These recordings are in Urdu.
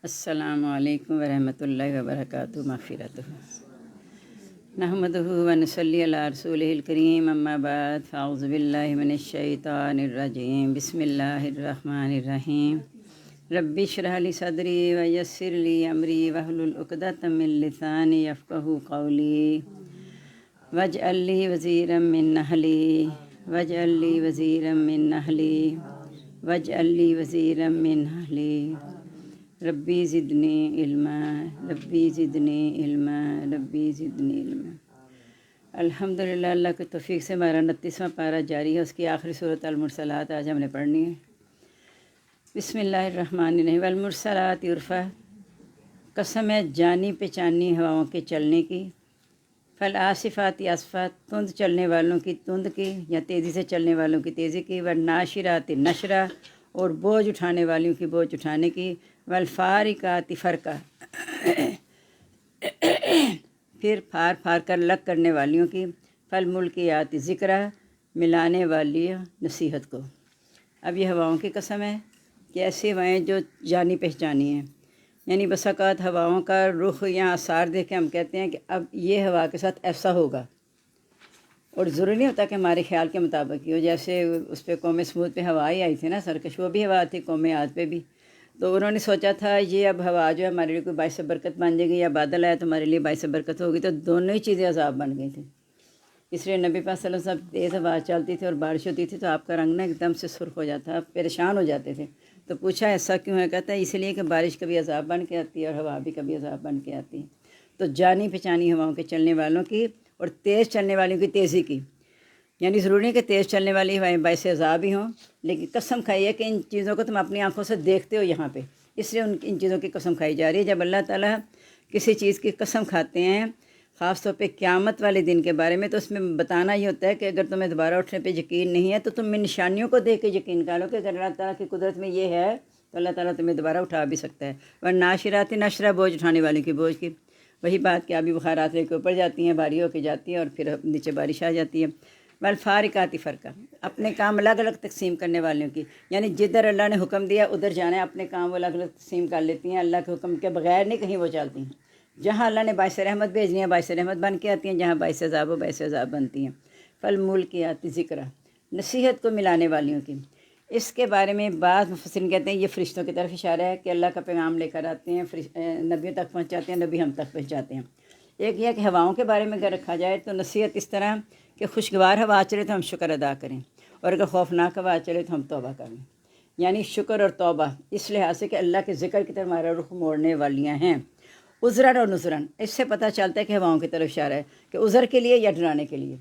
السلام علیکم ورحمۃ اللہ وبرکاتہ مغفرتہ نحمدہ ونصلی علی رسولہ الکریم اما بعد فاعوذ باللہ من الشیطان الرجیم بسم اللہ الرحمن الرحیم رب اشرح لی صدری ویسر لی امری واحلل عقدۃ من لسانی یفقہوا قولی واجعل لی وزیرا من اہلی واجعل لی وزیرا من اہلی واجعل لی وزیرا من اہلی ربی زدنی علما ربی زدنی علما ربی زدنی علما۔ الحمدللہ، اللہ کے توفیق سے ہمارا 29واں پارہ جاری ہے، اس کی آخری صورت المرسلات آج ہم نے پڑھنی ہے۔ بسم اللہ الرحمن الرحیم۔ والمرسلات عرفا، قسم ہے جانی پہچانی ہواؤں کے چلنے کی، فالعاصفات عصفا، تند چلنے والوں کی تند کی یا تیزی سے چلنے والوں کی تیزی کی، والناشرات نشرا، اور بوجھ اٹھانے والیوں کی بوجھ اٹھانے کی، والفارقات فرقا، پھر پھار پھار کر لگ کرنے والیوں کی، فالملکیات ذکرا، ملانے والی نصیحت کو۔ اب یہ ہواؤں کی قسم ہے کہ ایسی ہوائیں جو جانی پہچانی ہیں، یعنی بس اوقات ہواؤں کا رخ یا آثار دیکھ کے ہم کہتے ہیں کہ اب یہ ہوا کے ساتھ ایسا ہوگا، اور ضروری نہیں ہوتا کہ ہمارے خیال کے مطابق ہی ہو۔ جیسے اس پہ قوم سمود پہ ہوا ہی آئی تھی نا، سرکش، وہ بھی ہوا تھی، قوم عاد پہ بھی، تو انہوں نے سوچا تھا یہ اب ہوا جو ہے ہمارے لیے کوئی باعث برکت بن جائے گی، یا بادل آیا تو ہمارے لیے باعث برکت ہوگی، تو دونوں ہی چیزیں عذاب بن گئی تھیں۔ اس لیے نبی پاک صلی اللہ علیہ وسلم تیز ہوا چلتی تھی اور بارش ہوتی تھی تو آپ کا رنگ نا ایک دم سے سرخ ہو جاتا، آپ پریشان ہو جاتے تھے۔ تو پوچھا ایسا کیوں ہے؟ کہتا ہے اس لیے کہ بارش کبھی عذاب بن کے آتی ہے اور ہوا بھی کبھی عذاب بن کے آتی ہے۔ تو جانی پہچانی ہواؤں کے چلنے والوں کی اور تیز چلنے والوں کی تیزی کی، یعنی ضروری نہیں کہ تیز چلنے والی ہوائیں باعث عذاب ہی ہوں، لیکن قسم کھائی ہے کہ ان چیزوں کو تم اپنی آنکھوں سے دیکھتے ہو یہاں پہ، اس لیے ان چیزوں کی قسم کھائی جا رہی ہے۔ جب اللہ تعالیٰ کسی چیز کی قسم کھاتے ہیں، خاص طور پہ قیامت والے دن کے بارے میں، تو اس میں بتانا یہ ہوتا ہے کہ اگر تمہیں دوبارہ اٹھنے پہ یقین نہیں ہے تو تم ان نشانیوں کو دیکھ کے یقین کر لو کہ اگر اللہ تعالیٰ کی قدرت میں یہ ہے تو اللہ تعالیٰ تمہیں دوبارہ اٹھا بھی سکتا ہے۔ والناشرات نشرا، بوجھ اٹھانے والوں کی بوجھ کی، وہی بات کہ ابھی بخارات لے کے اوپر جاتی ہیں، بھاری ہو کے جاتی ہیں اور پھر نیچے بارش آ جاتی ہے۔ والفارقات فرقا، اپنے کام الگ الگ تقسیم کرنے والوں کی، یعنی جدھر اللہ نے حکم دیا ادھر جانا ہے، اپنے کام وہ الگ الگ تقسیم کر لیتی ہیں، اللہ کے حکم کے بغیر نہیں کہیں وہ چلتی ہیں۔ جہاں اللہ نے باعث رحمت بھیجنی ہے باعث رحمت بن کے آتی ہیں، جہاں باعث عذاب ہو باعث عذاب بنتی ہیں۔ فالملکیات ذکرا، نصیحت کو ملانے والیوں کی۔ اس کے بارے میں بعض مفسرین کہتے ہیں یہ فرشتوں کی طرف اشارہ ہے کہ اللہ کا پیغام لے کر آتے ہیں، نبیوں تک پہنچاتے ہیں، نبی ہم تک پہنچاتے ہیں۔ ایک یہ کہ ہواؤں کے بارے میں اگر رکھا جائے تو نصیحت اس طرح کہ خوشگوار ہوا چلے تو ہم شکر ادا کریں، اور اگر خوفناک ہوا چلے تو ہم توبہ کریں، یعنی شکر اور توبہ اس لحاظ سے کہ اللہ کے ذکر کی طرف ہمارا رخ موڑنے والیاں ہیں۔ عذراً اور نذراً، اس سے پتہ چلتا ہے کہ ہواؤں کی طرف اشارہ ہے کہ عذر کے لیے یا ڈرانے کے لیے،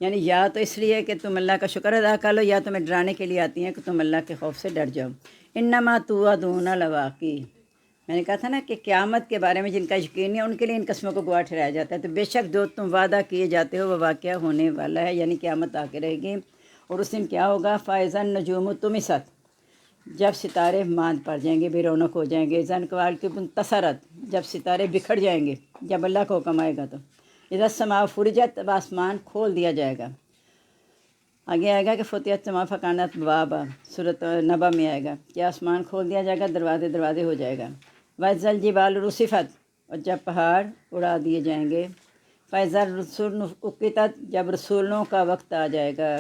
یعنی یا تو اس لیے کہ تم اللہ کا شکر ادا کر لو، یا تمہیں ڈرانے کے لیے آتی ہیں کہ تم اللہ کے خوف سے ڈر جاؤ۔ انما توعدون لواقع، میں نے کہا تھا نا کہ قیامت کے بارے میں جن کا یقین ہے ان کے لیے ان قسموں کو گواہ ٹھہرایا جاتا ہے۔ تو بے شک جو تم وعدہ کیے جاتے ہو وہ واقعہ ہونے والا ہے، یعنی قیامت آ کے رہے گی۔ اور اس دن کیا ہوگا؟ فائزہ النجوم طمست، جب ستارے ماند پڑ جائیں گے، بے رونق ہو جائیں گے۔ زن کواکب انتصرت، جب ستارے بکھر جائیں گے، جب اللہ کا حکم آئے گا تو۔ اذا السماء فرجت، تب آسمان کھول دیا جائے گا۔ آگے آئے گا کہ فتحت السماء فکانت ابوابا، سورۃ نبا میں آئے گا کہ آسمان کھول دیا جائے گا، دروازے دروازے ہو جائے گا۔ وَإِذَا الْجِبَالُ رُصِفَتْ، اور جب پہاڑ اڑا دیے جائیں گے۔ فَإِذَا الرُّسُلُ اُقِّتَتْ، جب رسولوں کا وقت آ جائے گا،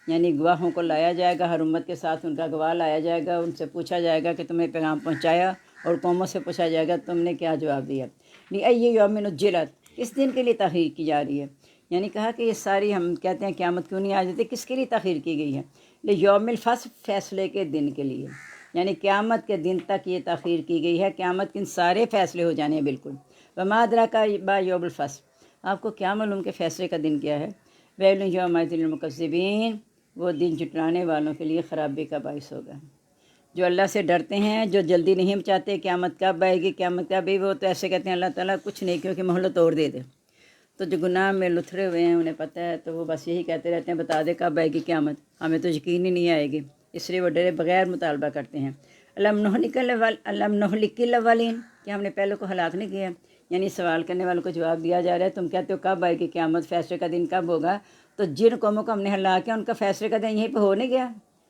یعنی گواہوں کو لایا جائے گا، ہر امت کے ساتھ ان کا گواہ لایا جائے گا، ان سے پوچھا جائے گا کہ تمہیں پیغام پہنچایا، اور قوموں سے پوچھا جائے گا تم نے کیا جواب دیا۔ لِأَيِّ يَوْمٍ أُجِّلَتْ، کس دن کے لیے تاخیر کی جا رہی ہے؟ یعنی کہا کہ یہ ساری، ہم کہتے ہیں قیامت کیوں نہیں آ جاتی، کس کے لیے تاخیر کی گئی ہے؟ لِيَوْمِ الْفَصْلِ، فیصلے کے دن کے لیے، یعنی قیامت کے دن تک یہ تاخیر کی گئی ہے، قیامت کے سارے فیصلے ہو جانے ہیں بالکل۔ وَمَا أَدْرَاكَ مَا يَوْمُ الْفَصْلِ، آپ کو کیا معلوم کہ فیصلے کا دن کیا ہے؟ وَيْلٌ يَوْمَئِذٍ لِلْمُكَذِّبِينَ، وہ دن جھٹلانے والوں کے لیے خرابی کا باعث ہوگا۔ جو اللہ سے ڈرتے ہیں، جو جلدی نہیں چاہتے قیامت کب آئے گی، قیامت کب آئے گی، وہ تو ایسے کہتے ہیں اللہ تعالیٰ کچھ نہیں کیونکہ مہلت اور دے دے۔ تو جو گناہ میں لتھڑے ہوئے ہیں انہیں پتہ ہے، تو وہ بس یہی کہتے رہتے ہیں بتا دے کب آئے گی قیامت، ہمیں تو یقین ہی نہیں آئے گی، اس لیے وہ ڈرے بغیر مطالبہ کرتے ہیں۔ الم نہلک الاولین، کہ ہم نے پہلے کو ہلاک نہیں کیا، یعنی سوال کرنے والوں کو جواب دیا جا رہا ہے تم کہتے ہو کب آئے گی قیامت، فیصلے کا دن کب ہوگا؟ تو جن قوموں کو ہم نے ہلاک کیا ان کا فیصلے کا دن یہیں پہ ہو نہیں گیا،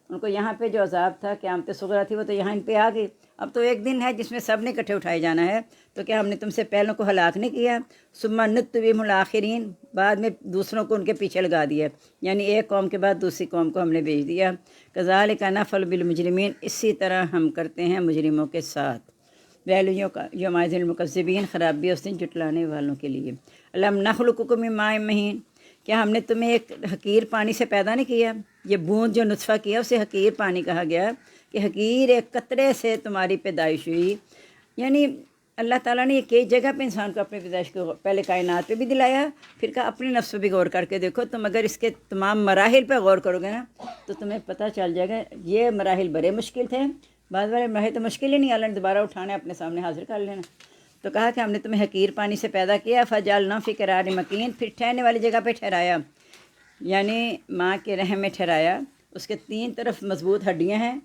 ان کو یہاں پہ جو عذاب تھا قیامت صغریٰ تھی وہ تو یہاں ان پہ آ گئی، اب تو ایک دن ہے جس میں سب نے اکٹھے اٹھائے جانا ہے، تو کیا ہم نے تم سے پہلوں کو ہلاک نہیں کیا؟ ثم نتبعہم الآخرین، بعد میں دوسروں کو ان کے پیچھے لگا دیا، یعنی ایک قوم کے بعد دوسری قوم کو ہم نے بھیج دیا۔ کذالک نفعل بالمجرمین، اسی طرح ہم کرتے ہیں مجرموں کے ساتھ۔ ویل یومئذ للمکذبین، خرابی اس دن جھٹلانے والوں کے لیے۔ الم نخلقکم من ماء مہین، کیا ہم نے تمہیں ایک حقیر پانی سے پیدا نہیں کیا؟ یہ بوند جو نطفہ کیا اسے حقیر پانی کہا گیا کہ حقیر ایک قطرے سے تمہاری پیدائش ہوئی، یعنی اللہ تعالیٰ نے یہ کئی جگہ پہ انسان کو اپنی پیدائش کو پہلے کائنات پہ بھی دلایا، پھر کہا اپنے نفس پہ بھی غور کر کے دیکھو، تم اگر اس کے تمام مراحل پہ غور کرو گے نا تو تمہیں پتہ چل جائے گا یہ مراحل بڑے مشکل تھے، بعض والے مراحل تو مشکل ہی نہیں، اللہ نے دوبارہ اٹھانا اپنے سامنے حاضر کر لینا۔ تو کہا کہ ہم نے تمہیں حقیر پانی سے پیدا کیا، فجعلنا فی قرار مکین، پھر ٹھہرنے والی جگہ پہ ٹھہرایا، یعنی ماں کے رحم میں ٹھہرایا، اس کے 3 طرف مضبوط ہڈیاں ہیں،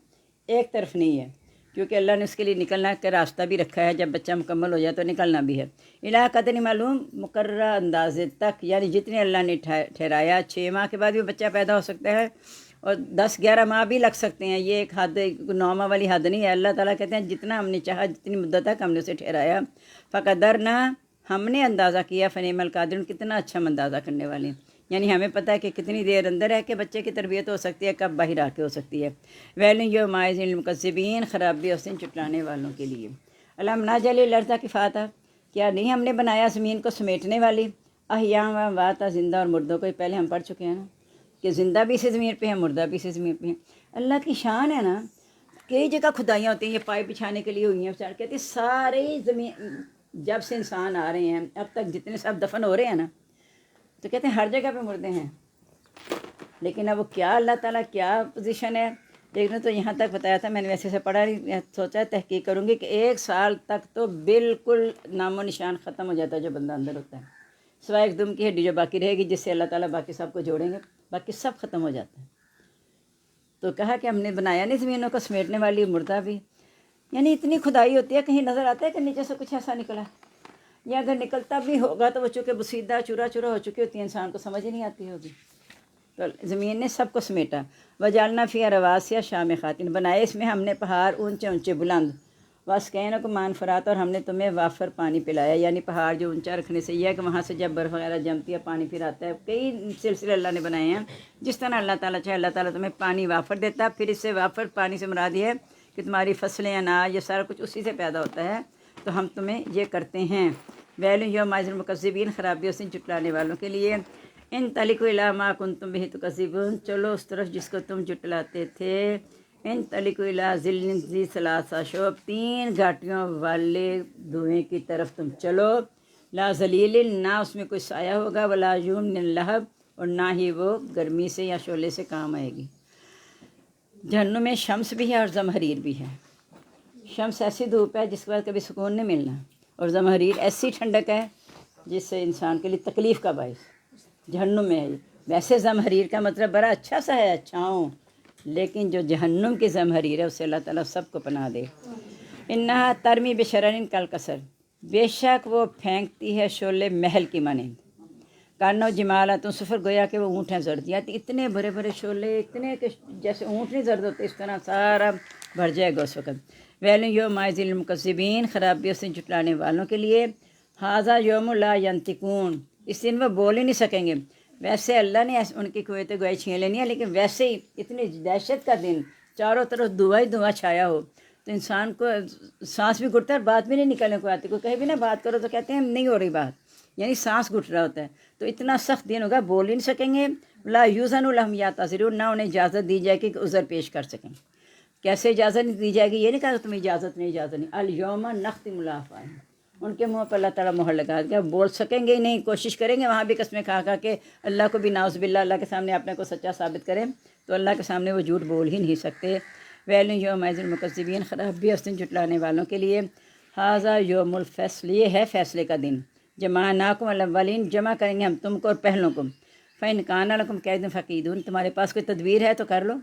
ایک طرف نہیں ہے، کیونکہ اللہ نے اس کے لیے نکلنا کا راستہ بھی رکھا ہے، جب بچہ مکمل ہو جائے تو نکلنا بھی ہے۔ الی قدر معلوم، مقررہ اندازے تک، یعنی جتنے اللہ نے ٹھہرایا، 6 ماہ کے بعد بھی بچہ پیدا ہو سکتا ہے اور 10-11 ماہ بھی لگ سکتے ہیں، یہ ایک حد 9 ماہ والی حد نہیں ہے۔ اللہ تعالیٰ کہتے ہیں جتنا ہم نے چاہا، جتنی مدت تک ہم نے اسے ٹھہرایا، فقدرنا، ہم نے اندازہ کیا، فنعم القادرون، کتنا اچھا ہم اندازہ کرنے والے ہیں، یعنی ہمیں پتہ ہے کہ کتنی دیر اندر ہے کہ بچے کی تربیت ہو سکتی ہے، کب باہر آ کے ہو سکتی ہے۔ ویل یومئذ للمکذبین، خرابی اس دن جھٹلانے والوں کے لیے۔ الم نجعل الارض کفاتا، کیا نہیں ہم نے بنایا زمین کو سمیٹنے والی، احیاء و امواتا، زندہ اور مردوں کو، پہلے ہم پڑھ چکے ہیں نا کہ زندہ بھی اسی زمین پہ ہیں، مردہ بھی اسی زمین پہ ہیں۔ اللہ کی شان ہے نا، کئی جگہ کھدائیاں ہوتی ہیں، یہ پائپ بچھانے کے لیے ہوئی ہیں، کہتے ہیں سارے زمین، جب سے انسان آ رہے ہیں اب تک جتنے سب دفن ہو رہے ہیں نا، تو کہتے ہیں ہر جگہ پہ مردے ہیں، لیکن اب وہ کیا اللہ تعالیٰ کیا پوزیشن ہے، لیکن تو یہاں تک بتایا تھا، میں نے ویسے سے پڑھا نہیں، سوچا تحقیق کروں گی کہ 1 سال تک تو بالکل نام و نشان ختم ہو جاتا ہے جو بندہ اندر ہوتا ہے، سوائے ایک دم کی ہڈی جو باقی رہے گی، جس سے اللہ تعالیٰ باقی سب کو جوڑیں گے، باقی سب ختم ہو جاتا ہے۔ تو کہا کہ ہم نے بنایا نہیں زمینوں کو سمیٹنے والی، مردہ بھی، یعنی اتنی کھدائی ہوتی ہے، کہیں نظر آتا ہے کہ نیچے سے کچھ ایسا نکلا، یا اگر نکلتا بھی ہوگا تو وہ چونکہ بسیدہ چورا چورا ہو چکی ہوتی ہے، انسان کو سمجھ ہی نہیں آتی ہوگی۔ تو زمین نے سب کو سمیٹا۔ وجعلنا فیہا رواسیا شامخات، بنائے اس میں ہم نے پہاڑ اونچے اونچے بلند، واسقیناکم ماء فرات، اور ہم نے تمہیں وافر پانی پلایا، یعنی پہاڑ جو اونچا رکھنے سے یہ ہے کہ وہاں سے جب برف وغیرہ جمتی ہے پانی پھر آتا ہے، کئی سلسلے اللہ نے بنائے ہیں، جس طرح اللہ تعالیٰ چاہے اللہ تعالیٰ تمہیں پانی وافر دیتا ہے، پھر اس سے وافر پانی سے مراد یہ ہے کہ تمہاری فصلیں، اناج، یہ سارا کچھ اسی سے پیدا ہوتا ہے، تو ہم تمہیں یہ کرتے ہیں۔ ویل یومئذ للمکذبین، خرابی اس دن جھٹلانے والوں کے لیے۔ انطلقوا الی ما کنتم بہ تکذبون، چلو اس طرف جس کو تم جھٹلاتے تھے۔ انطلقوا الی ظل ذی ثلاث شعب، 3 گھاٹیوں والے دھوئیں کی طرف تم چلو۔ لا ظلیل، نہ اس میں کوئی سایہ ہوگا، ولا یمن لہب، اور نہ ہی وہ گرمی سے یا شعلے سے کام آئے گی۔ جہنم میں شمس بھی ہے اور زمہریر بھی ہے۔ شمس ایسی دھوپ ہے جس کے بعد کبھی سکون نہیں ملنا، اور زمہریر ایسی ٹھنڈک ہے جس سے انسان کے لیے تکلیف کا باعث جہنم میں ہے۔ ویسے زمہریر کا مطلب بڑا اچھا سا ہے، چھاؤں، لیکن جو جہنم کی زمہریر ہے اسے اللہ تعالیٰ سب کو پناہ دے۔ انہا ترمی بشرر کالقصر، بے شک وہ پھینکتی ہے شعلے محل کی مانند، کانو جمالۃ صفر، گویا کہ وہ اونٹ ہیں زرد، یعنی اتنے بڑے بڑے شعلے، اتنے کہ جیسے اونٹ نہیں زرد ہوتے، اس طرح سارا بھر جائے گا اس وقت۔ ویل یومئذ للمکذبین، خرابیوں سے جھٹلانے والوں کے لیے۔ ھذا یوم لا ینطقون، اس دن وہ بول ہی نہیں سکیں گے۔ ویسے اللہ نے ان کی قوت گوئی چھین لینی ہے، لیکن ویسے ہی اتنی دہشت کا دن، چاروں طرف دھواں ہی دھواں چھایا ہو تو انسان کو سانس بھی گھٹتا ہے، بات بھی نہیں نکلنے کو آتی، کوئی کہیں بھی نہ بات کرو تو کہتے ہیں نہیں ہو رہی بات، یعنی سانس گھٹ رہا ہوتا ہے، تو اتنا سخت دن ہوگا، بول ہی نہیں سکیں گے۔ لا یوزن لہم یعتذرون، نہ انہیں اجازت دی جائے کہ عذر پیش کر سکیں۔ کیسے اجازت نہیں دی جائے گی؟ یہ نہیں کہا کہ تمہیں اجازت نہیں۔ الیوم نختم علی افواہہم، ان کے منہ پر اللہ تعالیٰ مہر لگا دیا، بول سکیں گے ہی نہیں، کوشش کریں گے وہاں بھی قسمیں کھا کے اللہ کو بھی نعوذ باللہ اللہ کے سامنے اپنے کو سچا ثابت کریں، تو اللہ کے سامنے وہ جھوٹ بول ہی نہیں سکتے۔ ویل یومئذ للمکذبین، خرابی اس دن جھٹلانے والوں کے لیے۔ ھذا یوم الفصل، یہ ہے فیصلے کا دن۔ جمعناکم الاولین، جمع کریں گے ہم تم کو اور پہلوں کو۔ فإن کان لکم کید فکیدون، تمہارے پاس کوئی تدبیر ہے تو کر لو۔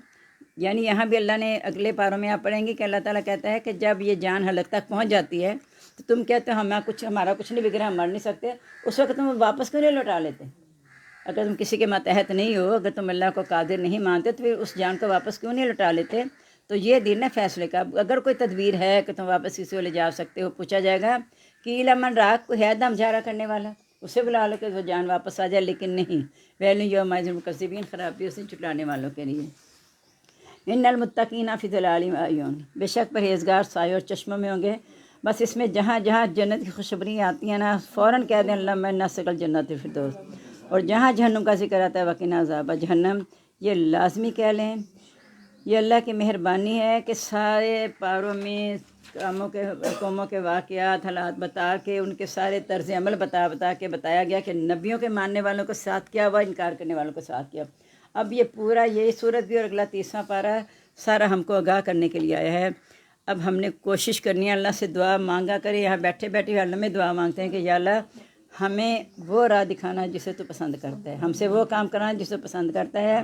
یعنی یہاں بھی اللہ نے اگلے پاروں میں آپ پڑھیں گے کہ اللہ تعالیٰ کہتا ہے کہ جب یہ جان حلق تک پہنچ جاتی ہے تو تم کہتے ہو ہمارا کچھ نہیں بگڑا، ہم مر نہیں سکتے، اس وقت تم واپس کیوں نہیں لوٹا لیتے؟ اگر تم کسی کے ماتحت نہیں ہو، اگر تم اللہ کو قادر نہیں مانتے تو پھر اس جان کو واپس کیوں نہیں لوٹا لیتے؟ تو یہ دن ہے فیصلے کا. اگر کوئی تدبیر ہے کہ تم واپس کسی کو لے جا سکتے ہو، پوچھا جائے گا کہ لمن راک کوئی ہے دم جارہ کرنے والا، اسے بلا لو کہ وہ جان واپس آ جائے، لیکن نہیں. ویل یوم المکذبین، خرابی اس دن جھٹلانے والوں کے لیے. ان المتقین فی ظلال و عیون، بے شک پرہیزگار سایوں اور چشموں میں ہوں گے. بس اس میں جہاں جہاں جنت کی خوشخبری آتی ہیں نا، فوراً کہہ دیں اللہ میں نسقل جنت الفردوس. اور جہاں جہنم کا ذکر آتا ہے وقنا عذاب جہنم، یہ لازمی کہہ لیں. یہ اللہ کی مہربانی ہے کہ سارے پاروں میں قوموں کے واقعات حالات بتا کے، ان کے سارے طرز عمل بتا کے بتایا گیا کہ نبیوں کے ماننے والوں کو ساتھ کیا ہوا، انکار کرنے والوں کو ساتھ کیا. اب یہ پورا یہی صورت بھی اور اگلا 30واں پارہ سارا ہم کو آگاہ کرنے کے لیے آیا ہے. اب ہم نے کوشش کرنی ہے، اللہ سے دعا مانگا کرے. یہاں بیٹھے بیٹھے اللہ میں دعا مانگتے ہیں کہ یا اللہ ہمیں وہ راہ دکھانا جسے تو پسند کرتا ہے، ہم سے وہ کام کرانا جسے پسند کرتا ہے.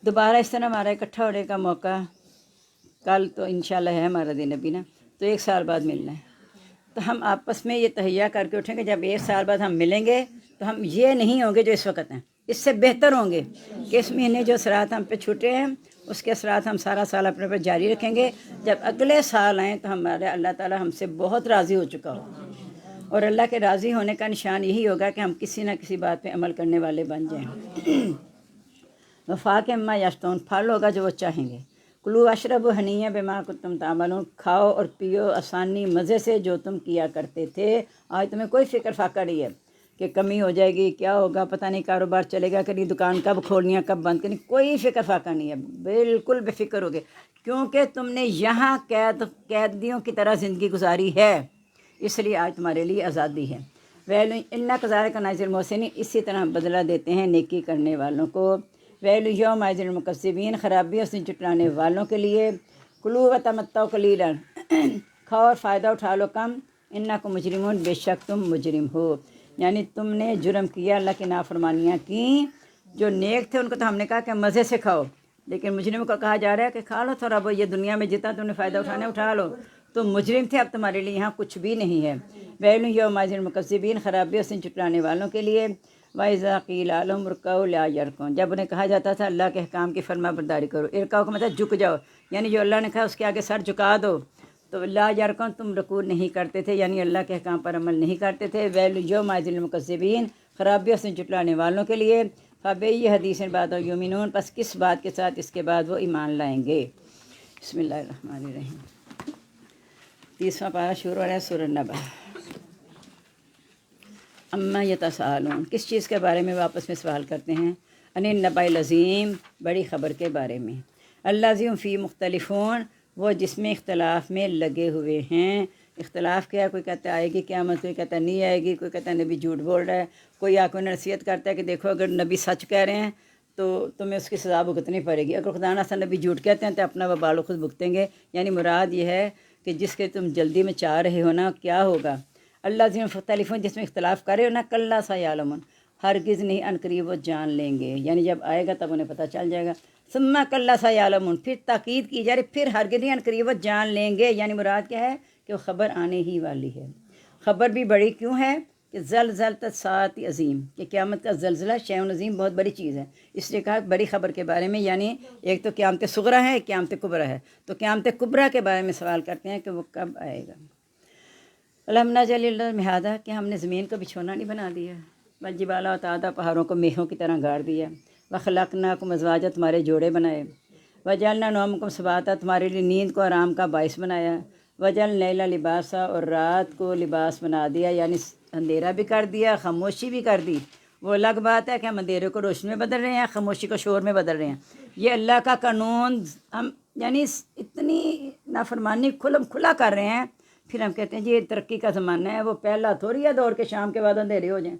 دوبارہ اس طرح ہمارا اکٹھا ہونے کا موقع کل تو انشاءاللہ ہے ہمارا دن ابھی نا، تو 1 سال بعد ملنا ہے. تو ہم آپس میں یہ تہیہ کر کے اٹھیں گے جب 1 سال بعد ہم ملیں گے تو ہم یہ نہیں ہوں گے جو اس وقت ہیں، اس سے بہتر ہوں گے کہ اس مہینے جو اثرات ہم پہ چھوٹے ہیں اس کے اثرات ہم سارا سال اپنے پر جاری رکھیں گے. جب اگلے سال آئیں تو ہمارے اللہ تعالیٰ ہم سے بہت راضی ہو چکا ہو. اور اللہ کے راضی ہونے کا نشان یہی ہوگا کہ ہم کسی نہ کسی بات پہ عمل کرنے والے بن جائیں. وفاق اما یشتون، پھل ہوگا جو وہ چاہیں گے. کلو اشرب ہنیہ بما کنتم تعملون، کھاؤ اور پیو آسانی مزے سے جو تم کیا کرتے تھے. آج تمہیں کوئی فکر فاقہ نہیں ہے کہ کمی ہو جائے گی، کیا ہوگا، پتہ نہیں کاروبار چلے گا کہ نہیں، دکان کب کھولنی ہے کب بند کرنی، کوئی فکر فاقہ نہیں ہے. بالکل بے فکر ہو گئے کیونکہ تم نے یہاں قیدیوں کی طرح زندگی گزاری ہے، اس لیے آج تمہارے لیے آزادی ہے. ویل انا کذالک نجزی المحسنین، اسی طرح بدلہ دیتے ہیں نیکی کرنے والوں کو. ویل یوم المکذبین، خرابی اس دن جھٹلانے والوں کے لیے. کلوا وتمتعوا قلیلا، کھاؤ اور فائدہ اٹھا لو کم. انکم مجرمون، بے شک تم مجرم ہو. یعنی تم نے جرم کیا، اللہ کی نافرمانیاں کی. جو نیک تھے ان کو تو ہم نے کہا کہ مزے سے کھاؤ، لیکن مجرم کو کہا جا رہا ہے کہ کھا لو تھوڑا بہت، یہ دنیا میں جتنا تم نے فائدہ اٹھانا اٹھا لو. تم مجرم تھے، اب تمہارے لیے یہاں کچھ بھی نہیں ہے. ویل یوم المکذبین، خرابی اس دن جھٹلانے والوں کے لیے. وَإِذَا قِيلَ لَهُمُ ارْكَعُوا لَا يَرْكَعُونَ، جب انہیں کہا جاتا تھا اللہ کے احکام کی فرما برداری کرو. ارکعوا کا مطلب جھک جاؤ، یعنی جو اللہ نے کہا اس کے آگے سر جھکا دو. تو لا یرکعون، تم رکوع نہیں کرتے تھے، یعنی اللہ کے احکام پر عمل نہیں کرتے تھے. ویل یوم المکذبین، خرابی اس دن جھٹلانے والوں کے لیے. فَبِأَيِّ حَدِیثٍ بَعْدَهُ یُؤْمِنُونَ، پس کس بات کے ساتھ اس کے بعد وہ ایمان لائیں گے. بسم اللہ الرحمن الرحیم. 30واں پارہ شروع ہو رہا ہے سورۃ النبأ. اما یتساءلون، کس چیز کے بارے میں وہ آپس میں سوال کرتے ہیں. عن النبأ العظیم، بڑی خبر کے بارے میں. الذی هم فیہ مختلفون، وہ جس میں اختلاف میں لگے ہوئے ہیں. اختلاف کیا ہے؟ کوئی کہتا ہے آئے گی قیامت، کوئی کہتا ہے نہیں آئے گی، کوئی کہتا ہے نبی جھوٹ بول رہا ہے، کوئی آ کوئی نصیحت کرتا ہے کہ دیکھو اگر نبی سچ کہہ رہے ہیں تو تمہیں اس کی سزا بھگتنی پڑے گی، اگر خدا نخواستہ نبی جھوٹ کہتے ہیں تو اپنا وبال خود بھگتیں گے. یعنی مراد یہ ہے کہ جس کے تم جلدی میں چاہ رہے ہو نا کیا ہوگا. اللہ زین مختلف، جس میں اختلاف کرے ہو نا، کلا سیعلمون، ہرگز نہیں، ان قریب وہ جان لیں گے. یعنی جب آئے گا تب انہیں پتہ چل جائے گا. ثم کلا سیعلمون، پھر تاکید کی جا رہی، پھر ہرگز نہیں، ان قریب وہ جان لیں گے. یعنی مراد کیا ہے کہ وہ خبر آنے ہی والی ہے. خبر بھی بڑی کیوں ہے کہ زلزلۃ الساعۃ عظیم، کہ قیامت کا زلزلہ شیء عظیم، بہت بڑی چیز ہے. اس لیے کہا بڑی خبر کے بارے میں، یعنی ایک تو قیامت صغریٰ ہے، ایک قیامت کبریٰ ہے. تو قیامت کبریٰ کے بارے میں سوال کرتے ہیں کہ وہ کب آئے گا. الم نجعل الارض مہادا، کہ ہم نے زمین کو بچھونا نہیں بنا دیا. والجبال اوتادا، پہاڑوں کو میخوں کی طرح گاڑ دیا. وخلقناکم ازواجا، تمہارے جوڑے بنائے. وجعلنا نومکم سباتا، تمہارے لیے نیند کو آرام کا باعث بنایا. وجعلنا اللیل لباسا، اور رات کو لباس بنا دیا، یعنی اندھیرا بھی کر دیا، خاموشی بھی کر دی. وہ الگ بات ہے کہ ہم اندھیرے کو روشنی میں بدل رہے ہیں، خاموشی کو شور میں بدل رہے ہیں. یہ اللہ کا قانون ہم یعنی اتنی نافرمانی کھلم کھلا کر رہے ہیں، پھر ہم کہتے ہیں جی یہ ترقی کا زمانہ ہے. وہ پہلا تھوڑی ہے دور کے شام کے بعد اندھیرے ہو جائیں.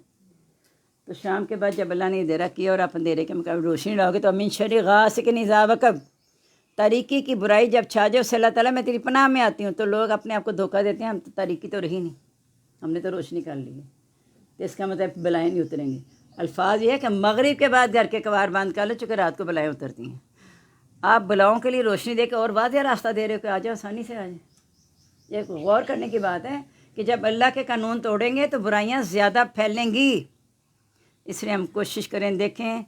تو شام کے بعد جب اللہ نے اندھیرا کیا اور آپ اندھیرے کے مقابلے روشنی لاؤ گے تو من شر غاسق اذا وقب، تاریکی کی برائی جب چھا جائے، اس سے اللہ تعالیٰ میں تیری پناہ میں آتی ہوں. تو لوگ اپنے آپ کو دھوکہ دیتے ہیں، ہم تو تاریکی تو رہی نہیں، ہم نے تو روشنی کر لی ہے. تو اس کا مطلب بلائیں نہیں اتریں گی. الفاظ یہ ہے کہ مغرب کے بعد گھر کے کباڑ بند کر لو، چونکہ رات کو بلائیں اترتی ہیں. آپ بلاؤں کے لیے روشنی دے کے اور واضح راستہ دے رہے ہو کہ آ جاؤ، آسانی سے آ جائیں. یہ غور کرنے کی بات ہے کہ جب اللہ کے قانون توڑیں گے تو برائیاں زیادہ پھیلیں گی. اس لیے ہم کوشش کریں، دیکھیں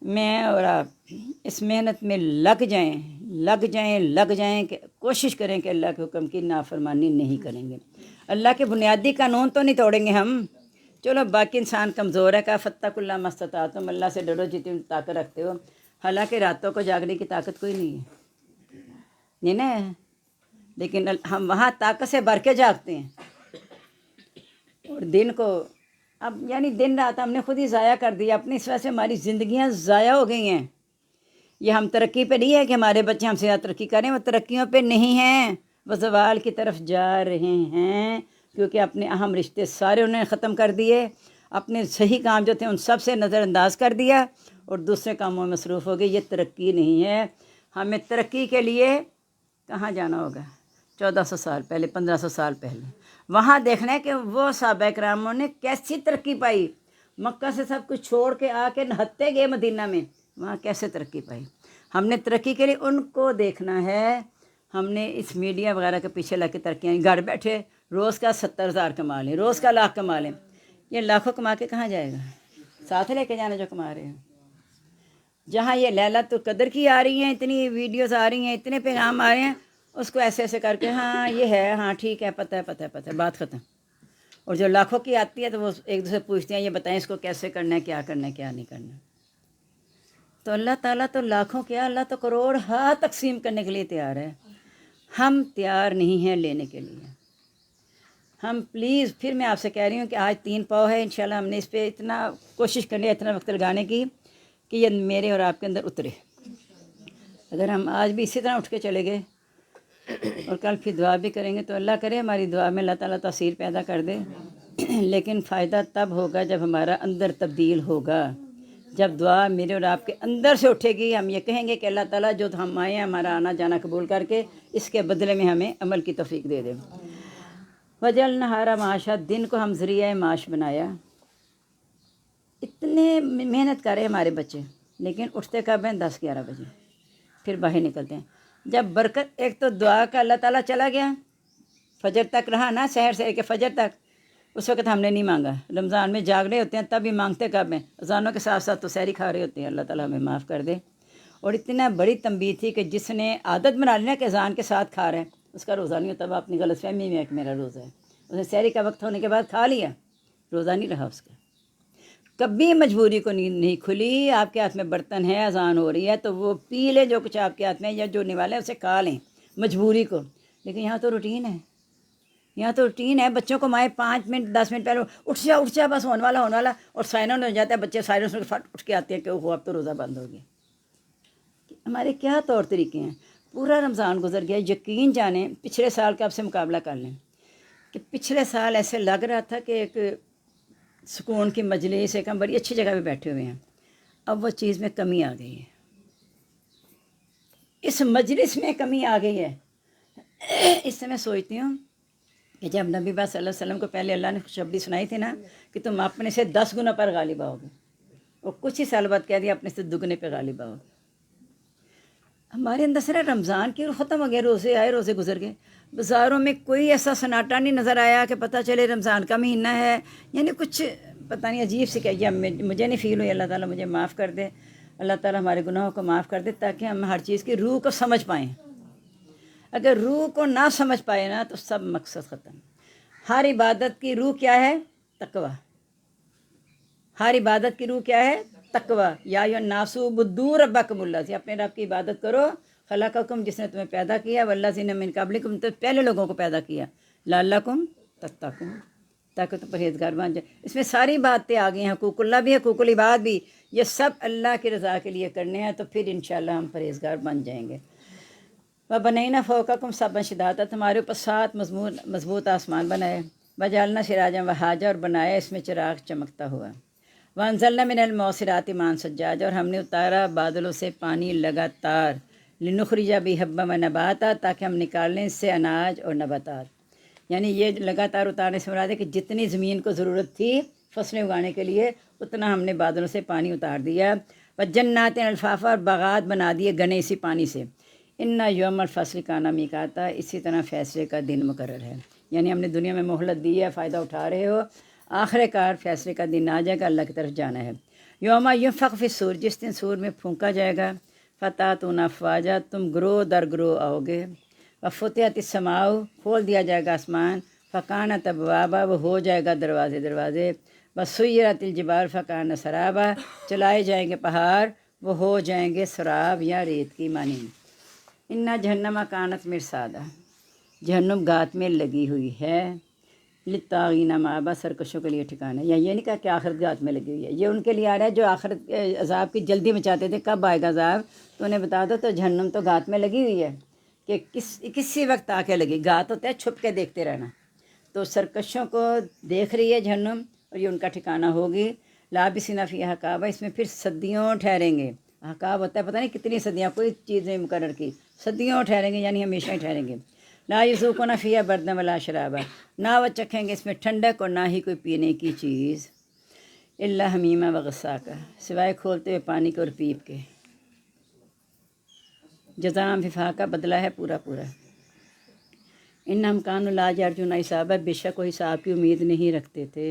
میں اور آپ اس محنت میں لگ جائیں کہ کوشش کریں کہ اللہ کے حکم کی نافرمانی نہیں کریں گے۔ اللہ کے بنیادی قانون تو نہیں توڑیں گے ہم، چلو باقی انسان کمزور ہے، کہا فتقوا اللہ ما استطعتم، اللہ سے ڈرو جتنی طاقت رکھتے ہو، حالانکہ راتوں کو جاگنے کی طاقت کوئی نہیں ہے، نہیں نا، لیکن ہم وہاں طاقت سے بھر کے جاگتے ہیں، اور دن کو اب یعنی دن رات ہم نے خود ہی ضائع کر دیا اپنی، اس وجہ سے ہماری زندگیاں ضائع ہو گئی ہیں۔ یہ ہم ترقی پہ نہیں ہے کہ ہمارے بچے ہم سے زیادہ ترقی کریں، وہ ترقیوں پہ نہیں ہیں، وہ زوال کی طرف جا رہے ہیں، کیونکہ اپنے اہم رشتے سارے انہوں نے ختم کر دیے، اپنے صحیح کام جو تھے ان سب سے نظر انداز کر دیا اور دوسرے کاموں میں مصروف ہو گئے۔ یہ ترقی نہیں ہے۔ ہمیں ترقی کے لیے کہاں جانا ہوگا؟ 1400 سال پہلے، 1500 سال پہلے، وہاں دیکھنا ہے کہ وہ صحابہ کراموں نے کیسی ترقی پائی، مکہ سے سب کچھ چھوڑ کے آ کے نہتے گئے مدینہ میں، وہاں کیسے ترقی پائی۔ ہم نے ترقی کے لیے ان کو دیکھنا ہے، ہم نے اس میڈیا وغیرہ کے پیچھے لگ کے ترقیاں، گھر بیٹھے روز کا 70,000 کما لیں، روز کا لاکھ کما لیں، یہ لاکھوں کما کے کہاں جائے گا؟ ساتھ لے کے جانا جو کما رہے ہیں۔ جہاں یہ لیلۃ القدر کی آ رہی ہیں، اتنی ویڈیوز آ رہی ہیں، اتنے پیغام آ رہے ہیں، اس کو ایسے ایسے کر کے ہاں یہ ہے، ہاں ٹھیک ہے، پتہ ہے، بات ختم۔ اور جو لاکھوں کی آتی ہے تو وہ ایک دوسرے پوچھتے ہیں یہ بتائیں اس کو کیسے کرنا ہے، کیا کرنا ہے، کیا نہیں کرنا۔ تو اللہ تعالیٰ تو لاکھوں کیا، اللہ تو کروڑ ہاتھ تقسیم کرنے کے لیے تیار ہے، ہم تیار نہیں ہیں لینے کے لیے۔ ہم پلیز، پھر میں آپ سے کہہ رہی ہوں کہ آج 3 پاؤ ہے، انشاءاللہ ہم نے اس پہ اتنا کوشش کرنی ہے، اتنا وقت لگانے کی کہ یہ میرے اور آپ کے اندر اترے۔ اگر ہم آج بھی اسی طرح اٹھ کے چلے گئے اور کل پھر دعا بھی کریں گے تو اللہ کرے ہماری دعا میں اللہ تعالیٰ تاثیر پیدا کر دے، لیکن فائدہ تب ہوگا جب ہمارا اندر تبدیل ہوگا، جب دعا میرے اور آپ کے اندر سے اٹھے گی، ہم یہ کہیں گے کہ اللہ تعالیٰ جو ہم آئے ہیں ہمارا آنا جانا قبول کر کے اس کے بدلے میں ہمیں عمل کی توفیق دے دے۔ وجعلنا النہار معاشا، دن کو ہم ذریعہ معاش بنایا۔ اتنے محنت کرے ہمارے بچے، لیکن اٹھتے کب ہیں؟ 10-11 بجے، پھر باہر نکلتے ہیں۔ جب برکت، ایک تو دعا کا اللہ تعالیٰ چلا گیا، فجر تک رہا نا، سحر سے لے کے فجر تک، اس وقت ہم نے نہیں مانگا۔ رمضان میں جاگ رہے ہوتے ہیں تب بھی مانگتے کب ہیں؟ اذانوں کے ساتھ ساتھ تو سحری کھا رہے ہوتے ہیں، اللہ تعالیٰ ہمیں معاف کر دے۔ اور اتنا بڑی تنبیہ تھی کہ جس نے عادت بنا لی نا کہ اذان کے ساتھ کھا رہے ہیں، اس کا روزہ نہیں ہوتا، وہ اپنی غلط فہمی میں ہے کہ میرا روزہ ہے، اس نے سحری کا وقت ہونے کے بعد کھا لیا، روزہ نہیں رہا اس کا۔ کبھی مجبوری کو نیند نہیں کھلی، آپ کے ہاتھ میں برتن ہے، اذان ہو رہی ہے تو وہ پی لیں جو کچھ آپ کے ہاتھ میں، یا جو نوالے اسے کھا لیں مجبوری کو، لیکن یہاں تو روٹین ہے، یہاں تو روٹین ہے۔ بچوں کو مائیں 5 منٹ 10 منٹ پہلے اٹھ جا بس ہونے والا، اور سائرن ہو جاتا ہے، بچے سائرن سے فٹ اٹھ کے آتے ہیں کہ اوہ اب تو روزہ بند ہو گیا۔ ہمارے کیا طور طریقے ہیں۔ پورا رمضان گزر گیا، یقین جانیں پچھلے سال کا آپ سے مقابلہ کر لیں کہ پچھلے سال ایسے لگ رہا تھا کہ ایک سکون کی مجلس، ایک ہم بڑی اچھی جگہ پہ بیٹھے ہوئے ہیں، اب وہ چیز میں کمی آ گئی ہے، اس مجلس میں کمی آ گئی ہے۔ اس سے میں سوچتی ہوں کہ جب نبی صلی اللہ علیہ وسلم کو پہلے اللہ نے خوشخبری سنائی تھی نا کہ تم اپنے سے 10 گنا پر غالب آؤ گے، وہ کچھ ہی سال بعد کہہ دیا اپنے سے 2 گنے پہ غالب آؤ گے۔ ہمارے اندر سے رمضان کی ختم ہو گیا، روزے آئے، روزے گزر گئے، بازاروں میں کوئی ایسا سناٹا نہیں نظر آیا کہ پتہ چلے رمضان کا مہینہ ہے، یعنی کچھ پتہ نہیں عجیب سی کہ مجھے نہیں فیل ہوئی۔ اللہ تعالیٰ مجھے معاف کر دے، اللہ تعالیٰ ہمارے گناہوں کو معاف کر دے تاکہ ہم ہر چیز کی روح کو سمجھ پائیں۔ اگر روح کو نہ سمجھ پائے نا تو سب مقصد ختم۔ ہر عبادت کی روح کیا ہے؟ تقوی۔ ہر عبادت کی روح کیا ہے؟ تقوی۔ یا ایھا الناس اعبدوا ربکم الذی، اپنے رب کی عبادت کرو، خلقکم، جس نے تمہیں پیدا کیا، والذین من قبلکم، تو پہلے لوگوں کو پیدا کیا، لعلکم تتقون، تاکہ تم پرہیزگار بن جائے۔ اس میں ساری باتیں آ گئی ہیں، حقوق اللہ بھی، حقوق العباد بھی، یہ سب اللہ کی رضا کے لیے کرنے ہیں، تو پھر انشاءاللہ ہم پرہیزگار بن جائیں گے۔ وَبَنَيْنَا فَوْقَكُمْ سَبْعًا شِدَادًا، تمہارے اوپر 7 مضبوط آسمان بنائے، وَجَعَلْنَا سِرَاجًا وَهَّاجًا، اور بنایا اس میں چراغ چمکتا ہوا، وَأَنزَلْنَا مِنَ الْمُعْصِرَاتِ مَاءً ثَجَّاجًا، اور ہم نے اتارا بادلوں سے پانی لگاتار، لِنُخْرِجَ بِهِ حَبًّا وَنَبَاتًا، تاکہ ہم نکال لیں اس سے اناج اور نباتات۔ یعنی یہ لگاتار اتارنے سے مراد ہے کہ جتنی زمین کو ضرورت تھی فصلیں اگانے کے لیے اتنا ہم نے بادلوں سے پانی اتار دیا، وَجَنَّاتٍ الْفَافًا، اور باغات بنا دیے گنے اسی پانی سے۔ اِنَّ یوم الفصل کان میقاتا، اسی طرح فیصلے کا دن مقرر ہے۔ یعنی ہم نے دنیا میں مہلت دی ہے، فائدہ اٹھا رہے ہو، آخر کار فیصلے کا دن آ جائے گا، اللہ کی طرف جانا ہے۔ یوم ینفخ فی الصور، جس دن سور میں پھونکا جائے گا، فتاتون افواجا، تم گروہ در گروہ آؤ گے، وفتحت السماء، کھول دیا جائے گا آسمان، فکانت ابوابا، وہ ہو جائے گا دروازے دروازے، وسیرت الجبال فکان سرابا، چلائے جائیں گے پہاڑ، وہ ہو جائیں گے سراب یا ریت کی مانند۔ انا جہنم کانت مرصادا، جہنم گات میں لگی ہوئی ہے، للطاغین مآبا، سرکشوں کے لیے ٹھکانا ہے۔ یا یہ نہیں کہا کہ آخرت گات میں لگی ہوئی ہے، یہ ان کے لیے آ رہا ہے جو آخرت عذاب کی جلدی مچاتے تھے، کب آئے گا عذاب، تو انہیں بتا دو تو جہنم تو گات میں لگی ہوئی ہے کہ کسی وقت آ کے لگی۔ گات ہوتا ہے چھپ کے دیکھتے رہنا، تو سرکشوں کو دیکھ رہی ہے جہنم، اور یہ ان کا ٹھکانہ ہوگی۔ لابسین فیہا احقابا، اس میں پھر صدیوں ٹھہریں گے۔ احقاب ہوتا ہے پتہ نہیں کتنی صدیاں، کوئی چیز نہیں مقرر کی، صدیوں ٹھہریں گے یعنی ہمیشہ ہی ٹھہریں گے۔ لا یذوقون فیہا بردا ولا شرابا، نہ وہ چکھیں گے اس میں ٹھنڈک اور نہ ہی کوئی پینے کی چیز، الا حمیما وغساقا، سوائے کھولتے ہوئے پانی کے اور پیپ کے۔ جزاء وفاقا، بدلہ ہے پورا پورا۔ انہم کانوا لا یرجون حسابا، بے شک وہ حساب کی امید نہیں رکھتے تھے۔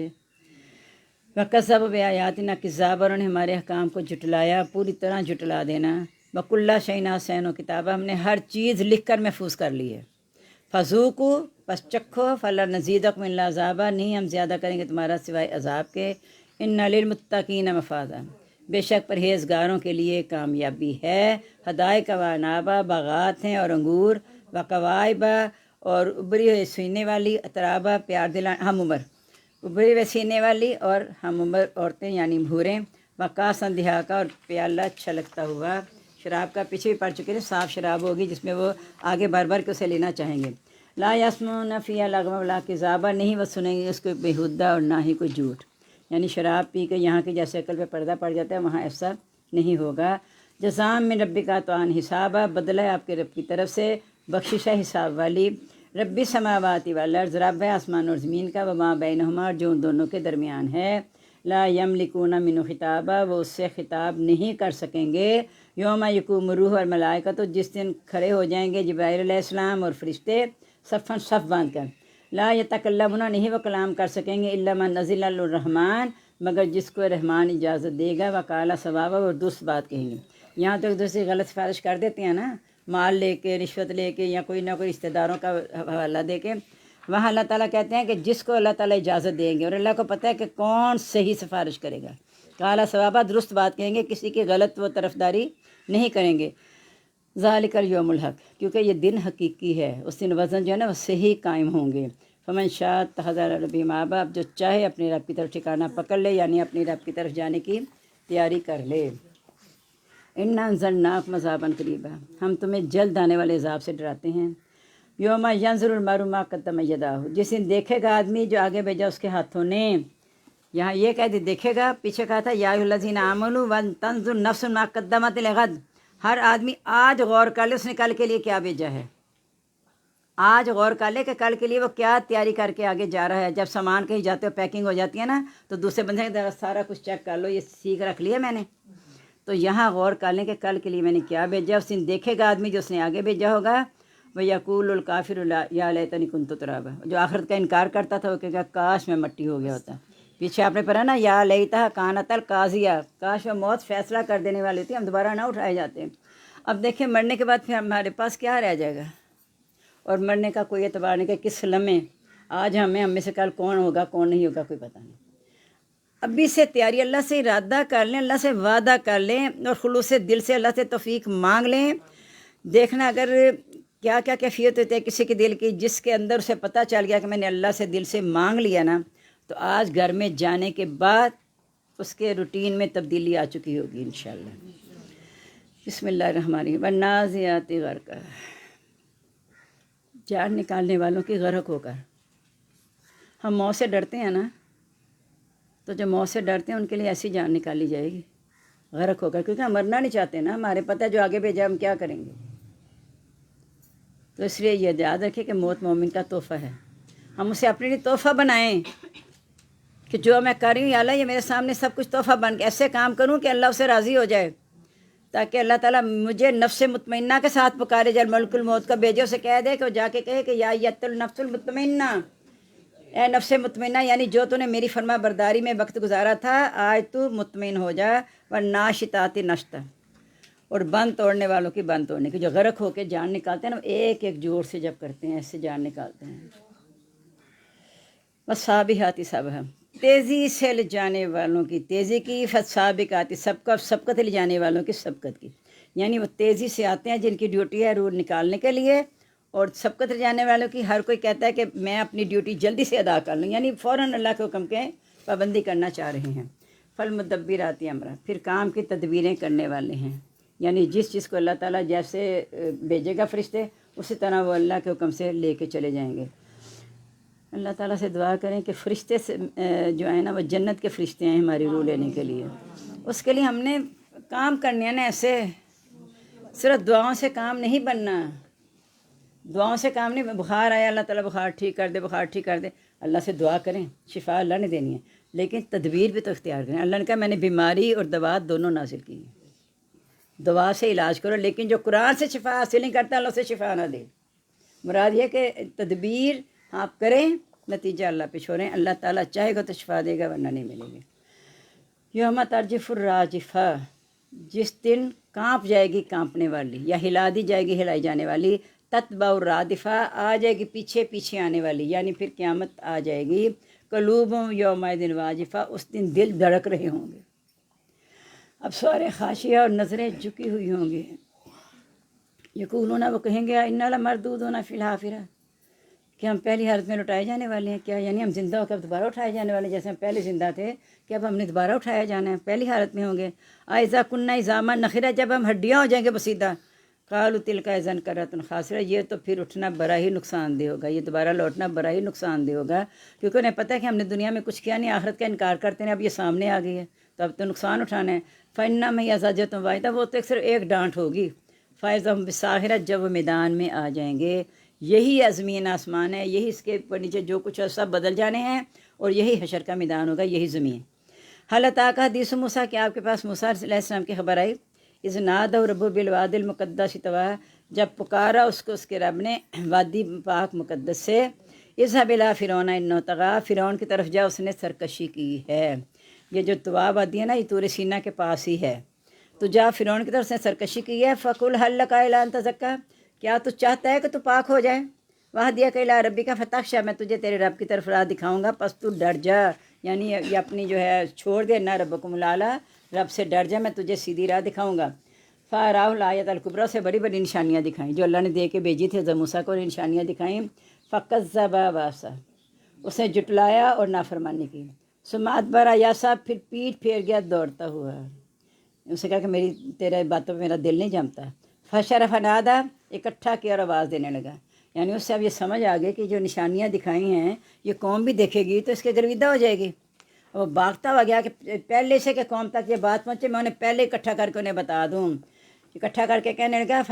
وکذبوا بآیاتنا کذابا، انہوں نے ہمارے احکام کو جھٹلایا، پوری طرح جھٹلا دینا۔ وکل شیء احصیناہ کتابا، ہم نے ہر چیز لکھ کر محفوظ کر لی ہے۔ فذوقوا، پس چکھو، فلنزیدکم الا عذابا، نہیں ہم زیادہ کریں گے تمہارا سوائے عذاب کے۔ ان للمتقین مفازا، بے شک پرہیزگاروں کے لیے کامیابی ہے۔ حدائق و انابا، باغات ہیں اور انگور، وقوائبا، اور ابری ہوئے سینے والی، اترابا، پیار دلا، ہم عمر، ابری ہوئے سینے والی اور ہم عمر عورتیں یعنی بھوریں، وکاسن دہاقا، اور پیالہ چھلکتا ہوا شراب کا، پیچھے بھی پڑ چکے ہیں، صاف شراب ہوگی جس میں وہ آگے بھر بھر کے اسے لینا چاہیں گے۔ لا یسمعون فیہا لغوا ولا کذابا، نہیں وہ سنیں گے اس کو بیہودہ اور نہ ہی کوئی جھوٹ، یعنی شراب پی کے یہاں کے جیسے عقل پہ پردہ پڑ جاتا ہے وہاں ایسا نہیں ہوگا۔ جزاء من ربک عطاء حسابا، بدلہ ہے آپ کے رب کی طرف سے بخشش ہے حساب والی۔ رب السماوات والارض، رب ہے آسمان اور زمین کا، وما بینہما، اور جو ان دونوں کے درمیان ہے۔ لا یملکون منہ خطابا، وہ اس سے خطاب نہیں کر سکیں گے۔ یوم یقوم الروح والملائکہ، تو جس دن کھڑے ہو جائیں گے جبرائیل علیہ السلام اور فرشتے صفاً صف باندھ کر۔ لا یتکلمون، نہیں وہ کلام کر سکیں گے، الا من اذن الرحمن، مگر جس کو رحمان اجازت دے گا، وقال صوابا، اور درست بات کہیں گے۔ یہاں تو ایک دوسری غلط سفارش کر دیتے ہیں نا، مال لے کے، رشوت لے کے، یا کوئی نہ کوئی رشتہ داروں کا حوالہ دے کے، وہاں اللہ تعالیٰ کہتے ہیں کہ جس کو اللہ تعالیٰ اجازت دیں گے، اور اللہ کو پتہ ہے کہ کون صحیح سفارش کرے گا، قال صوابا، درست بات کہیں گے، کسی کی غلط وہ طرفداری نہیں کریں گے۔ ذالک الیوم الحق، کیونکہ یہ دن حقیقی ہے، اس دن وزن جو ہے نا وہ صحیح قائم ہوں گے۔ فمن شاء اتخذ الی ربہ مآبا، اب جو چاہے اپنے رب کی طرف ٹھکانہ پکڑ لے، یعنی اپنی رب کی طرف جانے کی تیاری کر لے۔ انا انذرناکم عذابا قریبا، ہم تمہیں جلد آنے والے عذاب سے ڈراتے ہیں۔ یوم ینظر المرء ما قدمت یداہ، جس دن دیکھے گا آدمی جو آگے بھیجا اس کے ہاتھوں نے۔ یہاں یہ کہہ دے دیکھے گا، پیچھے کہا تھا یا ایھا الذین آمنوا ولتنظر نفس ما قدمت لغد، ہر آدمی آج غور کر لے اس نے کل کے لیے کیا بھیجا ہے، آج غور کر لے کہ کل کے لیے وہ کیا تیاری کر کے آگے جا رہا ہے۔ جب سامان کہیں جاتے ہو پیکنگ ہو جاتی ہے نا، تو دوسرے بندے کہ سارا کچھ چیک کر لو، یہ سیکھ رکھ لیا میں نے، تو یہاں غور کر لیں کہ کل کے لیے میں نے کیا بھیجا۔ اس دن دیکھے گا آدمی جو اس نے آگے بھیجا ہوگا، وَيَقُولُ الْكَافِرُ یا لیتنی كُنتُ تُرَابًا، جو آخرت کا انکار کرتا تھا وہ کہے گا کاش میں مٹی ہو گیا ہوتا۔ پیچھے آپ نے پڑھا نا یا لیتہا کانت القاضیہ، کاش وہ موت فیصلہ کر دینے والی تھی، ہم دوبارہ نہ اٹھائے جاتے۔ اب دیکھیں مرنے کے بعد پھر ہمارے پاس کیا رہ جائے گا، اور مرنے کا کوئی اعتبار نہیں کہ کس لمحے، آج ہم میں سے کل کون ہوگا کون نہیں ہوگا کوئی پتہ نہیں۔ ابھی سے تیاری، اللہ سے ارادہ کر لیں، اللہ سے وعدہ کر لیں، اور خلوص دل سے اللہ سے توفیق مانگ لیں۔ دیکھنا اگر کیا کیا کیفیت ہوتی ہے کسی کے دل کی، جس کے اندر اسے پتہ چل گیا کہ میں نے اللہ سے دل سے مانگ لیا نا، تو آج گھر میں جانے کے بعد اس کے روٹین میں تبدیلی آ چکی ہوگی انشاءاللہ۔ بسم اللہ الرحمن الرحیم۔ والنازعات غرقا، جان نکالنے والوں کی غرق ہو کر۔ ہم موت سے ڈرتے ہیں نا، تو جو موت سے ڈرتے ہیں ان کے لیے ایسی جان نکالی جائے گی غرق ہو کر، کیونکہ ہم مرنا نہیں چاہتے نا، ہمارے پتہ جو آگے بھیجا ہم کیا کریں گے۔ تو اس لیے یہ یاد رکھیں کہ موت مومن کا تحفہ ہے، ہم اسے اپنے لیے تحفہ بنائیں کہ جو میں کر رہی ہوں یا اللہ یہ میرے سامنے سب کچھ تحفہ بن کے ایسے کام کروں کہ اللہ اسے راضی ہو جائے، تاکہ اللہ تعالیٰ مجھے نفس مطمئنہ کے ساتھ پکارے، جب ملک الموت کا بھیجے اسے کہہ دے کہ وہ جا کے کہے کہ یا ایتھا النفس المطمئنہ، اے نفس مطمئنہ یعنی جو تو نے میری فرما برداری میں وقت گزارا تھا آج تو مطمئن ہو جا، و ناشطات نشطہ، اور بند توڑنے والوں کی بند توڑنے کی، جو غرق ہو کے جان نکالتے ہیں نا، ایک ایک جوڑ سے جب کرتے ہیں ایسے جان نکالتے ہیں۔ والسابحات سبحا، تیزی سے لے جانے والوں کی تیزی کی، فالسابقات سبقت لے جانے والوں کی سبقت کی، یعنی وہ تیزی سے آتے ہیں جن کی ڈیوٹی ہے روح نکالنے کے لیے، اور سبقت لے جانے والوں کی ہر کوئی کہتا ہے کہ میں اپنی ڈیوٹی جلدی سے ادا کر لوں، یعنی فوراً اللہ کے حکم کے پابندی کرنا چاہ رہے ہیں۔ فالمدبرات امرا، پھر کام کی تدبیریں کرنے والے ہیں، یعنی جس چیز کو اللہ تعالیٰ جیسے بھیجے گا فرشتے اسی طرح وہ اللہ کے حکم سے لے کے چلے جائیں گے۔ اللہ تعالیٰ سے دعا کریں کہ فرشتے سے جو ہیں نا وہ جنت کے فرشتے ہیں ہماری روح لینے کے لیے، اس کے لیے ہم نے کام کرنے ہیں نا، ایسے صرف دعاؤں سے کام نہیں بننا، دعاؤں سے کام نہیں، بخار آیا اللہ تعالیٰ بخار ٹھیک کر دے، بخار ٹھیک کر دے، اللہ سے دعا کریں، شفا اللہ نے دینی ہے، لیکن تدبیر بھی تو اختیار کریں۔ اللہ نے کہا میں نے بیماری اور دوا دونوں نازل کی ہیں، دوا سے علاج کرو، لیکن جو قرآن سے شفا حاصل نہیں کرتا اللہ سے شفا نہ دے۔ مراد یہ کہ تدبیر آپ کریں، نتیجہ اللہ پہ چھوڑیں، اللہ تعالیٰ چاہے گا تو شفا دے گا ورنہ نہیں ملے گی۔ یوم ترجف الراجفہ، جس دن کانپ جائے گی کانپنے والی، یا ہلا دی جائے گی ہلائی جانے والی، تتبع الرادفہ، آ جائے گی پیچھے پیچھے آنے والی، یعنی پھر قیامت آ جائے گی۔ قلوب یومئذ واجفہ، اس دن دل دھڑک رہے ہوں گے، ابصار خاشعہ، اور نظریں جھکی ہوئی ہوں گی۔ یقولون، وہ کہیں گے انا لمردودون فی الحافرہ، کہ ہم پہلی حالت میں لوٹائے جانے والے ہیں کیا، یعنی ہم زندہ ہو کے اب دوبارہ اٹھائے جانے والے ہیں، جیسے ہم پہلے زندہ تھے کہ اب ہم نے دوبارہ اٹھایا جانا ہے، پہلی حالت میں ہوں گے۔ اذا کنا عظاما نخرہ، جب ہم ہڈیاں ہو جائیں گے بسیدہ، قالوا تلک اذا کرۃ خاسرہ، یہ تو پھر اٹھنا بڑا ہی نقصان دہ ہوگا، یہ دوبارہ لوٹنا بڑا ہی نقصان دہ ہوگا، کیونکہ انہیں پتہ ہے کہ ہم نے دنیا میں کچھ کیا نہیں، آخرت کا انکار کرتے ہیں، اب یہ سامنے آ گئی ہے تو اب تو نقصان اٹھانا ہے۔ فإنما هي زجرة واحدة، وہ تو صرف ایک ڈانٹ ہوگی۔ فإذا هم بالساہرة، جب وہ میدان میں آ جائیں گے، یہی زمین آسمان ہے، یہی اس کے اوپر نیچے جو کچھ ہے سب بدل جانے ہیں، اور یہی حشر کا میدان ہوگا، یہی زمین۔ حل اتاک حدیث موسیٰ، کہ آپ کے پاس موسیٰ علیہ السلام کی خبر آئی، اذ نادوا ربہ بالوادی المقدس طویٰ، جب پکارا اس کو اس کے رب نے وادی پاک مقدس سے، اذهب الی فرعون انہ طغیٰ، فرعون کی طرف جا اس نے سرکشی کی ہے۔ یہ جو طویٰ وادی ہے نا یہ طور سینا کے پاس ہی ہے، تو جا فرعون کی طرف سے سرکشی کی ہے۔ فقل هل لک الی ان تزکیٰ، کیا تو چاہتا ہے کہ تو پاک ہو جائے؟ واہدیک الی ربک فتخشیٰ، میں تجھے تیرے رب کی طرف راہ دکھاؤں گا پس تو ڈر جا، یعنی یہ اپنی جو ہے چھوڑ دے نہ ربکم الاعلیٰ، رب سے ڈر جا، میں تجھے سیدھی راہ دکھاؤں گا۔ فاراہ الآیۃ الکبریٰ، سے بڑی بڑی نشانیاں دکھائیں جو اللہ نے دے کے بھیجی تھی حضرت موسیٰ کو، نشانیاں دکھائیں۔ فکذب وعصیٰ، اس نے جٹلایا اور نافرمانی کی۔ ثم ادبر یسعیٰ، پھر پیٹھ پھیر گیا دوڑتا ہوا، اسے کہا کہ میری تیرے باتوں پہ میرا دل نہیں جمتا۔ فحشر فنادیٰ، اکٹھا کیا اور آواز دینے لگا، یعنی اس سے اب یہ سمجھ آ گئی کہ جو نشانیاں دکھائی ہیں یہ قوم بھی دیکھے گی تو اس کے گرویدہ ہو جائے گی۔ وہ بھاگتا ہوا گیا کہ پہلے سے کہ قوم تک یہ بات پہنچے میں انہیں پہلے اکٹھا کر کے انہیں بتا دوں۔ اکٹھا کر کے کہنے لگا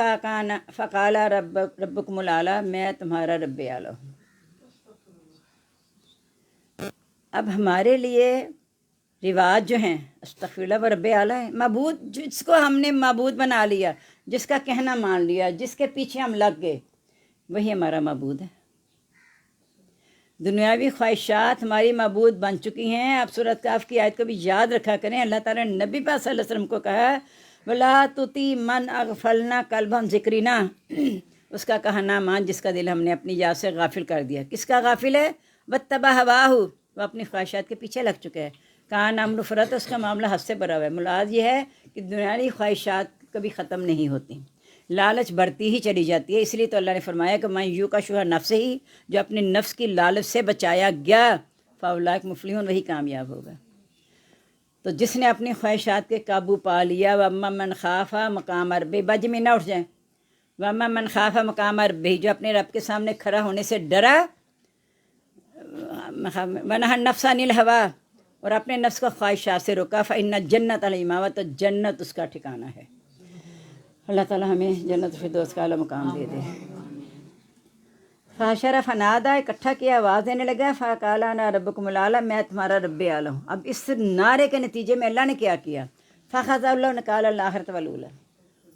فقال ربکم الاعلیٰ، میں تمہارا رب اعلیٰ ہوں۔ اب ہمارے لیے رواج جو ہیں استغفر اللہ و رب اعلیٰ ہے، معبود جس کو ہم نے معبود بنا لیا، جس کا کہنا مان لیا، جس کے پیچھے ہم لگ گئے، وہی ہمارا معبود ہے۔ دنیاوی خواہشات ہماری معبود بن چکی ہیں۔ اب سورۃ کہف کی آیت کو بھی یاد رکھا کریں، اللہ تعالیٰ نے نبی پاک صلی اللہ علیہ وسلم کو کہا وَلَا تُطِیعْ مَنْ أَغْفَلْنَا قَلْبَهُ عَنْ ذِکْرِنَا، اس کا کہا نہ مان جس کا دل ہم نے اپنی یاد سے غافل کر دیا۔ کس کا غافل ہے؟ وَاتَّبَعَ هَوَاهُ، وہ اپنی خواہشات کے پیچھے لگ چکا ہے۔ کان امر فرط، اس کا معاملہ حد سے بھرا ہوا ہے۔ مراد یہ ہے کہ دنیاوی خواہشات کبھی ختم نہیں ہوتی، لالچ بڑھتی ہی چلی جاتی ہے۔ اس لیے تو اللہ نے فرمایا کہ من یوق شح نفسہ، ہی جو اپنے نفس کی لالچ سے بچایا گیا، فاولئک مفلحون، وہی کامیاب ہوگا۔ تو جس نے اپنی خواہشات کے قابو پا لیا، واما من خاف مقام ربہ، بج میں نہ اٹھ جائیں، واما من خاف مقام ربہ، جو اپنے رب کے سامنے کھڑا ہونے سے ڈرا، ونہى النفس عن الہویٰ، اور اپنے نفس کو خواہشات سے روکا، فإن الجنۃ هی المأویٰ، تو جنت اس کا ٹھکانہ ہے۔ اللہ تعالیٰ ہمیں جنت الفردوس کا اعلیٰ مقام دے دے۔ فحشر فنادیٰ، اکٹھا کیا آواز دینے لگا، فقال انا ربکم الاعلیٰ، میں تمہارا رب اعلیٰ ہوں۔ اب اس نعرے کے نتیجے میں اللہ نے کیا کیا؟ فاخذہ اللہ نکال الآخرۃ والأولیٰ،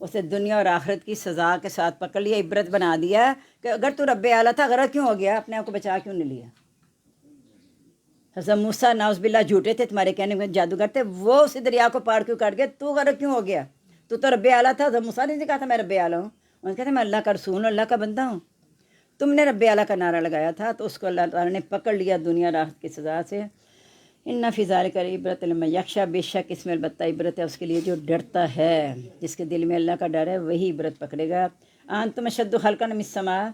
اسے دنیا اور آخرت کی سزا کے ساتھ پکڑ لیا، عبرت بنا دیا کہ اگر تو رب اعلیٰ تھا غرق کیوں ہو گیا، اپنے آپ کو بچا کیوں نہیں لیا؟ حضرت موسیٰ ناؤز باللہ جھوٹے تھے تمہارے کہنے میں جادوگر تھے، وہ اسی دریا کو پار کیوں کاٹ گئے؟ تو غرق کیوں ہو گیا؟ تو رب اعلیٰ تھا۔ حضرت موسیٰ نے کہا تھا میں رب اعلیٰ ہوں، انہوں نے کہا تھا میں اللہ کا رسول ہوں، اللہ کا بندہ ہوں۔ تم نے رب اعلیٰ کا نعرہ لگایا تھا تو اس کو اللہ تعالیٰ نے پکڑ لیا دنیا راحت کی سزا سے۔ ان فی ذالک عبرۃ لمن یخشیٰ، بے شک اس میں البتہ عبرت ہے اس کے لیے جو ڈرتا ہے، جس کے دل میں اللہ کا ڈر ہے وہی عبرت پکڑے گا۔ انتم اشد خلقا من السماء،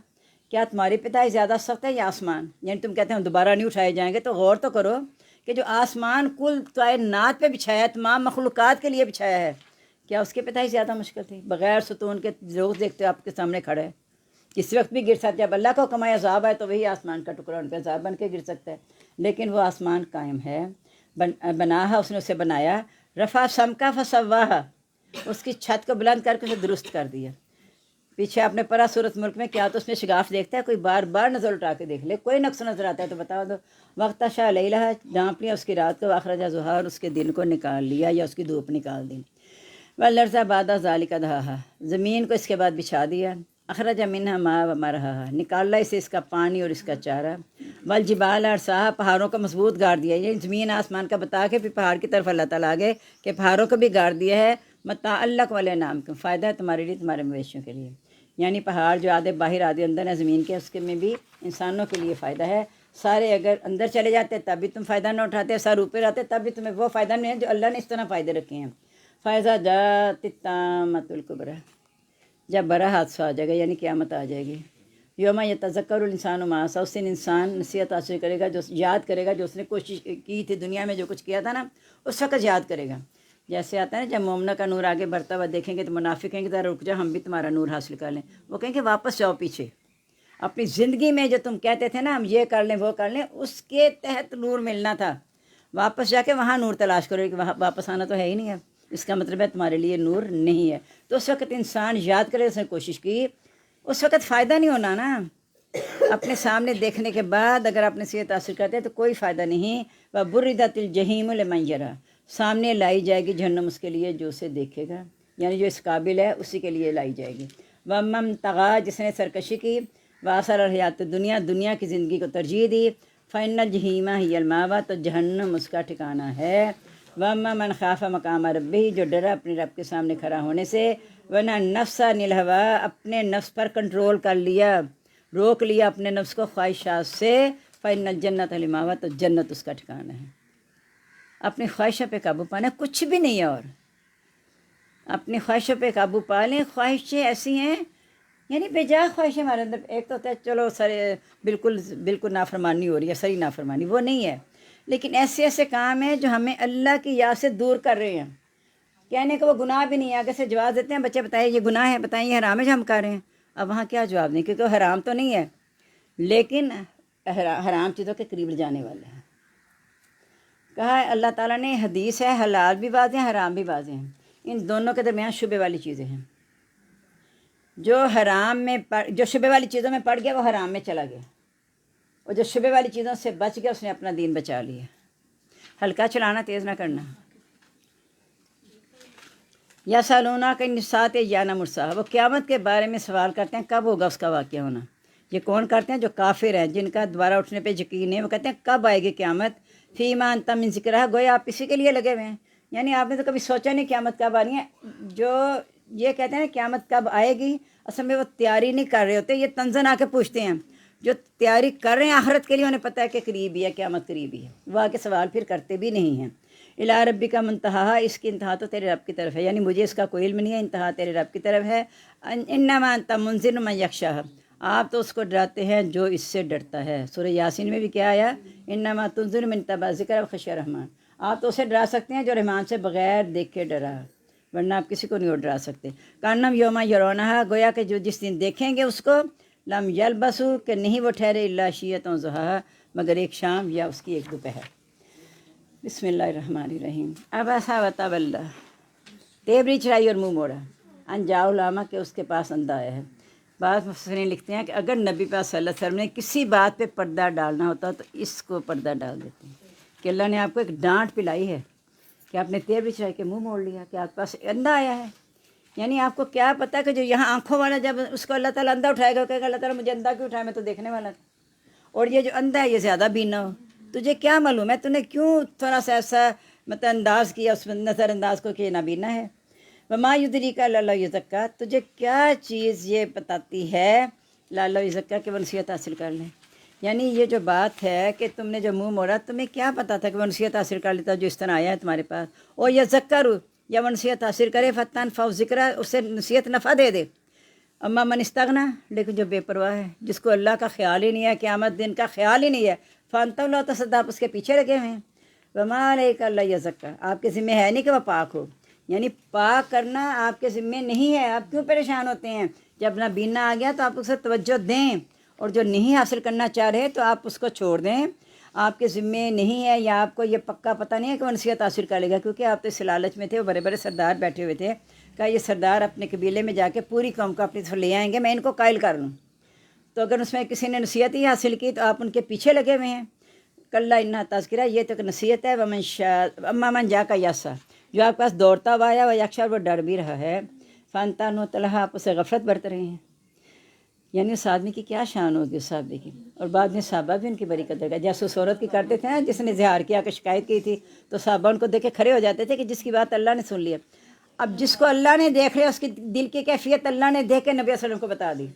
کیا تمہاری پیدائش زیادہ سخت ہے یا آسمان؟ یعنی تم کہتے ہیں ہم دوبارہ نہیں اٹھائے جائیں گے، تو غور تو کرو کہ جو آسمان کل کائنات پہ بچھایا ہے، تمام مخلوقات کے لیے بچھایا ہے، کیا اس کی پیدائش زیادہ مشکل تھی؟ بغیر ستون کے روز دیکھتے آپ کے سامنے کھڑا ہے، کسی وقت بھی گر سکتا ہے۔ جب اللہ کا حکم ہے عذاب ہے تو وہی آسمان کا ٹکڑا ان پہ عذاب بن کے گر سکتا ہے، لیکن وہ آسمان قائم ہے، بنا ہے اس نے، اسے بنایا۔ رفع سمکا فسواہا، اس کی چھت کو بلند کر کے اسے درست کر دیا۔ پیچھے آپ نے پڑھا سورۃ ملک میں، کیا تو اس میں شگاف دیکھتا ہے؟ کوئی بار بار نظر اٹھا کے دیکھ لے، کوئی نقص نظر آتا ہے تو بتا دو۔ وقت شاہ لیلہ، ڈانپ لیا اس کی رات کو، اخرجہ ظہار، اس کے دن کو نکال لیا یا اس کی دھوپ نکال دی۔ والارض بعد ذلک دحاہا، زمین کو اس کے بعد بچھا دیا۔ اخرج منہا ماء و مرعاہا، نکالا اسے اس کا پانی اور اس کا چارہ۔ والجبال ارساہا، پہاڑوں کو مضبوط گاڑ دیا، یعنی زمین آسمان کا بتا کے پھر پہاڑ کی طرف اللہ تعالیٰ آگے کہ پہاڑوں کو بھی گاڑ دیا ہے، متاع لکم ولانعامکم، فائدہ ہے تمہارے لیے، تمہارے مویشیوں کے لیے۔ یعنی پہاڑ جو آدھے باہر آدھے اندر ہے زمین کے، اس کے میں بھی انسانوں کے لیے فائدہ ہے۔ سارے اگر اندر چلے جاتے تب بھی تم فائدہ نہ اٹھاتے، سر اوپر آتے تب بھی تمہیں وہ فائدہ نہیں ہے جو اللہ نے اس طرح فائدے رکھے ہیں۔ فائزہ جاءت الطامۃ الکبریٰ، جب بڑا حادثہ آ جائے گا یعنی قیامت آ جائے گی۔ یوم یتذکر الانسان ما سعی، اس دن انسان نصیحت حاصل کرے گا، جو یاد کرے گا جو اس نے کوشش کی تھی دنیا میں، جو کچھ کیا تھا نا اس وقت یاد کرے گا۔ جیسے آتا ہے نا جب مومنہ کا نور آگے بڑھتا ہوا دیکھیں گے تو منافق کہیں گے ذرا رک جاؤ ہم بھی تمہارا نور حاصل کر لیں، وہ کہیں گے واپس جاؤ پیچھے، اپنی زندگی میں جو تم کہتے تھے نا ہم یہ کر لیں وہ کر لیں، اس کے تحت نور ملنا تھا، واپس جا کے وہاں نور تلاش کرو کہ وہاں واپس آنا تو ہے ہی نہیں ہے، اس کا مطلب ہے تمہارے لیے نور نہیں ہے۔ تو اس وقت انسان یاد کرے، اس نے کوشش کی، اس وقت فائدہ نہیں ہونا نا، اپنے سامنے دیکھنے کے بعد اگر آپ نصیحت حاصل کرتے ہیں تو کوئی فائدہ نہیں۔ وَبُرِّزَتِ الْجَحِیمُ لِمَن یَرَىٰ، سامنے لائی جائے گی جہنم اس کے لیے جو اسے دیکھے گا، یعنی جو اس قابل ہے اسی کے لیے لائی جائے گی۔ وَمَن طَغَىٰ، جس نے سرکشی کی، وَآثَرَ الْحَیَاۃَ الدُّنْیَا، دنیا کی زندگی کو ترجیح دی، فَإِنَّ الْجَحِیمَ ہِیَ الْمَأْوَىٰ، تو جہنم اس کا ٹھکانہ ہے۔ وَأَمَّا مَنْ خَافَ مَقَامَ رَبِّهِ، جو ڈرا اپنے رب کے سامنے کھڑا ہونے سے، وَنَهَى النَّفْسَ عَنِ الْهَوَىٰ، اپنے نفس پر کنٹرول کر لیا، روک لیا اپنے نفس کو خواہشات سے، فَإِنَّ الْجَنَّةَ هِیَ الْمَأْوَىٰ، تو جنت اس کا ٹھکانہ ہے۔ اپنی خواہشوں پہ قابو پانا، کچھ بھی نہیں ہے، اور اپنی خواہشوں پہ قابو پا لیں۔ خواہشیں ایسی ہیں یعنی بے جا خواہشیں ہمارے اندر، ایک تو ہوتا ہے چلو سر بالکل نافرمانی ہو رہی ہے، سری نافرمانی، وہ نہیں ہے، لیکن ایسے ایسے کام ہیں جو ہمیں اللہ کی یاد سے دور کر رہے ہیں۔ کہنے کو وہ گناہ بھی نہیں ہے، آگے سے جواب دیتے ہیں بچے بتائیں یہ گناہ ہے، بتائیں یہ حرام ہے جو ہم کر رہے ہیں، اب وہاں کیا جواب دیں، کیونکہ وہ حرام تو نہیں ہے لیکن حرام چیزوں کے قریب جانے والے ہیں۔ کہا ہے اللہ تعالیٰ نے، حدیث ہے حلال بھی واضح ہیں حرام بھی واضح ہیں، ان دونوں کے درمیان شبے والی چیزیں ہیں۔ جو حرام میں جو شبے والی چیزوں میں پڑ گیا وہ حرام میں چلا گیا، اور جو شبے والی چیزوں سے بچ گیا اس نے اپنا دین بچا لیا۔ ہلکا چلانا، تیز نہ کرنا۔ یا سالونہ کا نسات یا نہ مرسا، وہ قیامت کے بارے میں سوال کرتے ہیں کب ہوگا اس کا واقعہ ہونا۔ یہ کون کرتے ہیں؟ جو کافر ہیں، جن کا دوبارہ اٹھنے پہ یقین ہے، وہ کہتے ہیں کب آئے گی قیامت؟ فیما انت من ذکرہا، گویا آپ اسی کے لیے لگے ہوئے ہیں، یعنی آپ نے تو کبھی سوچا نہیں قیامت کب آنی ہے۔ جو یہ کہتے ہیں قیامت کب آئے گی، اصل میں وہ تیاری نہیں کر رہے ہوتے، یہ تنزن آ کے پوچھتے ہیں۔ جو تیاری کر رہے ہیں آخرت کے لیے انہیں پتہ ہے کہ قریب ہی ہے، قیامت قریب ہی ہے، وہ آ کے سوال پھر کرتے بھی نہیں ہیں۔ الی ربک منتہا، اس کی انتہا تو تیرے رب کی طرف ہے، یعنی مجھے اس کا کوئی علم نہیں ہے، انتہا تیرے رب کی طرف ہے۔ انما انت منذر من یخشاہ، آپ تو اس کو ڈراتے ہیں جو اس سے ڈرتا ہے۔ سورہ یاسین میں بھی کیا آیا؟ انما تنذر من اتبع ذکر وخشی الرحمن، آپ تو اسے ڈرا سکتے ہیں جو رحمان سے بغیر دیکھے ڈرا، ورنہ آپ کسی کو نہیں ڈرا سکتے۔ کانم یوم یرونہا، گویا کہ جو جس دن دیکھیں گے اس کو، لم یلبسوا، کہ نہیں وہ ٹھہرے، الا عشیۃ وضحاہا، مگر ایک شام یا اس کی ایک دوپہر۔ بسم اللہ الرحمن الرحیم۔ عبس وتولی، تیبری چڑھائی اور منہ موڑا، ان جاءہ العمی، کہ اس کے پاس اندھا آیا ہے۔ بعض مفسرین لکھتے ہیں کہ اگر نبی پاک صلی اللہ علیہ وسلم نے کسی بات پہ پردہ ڈالنا ہوتا تو اس کو پردہ ڈال دیتے ہیں، کہ اللہ نے آپ کو ایک ڈانٹ پلائی ہے کہ آپ نے تیبری چڑھائی کے منہ موڑ لیا، کہ آپ کے پاس اندھا آیا ہے۔ یعنی آپ کو کیا پتہ کہ جو یہاں آنکھوں والا جب اس کو اللہ تعالیٰ اندھا اٹھائے گا، کہے گا اللہ تعالیٰ مجھے اندھا کیوں اٹھایا، میں تو دیکھنے والا تھا، اور یہ جو اندھا ہے یہ زیادہ بینا ہو، تجھے کیا معلوم ہے، تو نے کیوں تھوڑا سا ایسا مطلب انداز کیا، اس میں نظر انداز کو کہ یہ نابینا ہے۔ وما یدریک لعلہ یزکیٰ، تجھے کیا چیز یہ بتاتی ہے لعلہ یزکیٰ کہ وہ نصیحت حاصل کر لیں۔ یعنی یہ جو بات ہے کہ تم نے جو منہ موڑا، تمہیں کیا پتا تھا کہ وہ نصیحت حاصل کر لیتا جو اس طرح آیا ہے تمہارے پاس، اور یذکر، یا وہ نصیحت حاصل کرے فتنفع ذکرہ، اسے نصیحت نفع دے دے۔ اما من استغنی، لیکن جو بے پرواہ ہے، جس کو اللہ کا خیال ہی نہیں ہے، قیامت دن کا خیال ہی نہیں ہے، فانتہ اللہ تصدیٰ، آپ اس کے پیچھے لگے ہوئے ہیں۔ وما علیک الا یزکیٰ، آپ کے ذمہ ہے نہیں کہ وہ پاک ہو، یعنی پاک کرنا آپ کے ذمہ نہیں ہے۔ آپ کیوں پریشان ہوتے ہیں؟ جب نابینا آ گیا تو آپ اسے توجہ دیں، اور جو نہیں حاصل کرنا چاہ رہے تو آپ اس کو چھوڑ دیں۔ آپ کے ذمے نہیں ہے، یا آپ کو یہ پکا پتہ نہیں ہے کہ وہ نصیحت حاصل کر لے گا، کیونکہ آپ تو اس لالچ میں تھے، وہ بڑے بڑے سردار بیٹھے ہوئے تھے، کہا یہ سردار اپنے قبیلے میں جا کے پوری قوم کو اپنی طرف لے آئیں گے، میں ان کو قائل کر لوں۔ تو اگر اس میں کسی نے نصیحت ہی حاصل کی تو آپ ان کے پیچھے لگے ہوئے ہیں۔ کلّا انہا تذکرہ، یہ تو ایک نصیحت ہے۔ ومن شاء اما من جا کا یاسا، جو آپ کے پاس دوڑتا ہوا آیا، وہ یکشا، وہ ڈر بھی رہا ہے، فانتانو طلحہ، آپ اسے غفلت برت رہے ہیں۔ یعنی اس آدمی کی کیا شان ہوگی، اس صحابی کی، اور بعد میں صحابہ بھی ان کی بڑی قدر کا، جیسے اس عورت کی کرتے تھے نا جس نے اظہار کیا کہ شکایت کی تھی، تو صحابہ ان کو دیکھ کے کھڑے ہو جاتے تھے کہ جس کی بات اللہ نے سن لیا۔ اب جس کو اللہ نے دیکھ لیا، اس کی دل کی کیفیت اللہ نے دیکھ کے نبی صلی اللہ علیہ وسلم کو بتا دی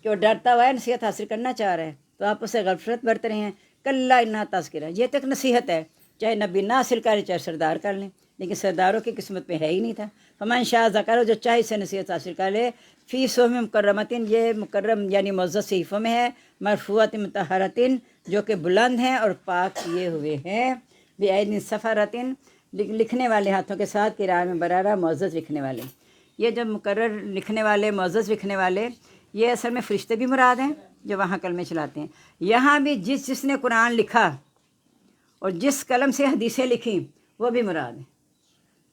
کہ وہ ڈرتا ہوا ہے، نصیحت حاصل کرنا چاہ رہا ہے، تو آپ اسے غفلت برت رہے ہیں۔ کلّا انہا تذکرہ، یہ تو ایک نصیحت ہے، چاہے نبی نہ حاصل کرے چاہے سردار کر لیں، لیکن سرداروں کی قسمت میں ہے ہی نہیں تھا۔ فمن شاء ذکر، جو چاہے سے نصیحت حاصل کر لے، فی صحف مکرمۃ، یہ مکرم یعنی معزز صحیفوں میں ہے، مرفوعۃ مطہرۃ، جو کہ بلند ہیں اور پاک کیے ہوئے ہیں، بأید صفرۃ، لکھنے والے ہاتھوں کے ساتھ، کرام بررہ، معزز لکھنے والے۔ یہ جو مقرر لکھنے والے، معزز لکھنے والے، یہ اصل میں فرشتے بھی مراد ہیں جو وہاں کلمے چلاتے ہیں۔ یہاں بھی جس نے قرآن لکھا اور جس قلم سے حدیثیں لکھیں وہ بھی مراد ہے،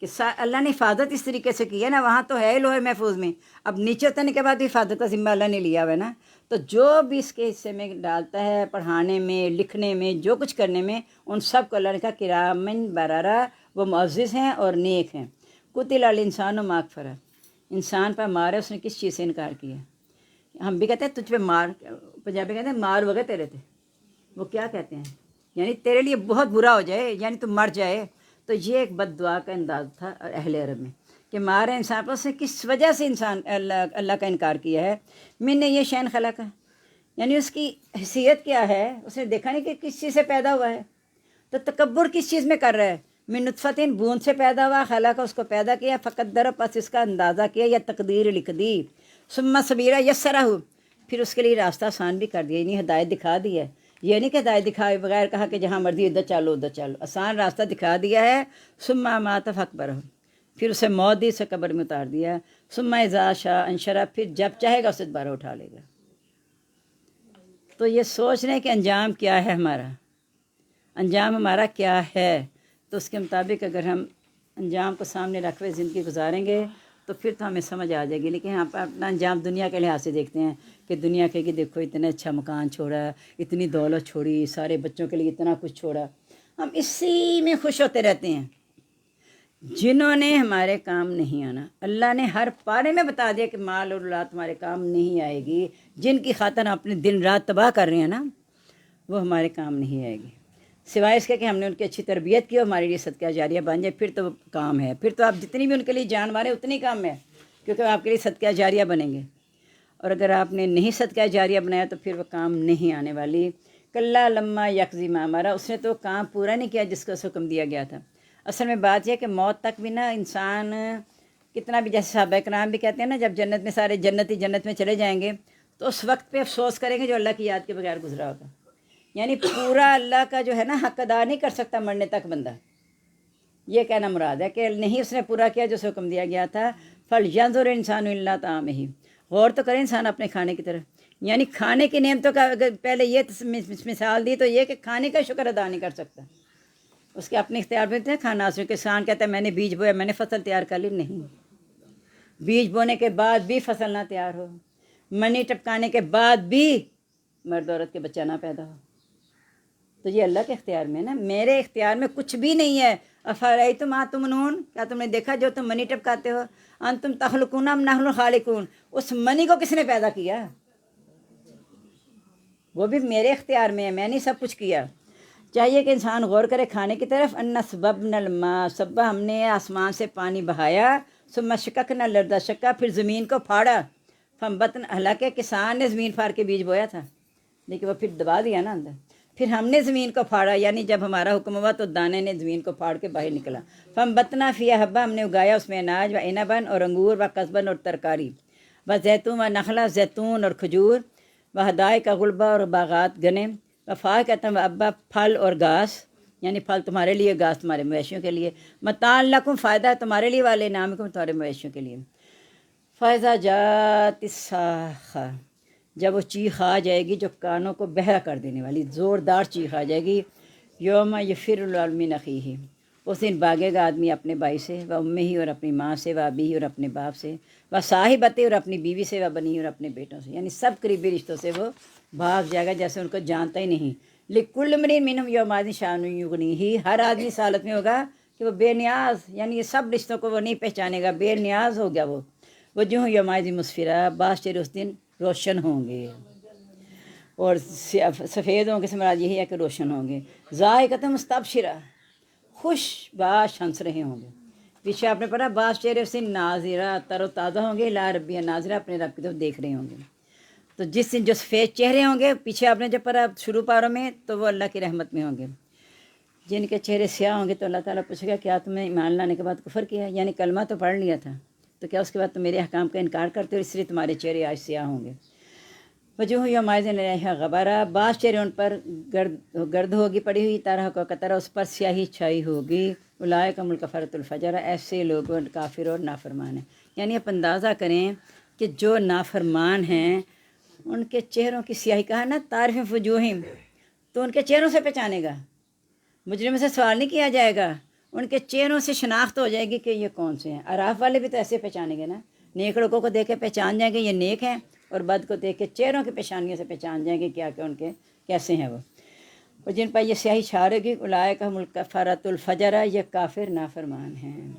کہ اللہ نے حفاظت اس طریقے سے کی ہے نا، وہاں تو ہے لوح محفوظ میں، اب نیچے اترنے کے بعد بھی حفاظت کا ذمہ اللہ نے لیا ہوا ہے نا، تو جو بھی اس کے حصے میں ڈالتا ہے، پڑھانے میں، لکھنے میں، جو کچھ کرنے میں، ان سب کو اللہ نے کہا کرامن بررہ، وہ معزز ہیں اور نیک ہیں۔ قتل الانسان ما اکفرہ، انسان پر مار ہے، اس نے کس چیز سے انکار کیا۔ ہم بھی کہتے ہیں تجھ پہ مار، پنجابی کہتے ہیں مار وغیرہ تیرے تھے، وہ کیا کہتے ہیں، یعنی تیرے لیے بہت برا ہو جائے، یعنی تم مر جائے، تو یہ ایک بد دعا کا انداز تھا اہل عرب میں، کہ مارے انسان پر، اس نے کس وجہ سے انسان اللہ کا انکار کیا ہے۔ من نے یہ شین خلق ہے، یعنی اس کی حیثیت کیا ہے، اس نے دیکھا نہیں کہ کس چیز سے پیدا ہوا ہے، تو تکبر کس چیز میں کر رہا ہے۔ من نطفۃ، بوند سے پیدا ہوا، خلق، اس کو پیدا کیا، فقدر، پس اس کا اندازہ کیا یا تقدیر لکھ دی، ثم سبیلا یسرہ، پھر اس کے لیے راستہ آسان بھی کر دیا، یعنی ہدایت دکھا دی ہے۔ یہ نہیں کہ ہدایت دکھائے بغیر کہا کہ جہاں مرضی ادھر چلو ادھر چلو، آسان راستہ دکھا دیا ہے۔ ثم اماتہ فاقبرہ، پھر اسے موت دی، اسے قبر میں اتار دیا۔ ثم اذا شاء انشرہ، پھر جب چاہے گا اسے دوبارہ اٹھا لے گا۔ تو یہ سوچ رہے ہیں کہ انجام کیا ہے ہمارا، انجام ہمارا کیا ہے، تو اس کے مطابق اگر ہم انجام کو سامنے رکھ ہوئے زندگی گزاریں گے تو پھر تو ہمیں سمجھ آ جائے گی۔ لیکن ہم اپنا انجام دنیا کے لحاظ سے دیکھتے ہیں کہ دنیا کہ دیکھو اتنا اچھا مکان چھوڑا، اتنی دولت چھوڑی، سارے بچوں کے لیے اتنا کچھ چھوڑا، ہم اسی میں خوش ہوتے رہتے ہیں۔ جنہوں نے ہمارے کام نہیں آنا، اللہ نے ہر پارے میں بتا دیا کہ مال اور اولاد تمہارے کام نہیں آئے گی، جن کی خاطر ہم اپنے دن رات تباہ کر رہے ہیں نا، وہ ہمارے کام نہیں آئے گی، سوائے اس کے کہ ہم نے ان کی اچھی تربیت کی اور ہمارے لیے صدقہ جاریہ بن جائے، پھر تو کام ہے، پھر تو آپ جتنی بھی ان کے لیے جان مارے اتنی کام ہے، کیونکہ وہ آپ کے لیے صدقہ جاریہ بنیں گے۔ اور اگر آپ نے نہیں صدقہ جاریہ بنایا تو پھر وہ کام نہیں آنے والی۔ کلّا لما یقضی ما امرہ، اس نے تو کام پورا نہیں کیا جس کو اس حکم دیا گیا تھا۔ اصل میں بات یہ ہے کہ موت تک بھی نا انسان کتنا بھی، جیسے صحابہ کرام بھی کہتے ہیں نا، جب جنت میں سارے جنتی جنت میں چلے جائیں گے تو اس وقت پہ افسوس کریں گے جو اللہ کی یاد کے بغیر گزرا ہوگا، یعنی پورا اللہ کا جو ہے نا حق ادا نہیں کر سکتا مرنے تک بندہ، یہ کہنا مراد ہے کہ نہیں اس نے پورا کیا جو حکم دیا گیا تھا۔ فَلْيَنظُرِ الْإِنسَانُ إِلَّا طَعَامِهِ، غور تو کرے انسان اپنے کھانے کی طرف، یعنی کھانے کی نعمتوں کا اگر پہلے یہ مثال دی تو یہ کہ کھانے کا شکر ادا نہیں کر سکتا، اس کے اپنے اختیار پہ تھے کھانا، اس کسان کہتا ہے میں نے بیج بویا، میں نے فصل تیار کر لی، نہیں، بیج بونے کے بعد بھی فصل نہ تیار ہو، منی ٹپکانے کے بعد بھی مرد عورت کے بچہ نہ پیدا ہو، تو یہ اللہ کے اختیار میں ہے نا، میرے اختیار میں کچھ بھی نہیں ہے۔ افرأیتم ما تمنون، کیا تم نے دیکھا جو تم منی ٹپکاتے ہو، انتم تخلقون ام نحن الخالقون، اس منی کو کس نے پیدا کیا، وہ بھی میرے اختیار میں ہے، میں نے سب کچھ کیا۔ چاہیے کہ انسان غور کرے کھانے کی طرف. ان سببنا الماء، سبا ہم نے آسمان سے پانی بہایا. ثم شققنا الارض شقا، پھر زمین کو پھاڑا. فانبتنا، حالانکہ کسان نے زمین پھاڑ کے بیج بویا تھا لیکن وہ پھر دبا دیا نا اندر. پھر ہم نے زمین کو پھاڑا، یعنی جب ہمارا حکم ہوا تو دانے نے زمین کو پھاڑ کے باہر نکلا. فانبتنا فیہا حبا، ہم نے اگایا اس میں اناج و عنبن اور انگور و قضبن اور ترکاری. و زیتون و نخلا، زیتون اور کھجور. و حدائق غلبہ، اور باغات گنے. و فاکہۃ و ابا، پھل اور گھاس، یعنی پھل تمہارے لیے، گھاس تمہارے مویشیوں کے لیے. متاع لکم، فائدہ ہے تمہارے لیے، والے نعمکم، تمہارے مویشیوں کے لیے. فاذا جاءت الصاخہ، جب وہ چیخ آ جائے گی جو کانوں کو بہرا کر دینے والی، زوردار چیخ آ جائے گی. یوم یفر المرء من اخیہ، اس دن بھاگے گا آدمی اپنے بھائی سے، و امہ اور اپنی ماں سے، و ابیہ اور اپنے باپ سے، و صاحبتہ اور اپنی بیوی سے، و بنیہ اور اپنے بیٹوں سے، یعنی سب قریبی رشتوں سے وہ بھاگ جائے گا جیسے ان کو جانتا ہی نہیں. لکل امرئ منہم یومئذ شأن یغنیہ، ہر آدمی اس حالت میں ہوگا کہ وہ بے نیاز، یعنی یہ سب رشتوں کو وہ نہیں پہچانے گا، بے نیاز ہو گیا وہ. وجوہ یومئذ مسفرہ، بعض چہرے اس دن روشن ہوں گے، اور سفید ہوں گے، سے مراد یہی ہے کہ روشن ہوں گے. ضاحکۃ مستبشرہ، خوش باش ہنس رہے ہوں گے. پیچھے آپ نے پڑھا بعض چہرے اس دن ناظرہ، تر و تازہ ہوں گے، الی ربیہا ناظرہ، اپنے رب کی طرف دیکھ رہے ہوں گے. تو جس دن جو سفید چہرے ہوں گے، پیچھے آپ نے جب پڑھا شروع پاروں میں، تو وہ اللہ کی رحمت میں ہوں گے. جن کے چہرے سیاہ ہوں گے تو اللہ تعالیٰ پوچھے گا کیا تم نے ایمان لانے کے بعد کفر کیا، یعنی کلمہ تو پڑھ لیا تھا تو کیا اس کے بعد تم میرے احکام کا انکار کرتے ہو، اس لیے تمہارے چہرے آج سیاہ ہوں گے. وجوہ یومئذ علیہا غبرہ، بعض چہرے ان پر گرد ہوگی پڑی ہوئی، طرح کا قطرہ، اس پر سیاہی چھائی ہوگی. اولئک هم الکفرۃ الفجرہ، ایسے لوگ کافر اور نافرمان ہیں. یعنی آپ اندازہ کریں کہ جو نافرمان ہیں ان کے چہروں کی سیاہی، کہا نا تعرف وجوہہم، تو ان کے چہروں سے پہچانے گا. مجرم سے سوال نہیں کیا جائے گا، ان کے چہروں سے شناخت ہو جائے گی کہ یہ کون سے ہیں. اعراف والے بھی تو ایسے پہچانیں گے نا، نیک لوگوں کو دیکھ کے پہچان جائیں گے یہ نیک ہیں، اور بد کو دیکھ کے چہروں کی پیشانیوں سے پہچان جائیں گے کیا کہ ان کے کیسے ہیں وہ. اور جن پر یہ سیاہی چھا رہے گی، اولئک هم الکفرۃ الفجرہ، یہ کافر نافرمان ہیں.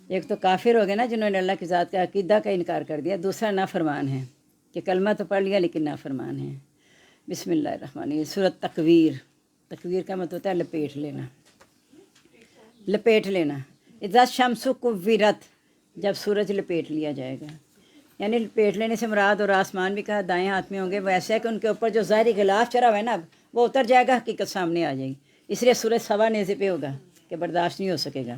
ایک تو کافر ہو گئے نا جنہوں نے اللہ کی ذات کا عقیدہ کا انکار کر دیا، دوسرا نافرمان ہے کہ کلمہ تو پڑھ لیا لیکن نافرمان ہیں. بسم اللہ الرحمن الرحیم. سورۃ تکویر، تکویر کا مطلب ہوتا ہے لپیٹ لینا، لپیٹ لینا. اذا الشمس کورت، جب سورج لپیٹ لیا جائے گا، یعنی لپیٹ لینے سے مراد، اور آسمان بھی کہا دائیں ہاتھ میں ہوں گے، وہ ایسا ہے کہ ان کے اوپر جو ظاہری غلاف چڑھا ہوا ہے نا وہ اتر جائے گا، حقیقت سامنے آ جائے گی. اس لیے سورج سوا نیزے پہ ہوگا کہ برداشت نہیں ہو سکے گا.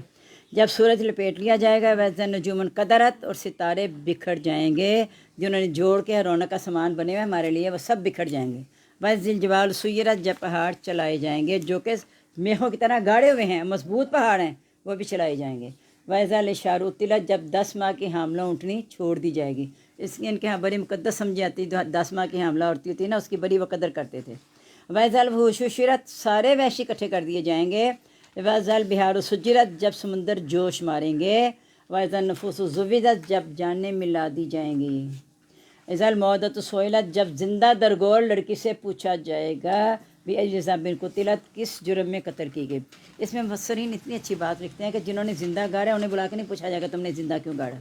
جب سورج لپیٹ لیا جائے گا، وَإِذَا النُّجُومُ انقَدَرَتْ، اور ستارے بکھر جائیں گے، جنہوں نے جوڑ کے رونق کا سامان بنے ہوئے ہمارے لیے، وہ سب بکھر جائیں گے. وَإِذَا الْجِبَالُ سُيِّرَتْ، جب پہاڑ چلائے جائیں گے جو کہ میخوں کی طرح گاڑے ہوئے ہیں، مضبوط پہاڑ ہیں، وہ بھی چلائے جائیں گے. وَإِذَا الْعِشَارُ عُطِّلَتْ، جب 10 ماہ کی حاملہ اونٹنی چھوڑ دی جائے گی. اس کی ان کے یہاں بڑی مقدس سمجھی جاتی، 10 ماہ کی حاملہ عورتیں ہوتی نا، اس کی بڑی وہ قدر کرتے تھے. وَإِذَا الْوُحُوشُ حُشِرَتْ، سارے وحشی اکٹھے کر دیے جائیں گے. وَإِذَا الْبِحَارُ سُجِّرَتْ، جب سمندر جوش ماریں گے. وَإِذَا النُّفُوسُ زُوِّجَتْ، جب جانیں ملا دی جائیں گی. اذا الموءودۃ سئلت، جب زندہ درگور لڑکی سے پوچھا جائے گا، بأی ذنب قتلت، کس جرم میں قتل کی گئی. اس میں مفسرین اتنی اچھی بات لکھتے ہیں کہ جنہوں نے زندہ گاڑا انہیں بلا کے نہیں پوچھا جائے گا تم نے زندہ کیوں گاڑا،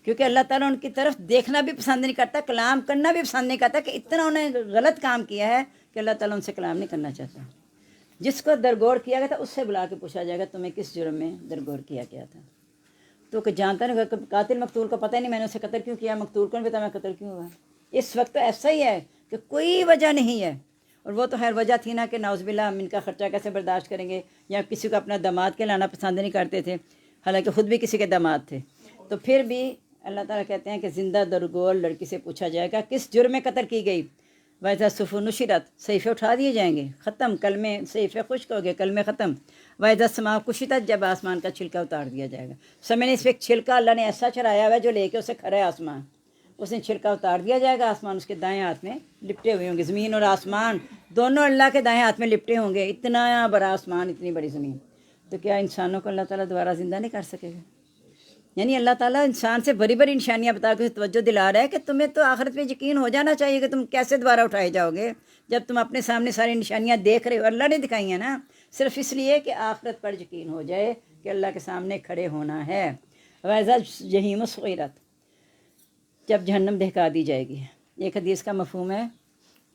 کیونکہ اللہ تعالیٰ ان کی طرف دیکھنا بھی پسند نہیں کرتا، کلام کرنا بھی پسند نہیں کرتا، کہ اتنا انہیں غلط کام کیا ہے کہ اللہ تعالیٰ ان سے کلام نہیں کرنا چاہتا. جس کو درگور کیا گیا تھا اس سے بلا کے پوچھا جائے گا تمہیں کس جرم میں درگور کیا گیا تھا. تو کہ جانتا نہیں، قاتل مقتول کو پتہ ہی نہیں میں نے اسے قتل کیوں کیا، مقتول کو نہیں پتا میں قتل کیوں ہوا. اس وقت تو ایسا ہی ہے کہ کوئی وجہ نہیں ہے، اور وہ تو خیر وجہ تھی نا کہ نعوذ باللہ ہم ان کا خرچہ کیسے برداشت کریں گے، یا کسی کو اپنا داماد کے لانا پسند نہیں کرتے تھے، حالانکہ خود بھی کسی کے داماد تھے. تو پھر بھی اللہ تعالیٰ کہتے ہیں کہ زندہ درگور لڑکی سے پوچھا جائے گا کس جرم میں قتل کی گئی. وَإِذَا الصُّحُفُ نُشِرَتْ، صحیفے اٹھا دیے جائیں گے، ختم، کلمے صحیفے خشک ہو گئے، کلمے ختم. وَإِذَا السَّمَاءُ كُشِطَتْ، جب آسمان کا چھلکا اتار دیا جائے گا. سمجھنے اس پہ ایک چھلکا اللہ نے ایسا چڑھایا ہوا ہے جو لے کے اسے کھڑا ہے آسمان، اس نے چھلکا اتار دیا جائے گا، آسمان اس کے دائیں ہاتھ میں لپٹے ہوئے ہوں گے. زمین اور آسمان دونوں اللہ کے دائیں ہاتھ میں لپٹے ہوں گے. اتنا بڑا آسمان، اتنی بڑی زمین، تو کیا انسانوں کو اللہ تعالیٰ دوبارہ زندہ نہیں کر سکے گا؟ یعنی اللہ تعالیٰ انسان سے بڑی بڑی نشانیاں بتا کے توجہ دلا رہا ہے کہ تمہیں تو آخرت پہ یقین ہو جانا چاہیے کہ تم کیسے دوبارہ اٹھائے جاؤ گے جب تم اپنے سامنے ساری نشانیاں دیکھ رہے ہو. اللہ نے دکھائی ہیں نا صرف اس لیے کہ آخرت پر یقین ہو جائے کہ اللہ کے سامنے کھڑے ہونا ہے. وَإِذَا الْجَحِيمُ سُعِّرَتْ، جب جہنم دہکا دی جائے گی. ایک حدیث کا مفہوم ہے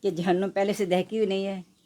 کہ جہنم پہلے سے دہکی ہوئی نہیں ہے،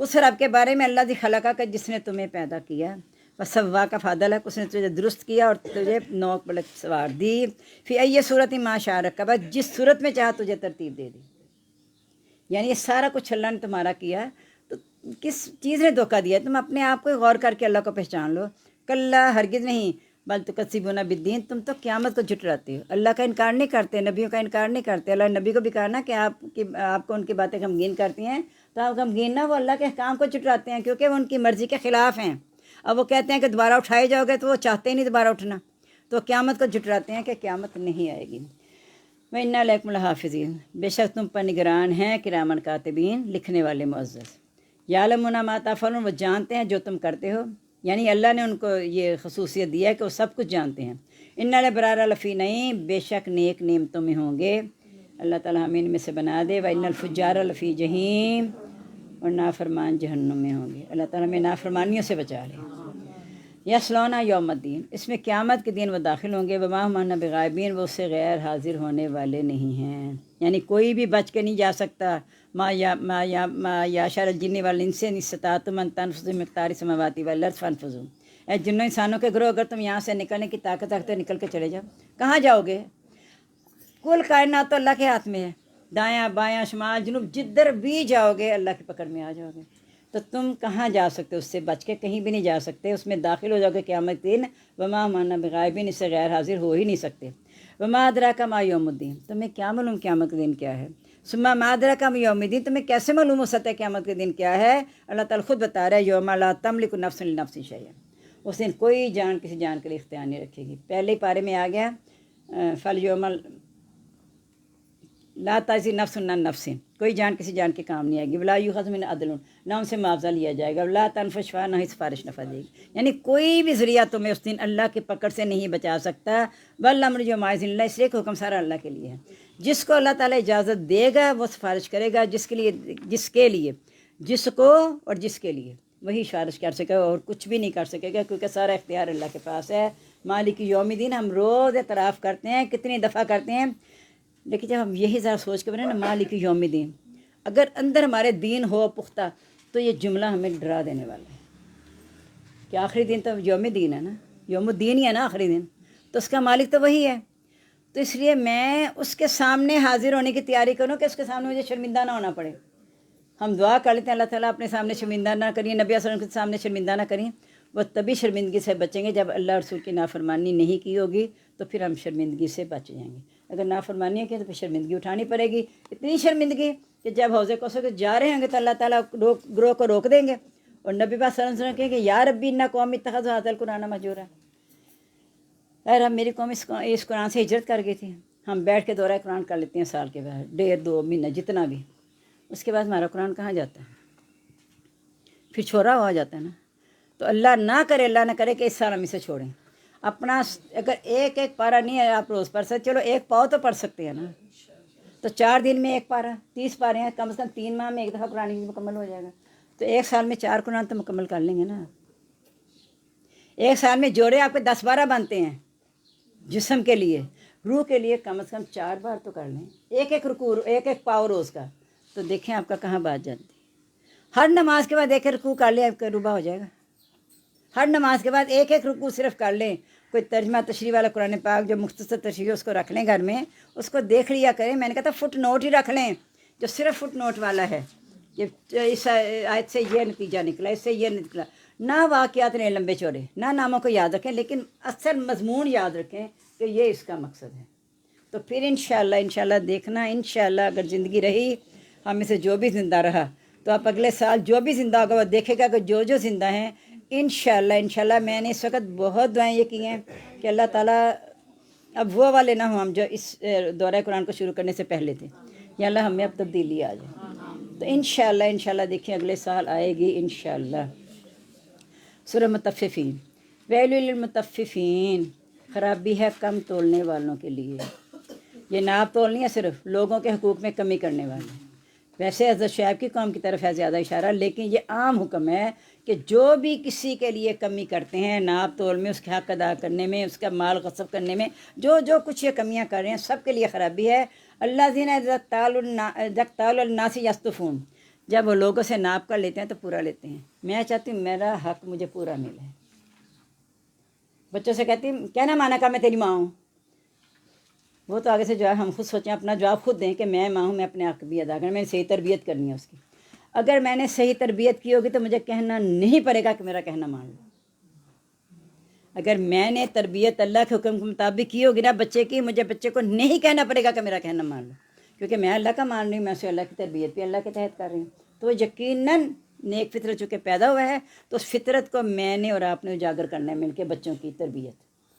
اس رب کے بارے میں اللہ دی خلقہ کا جس نے تمہیں پیدا کیا، وسوا کا فادل ہے، اس نے تجھے درست کیا اور تجھے نوک پلک سوار دی، فی ای صورت ما شاء رکبہ، جس صورت میں چاہا تجھے ترتیب دے دی. یعنی یہ سارا کچھ اللہ نے تمہارا کیا، تو کس چیز نے دھوکہ دیا؟ تم اپنے آپ کو غور کر کے اللہ کو پہچان لو. کلا ہرگز نہیں، بل تکذبون بالدین، تم تو قیامت کو جھٹلاتے ہو. اللہ کا انکار نہیں کرتے، نبیوں کا انکار نہیں کرتے. اللہ نبی کو بھی کہا نا کہ آپ کو ان کی باتیں غمگین کرتی ہیں، تو آپ غمگین نہ، وہ اللہ کے احکام کو جھٹلاتے ہیں کیونکہ وہ ان کی مرضی کے خلاف ہیں. اب وہ کہتے ہیں کہ دوبارہ اٹھائے جاؤ گے، تو وہ چاہتے ہی نہیں دوبارہ اٹھنا، تو قیامت کو جھٹلاتے ہیں کہ قیامت نہیں آئے گی. وَإِنَّا لَكُمْ لَحَافِظِينَ، بے شک تم پر نگران ہیں کرامن کاتبین، لکھنے والے معزز. یعلمون ما تفعلون، وہ جانتے ہیں جو تم کرتے ہو. یعنی اللہ نے ان کو یہ خصوصیت دیا ہے کہ وہ سب کچھ جانتے ہیں. ان الابرار لفی نعیم، بے شک نیک نعمتوں میں ہوں گے. اللہ تعالیٰ ہمیں ان میں سے بنا دے. وَإِنَّ الْفُجَّارَ لفی جحیم، اور نافرمان جہنم میں ہوں گے. اللہ تعالیٰ ہمیں نافرمانیوں سے بچا لے. یصلون یوم الدین، اس میں قیامت کے دن وہ داخل ہوں گے. وما ہم عنہ بغائبین، وہ اس سے غیر حاضر ہونے والے نہیں ہیں. یعنی کوئی بھی بچ کے نہیں جا سکتا. ما یعشر الجن والانس ان استطعتم ان تنفذوا من اقطار السماوات والارض فانفذوا. اے جنوں انسانوں کے گروہ، اگر تم یہاں سے نکلنے کی طاقت رکھتے نکل کے چلے جاؤ. کہاں جاؤ گے؟ کل کائنات تو اللہ کے ہاتھ میں ہے. دایاں بایاں شمال جنوب، جدھر بھی جاؤ گے اللہ کی پکڑ میں آ جاؤ گے. تو تم کہاں جا سکتے؟ اس سے بچ کے کہیں بھی نہیں جا سکتے. اس میں داخل ہو جاؤ گے قیامت دن. وما ہم عنہ بغائبین، اس سے غیر حاضر ہو ہی نہیں سکتے. وما ادراک ما یوم الدین، تمہیں کیا معلوم قیامت کا دن کیا ہے؟ ثم ما ادراک ما یوم الدین، تمہیں کیسے معلوم ہو سکتا ہے قیامت کا دن کیا ہے؟ اللہ تعالیٰ خود بتا رہا ہے یوم لا تملک نفس لنفس شیئا، اس دن کوئی جان کسی جان کے لیے اختیار نہیں رکھے گی. پہلے پارے میں آ گیا فالیوم لا تجزی نفس عن نفس، کوئی جان کسی جان کے کام نہیں آئے گی. ولا یؤخذ من عدل، نہ ان سے معاوضہ لیا جائے گا. ولا تنفع شفاعۃ، نہ ہی سفارش نفع دے گی. یعنی کوئی بھی ذریعہ تمہیں اس دن اللہ کی پکڑ سے نہیں بچا سکتا. والامر یومئذ للہ، اس لیے کہ حکم سارا اللہ کے لیے ہے. جس کو اللہ تعالیٰ اجازت دے گا وہ سفارش کرے گا، جس کو اور جس کے لیے وہی سفارش کر سکے گا، اور کچھ بھی نہیں کر سکے گا، کیونکہ سارا اختیار اللہ کے پاس ہے. مالک یوم الدین ہم روز اعتراف کرتے ہیں، کتنی دفعہ کرتے ہیں، لیکن جب ہم یہی ذرا سوچ کے بنے نا مالک یوم الدین، اگر اندر ہمارے دین ہو پختہ، تو یہ جملہ ہمیں ڈرا دینے والا ہے کہ آخری دن تو یوم دین ہے نا، یوم الدین ہی ہے نا آخری دن، تو اس کا مالک تو وہی ہے. تو اس لیے میں اس کے سامنے حاضر ہونے کی تیاری کروں کہ اس کے سامنے مجھے شرمندہ نہ ہونا پڑے. ہم دعا کر لیتے ہیں اللہ تعالیٰ اپنے سامنے شرمندہ نہ کریے، نبی صلی اللہ علیہ وسلم کے سامنے شرمندہ نہ کریں. وہ تبھی شرمندگی سے بچیں گے جب اللہ رسول کی نافرمانی نہیں کی ہوگی، تو پھر ہم شرمندگی سے بچ جائیں گے. اگر نافرمانی کی تو پھر شرمندگی اٹھانی پڑے گی. اتنی شرمندگی کہ جب حوض کوثر کے جا رہے ہوں گے تو اللہ تعالیٰ گروہ کو روک دیں گے، اور نبی پاک صلی اللہ علیہ وسلم کہیں گے یا ربی انا قوم اتخذوا ھذا القرآن مہجورا، اے رب میری قوم اس قرآن سے ہجرت کر گئی تھی. ہم بیٹھ کے دورہ قرآن کر لیتے ہیں سال کے بعد، 1.5-2 مہینہ جتنا بھی، اس کے بعد ہمارا قرآن کہاں جاتا ہے؟ پھر چھوڑا ہوا جاتا ہے نا. تو اللہ نہ کرے کہ اس سال ہم اسے چھوڑیں. اپنا اگر ایک پارہ نہیں ہے آپ روز پڑھ سکتے، چلو ایک پاؤ تو پڑھ سکتے ہیں نا. تو 4 دن میں ایک پارہ، 30 پارے ہیں، کم از کم 3 ماہ میں ایک دفعہ قرآن مکمل ہو جائے گا. تو 1 سال میں 4 قرآن تو مکمل کر لیں گے نا. 1 سال میں جوڑے آپ کے 10-12 بنتے ہیں. جسم کے لیے، روح کے لیے کم از کم 4 بار تو کر لیں. ایک رکوع، ایک پاؤ روز کا، تو دیکھیں آپ کا کہاں بات جاتی. ہر نماز کے بعد ایک رکوع کر لیں، آپ کا ربع ہو جائے گا. ہر نماز کے بعد ایک رکوع صرف کر لیں. کوئی ترجمہ تشریح والا قرآن پاک جو مختصر تشریح اس کو رکھ لیں گھر میں، اس کو دیکھ لیا کریں. میں نے کہا تھا فٹ نوٹ ہی رکھ لیں جو صرف فٹ نوٹ والا ہے، کہ اس آیت سے یہ نتیجہ نکلا، اس سے یہ نکلا. نہ واقعات نہیں لمبے چوڑے، نہ ناموں کو یاد رکھیں، لیکن اکثر مضمون یاد رکھیں کہ یہ اس کا مقصد ہے. تو پھر انشاءاللہ دیکھنا، انشاءاللہ اگر زندگی رہی، ہم میں سے جو بھی زندہ رہا، تو آپ اگلے سال جو بھی زندہ ہوگا وہ دیکھے گا کہ جو زندہ ہیں انشاءاللہ میں نے اس وقت بہت دعائیں یہ کی ہیں کہ اللہ تعالیٰ اب وہ والے نہ ہوں ہم جو اس دورہ قرآن کو شروع کرنے سے پہلے تھے. یا اللہ ہمیں اب تبدیلی آ جائے. تو انشاءاللہ دیکھیں اگلے سال آئے گی انشاءاللہ. سورہ مطففین، ویل للمطففین، خرابی ہے کم تولنے والوں کے لیے. یہ ناپ تول نہیں ہے، صرف لوگوں کے حقوق میں کمی کرنے والے. ویسے حضرت شعیب کی قوم کی طرف ہے زیادہ اشارہ، لیکن یہ عام حکم ہے کہ جو بھی کسی کے لیے کمی کرتے ہیں ناپ تول میں، اس کے حق ادا کرنے میں، اس کا مال غصب کرنے میں، جو کچھ یہ کمیاں کر رہے ہیں سب کے لیے خرابی ہے. اللہ زین الناس یستوفون، جب وہ لوگوں سے ناپ کر لیتے ہیں تو پورا لیتے ہیں. میں چاہتی ہوں میرا حق مجھے پورا ملے. بچوں سے کہتی ہوں کہنا مانا کا میں تیری ماں ہوں. وہ تو آگے سے جو ہے ہم خود سوچیں، اپنا جواب خود دیں کہ میں ماں ہوں، میں اپنے حق بھی ادا کروں، میں صحیح تربیت کرنی ہے اس کی. اگر میں نے صحیح تربیت کی ہوگی تو مجھے کہنا نہیں پڑے گا کہ میرا کہنا مان لو. اگر میں نے تربیت اللہ کے حکم کے مطابق کی ہوگی نا بچے کی، مجھے بچے کو نہیں کہنا پڑے گا کہ میرا کہنا مان لو، کیونکہ میں اللہ کا مان رہی ہوں، میں اسے اللہ کی تربیت بھی اللہ کے تحت کر رہی ہوں. تو یقیناً نیک فطرت چونکہ پیدا ہوا ہے تو اس فطرت کو میں نے اور آپ نے اجاگر کرنا ہے مل کے بچوں کی تربیت.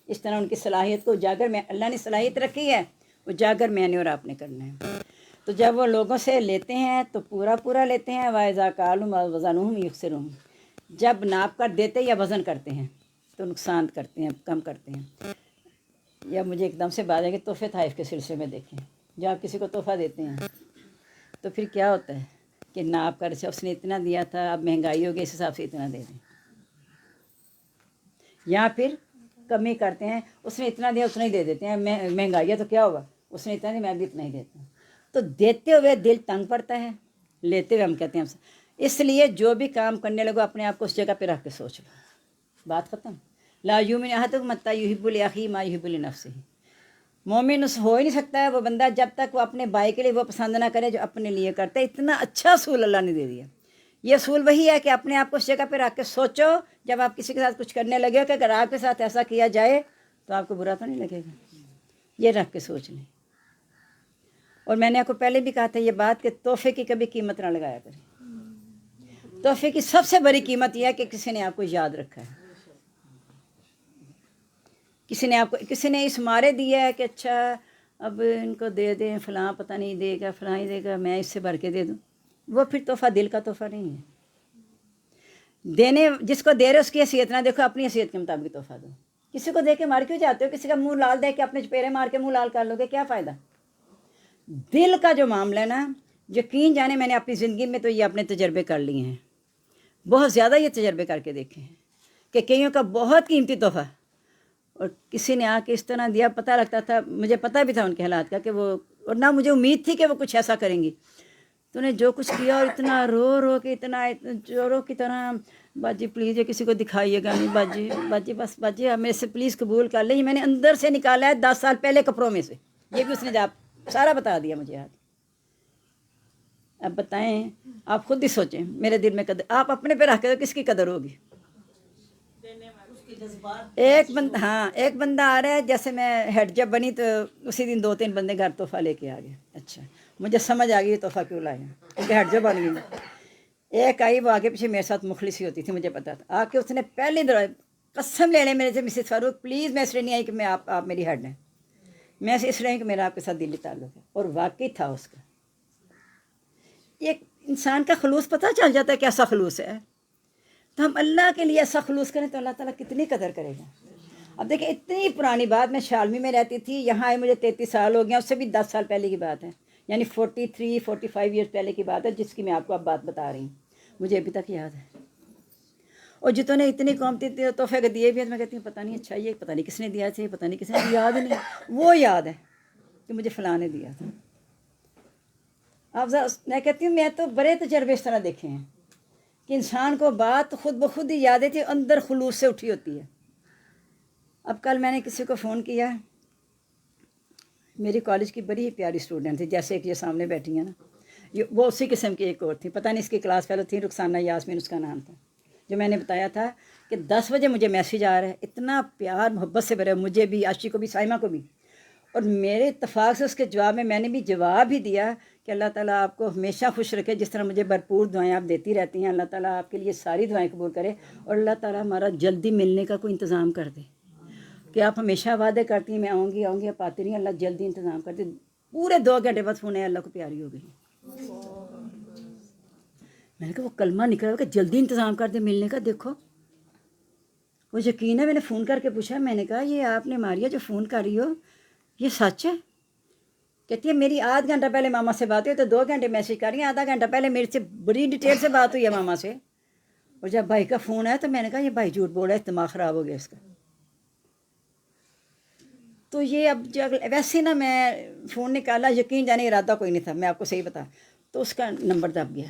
اس طرح ان کی صلاحیت کو اجاگر میں اللہ نے صلاحیت رکھی ہے، اجاگر میں نے اور آپ نے کرنا ہے. تو جب وہ لوگوں سے لیتے ہیں تو پورا پورا لیتے ہیں. وَإِذَا كَالُوهُمْ وَزَنُوهُمْ يُخْسِرُونَ. جب ناپ کر دیتے یا وزن کرتے ہیں تو نقصان کرتے ہیں، کم کرتے ہیں. یا مجھے ایک دم سے بات ہے کہ تحفے تحائف کے سلسلے میں دیکھیں، جب آپ کسی کو تحفہ دیتے ہیں تو پھر کیا ہوتا ہے کہ ناپ کر سے اس نے اتنا دیا تھا، اب مہنگائی ہوگی اس حساب سے اتنا دے دیں. یا پھر کمی کرتے ہیں، اس نے اتنا دیا اتنا ہی دے دیتے ہیں. مہنگائی ہے تو کیا ہوگا، اس نے اتنا دیا میں بھی اتنا ہی دیتا ہوں. تو دیتے ہوئے دل تنگ پڑتا ہے، لیتے ہوئے ہم کہتے ہیں اس لیے جو بھی کام کرنے لگو اپنے آپ کو اس جگہ پہ رکھ کے سوچ لو. بات ختم. لا یؤمن احدکم حتی یحب لاخیہ ما یحب لنفسہ. مومن ہو ہی نہیں سکتا ہے وہ بندہ جب تک وہ اپنے بھائی کے لیے وہ پسند نہ کرے جو اپنے لیے کرتا ہے. اتنا اچھا اصول اللہ نے دے دیا. یہ اصول وہی ہے کہ اپنے آپ کو اس جگہ پہ رکھ کے سوچو جب آپ کسی کے ساتھ کچھ کرنے لگے ہو کہ اگر آپ کے ساتھ ایسا کیا جائے تو آپ کو برا تو نہیں لگے گا. یہ رکھ کے سوچ لیں. اور میں نے آپ کو پہلے بھی کہا تھا یہ بات کہ تحفے کی کبھی قیمت نہ لگایا کریں. تحفے کی سب سے بڑی قیمت یہ ہے کہ کسی نے آپ کو یاد رکھا ہے، کسی نے اس مارے دیا ہے کہ اچھا اب ان کو دے دیں، فلاں پتہ نہیں دے گا، فلاں ہی دے گا، میں اس سے بھر کے دے دوں. وہ پھر تحفہ دل کا تحفہ نہیں ہے. دینے جس کو دے رہے اس کی حیثیت نہ دیکھو، اپنی حیثیت کے مطابق تحفہ دو. کسی کو دے کے مار کیوں جاتے ہو؟ کسی کا منہ لال دے کے اپنے چپیرے مار کے منہ لال کر لو گے، کیا فائدہ؟ دل کا جو معاملہ ہے نا، یقین جانے میں نے اپنی زندگی میں تو یہ اپنے تجربے کر لیے ہیں، بہت زیادہ یہ تجربے کر کے دیکھے ہیں کہ کئیوں کا بہت قیمتی تحفہ اور کسی نے آ کے اس طرح دیا، پتہ لگتا تھا، مجھے پتہ بھی تھا ان کے حالات کا کہ وہ، اور نہ مجھے امید تھی کہ وہ کچھ ایسا کریں گی. تو نے جو کچھ کیا اور اتنا رو رو کے اتنا چوروں کی طرح، باجی پلیز یہ کسی کو دکھائیے گا نہیں، باجی بس باجی میرے سے پلیز قبول کر لیں. میں نے اندر سے نکالا ہے 10 سال پہلے کپڑوں میں سے، یہ بھی اس نے سارا بتا دیا مجھے آج. اب بتائیں، آپ خود ہی سوچیں میرے دل میں قدر آپ اپنے پہ رکھ کے کس کی قدر ہوگی؟ ایک بندہ آ رہا ہے، جیسے میں ہیڈ جب بنی تو اسی دن 2-3 بندے گھر تحفہ لے کے آ گئے. اچھا مجھے سمجھ آ گئی یہ تحفہ کیوں لائے ہیں، کیونکہ ہیڈ جب بن گئی. ایک آئی وہ آگے پیچھے میرے ساتھ مخلص ہی ہوتی تھی، مجھے پتا تھا. آ کے اس نے پہلے قسم لے لیں میرے سے، مسز فاروق پلیز میں اس لیے نہیں آئی کہ میں آپ میری ہیڈ ہیں، میں اس لیے کہ میرا آپ کے ساتھ دلی تعلق ہے. اور واقعی تھا اس کا. ایک انسان کا خلوص پتہ چل جاتا ہے کہ ایسا خلوص ہے. تو ہم اللہ کے لیے ایسا خلوص کریں تو اللہ تعالیٰ کتنی قدر کرے گا. اب دیکھیں اتنی پرانی بات، میں شالمی میں رہتی تھی، یہاں آئے مجھے 33 سال ہو گیا، اس سے بھی 10 سال پہلے کی بات ہے، یعنی 45 ایئرس پہلے کی بات ہے جس کی میں آپ کو اب بات بتا رہی ہوں. مجھے ابھی تک یاد ہے. اور جتوں نے اتنی قیمتی تحفے دیے بھی ہیں، میں کہتی ہوں پتہ نہیں اچھا یہ پتہ نہیں کس نے دیا تھا، پتہ نہیں کس نے، یاد نہیں. وہ یاد ہے کہ مجھے فلاں نے دیا تھا. اب میں کہتی ہوں میں تو بڑے تجربے اس طرح دیکھے ہیں کہ انسان کو بات خود بخود ہی یاد ہے، اندر خلوص سے اٹھی ہوتی ہے. اب کل میں نے کسی کو فون کیا، میری کالج کی بڑی پیاری اسٹوڈنٹ تھی، جیسے کہ یہ سامنے بیٹھی ہیں نا، وہ اسی قسم کی ایک اور تھی، پتہ نہیں اس کی کلاس فیلو تھی، رخسانہ یاسمین اس کا نام تھا. جو میں نے بتایا تھا کہ 10 بجے مجھے میسیج آ رہا ہے، اتنا پیار محبت سے بھرا، مجھے بھی، عاشی کو بھی، سائمہ کو بھی. اور میرے اتفاق سے اس کے جواب میں نے بھی جواب ہی دیا کہ اللہ تعالیٰ آپ کو ہمیشہ خوش رکھے، جس طرح مجھے بھرپور دعائیں آپ دیتی رہتی ہیں، اللہ تعالیٰ آپ کے لیے ساری دعائیں قبول کرے، اور اللہ تعالیٰ ہمارا جلدی ملنے کا کوئی انتظام کر دے. کہ آپ ہمیشہ وعدے کرتی ہیں میں آؤں گی آپ آتی نہیں، اللہ جلدی انتظام کر دے. پورے 2 گھنٹے بعد فون ہے، اللہ کو پیاری ہو گئی. میں نے کہا وہ کلمہ نکلا کہ جلدی انتظام کر دے ملنے کا. دیکھو وہ یقین ہے، میں نے فون کر کے پوچھا، میں نے کہا یہ آپ نے ماریا جو فون کر رہی ہو یہ سچ ہے؟ کہتی ہے میری آدھ گھنٹہ پہلے ماما سے بات ہوئی تو 2 گھنٹے میسیج کر رہی ہیں، آدھا گھنٹہ پہلے میرے سے بڑی ڈیٹیل سے بات ہوئی ہے ماما سے. اور جب بھائی کا فون آیا تو میں نے کہا یہ بھائی جھوٹ بول رہا ہے، دماغ خراب ہو گیا اس کا. تو یہ اب ویسے نا میں فون نکالا، یقین جانے ارادہ کوئی نہیں تھا، میں آپ کو صحیح بتا، تو اس کا نمبر دب گیا.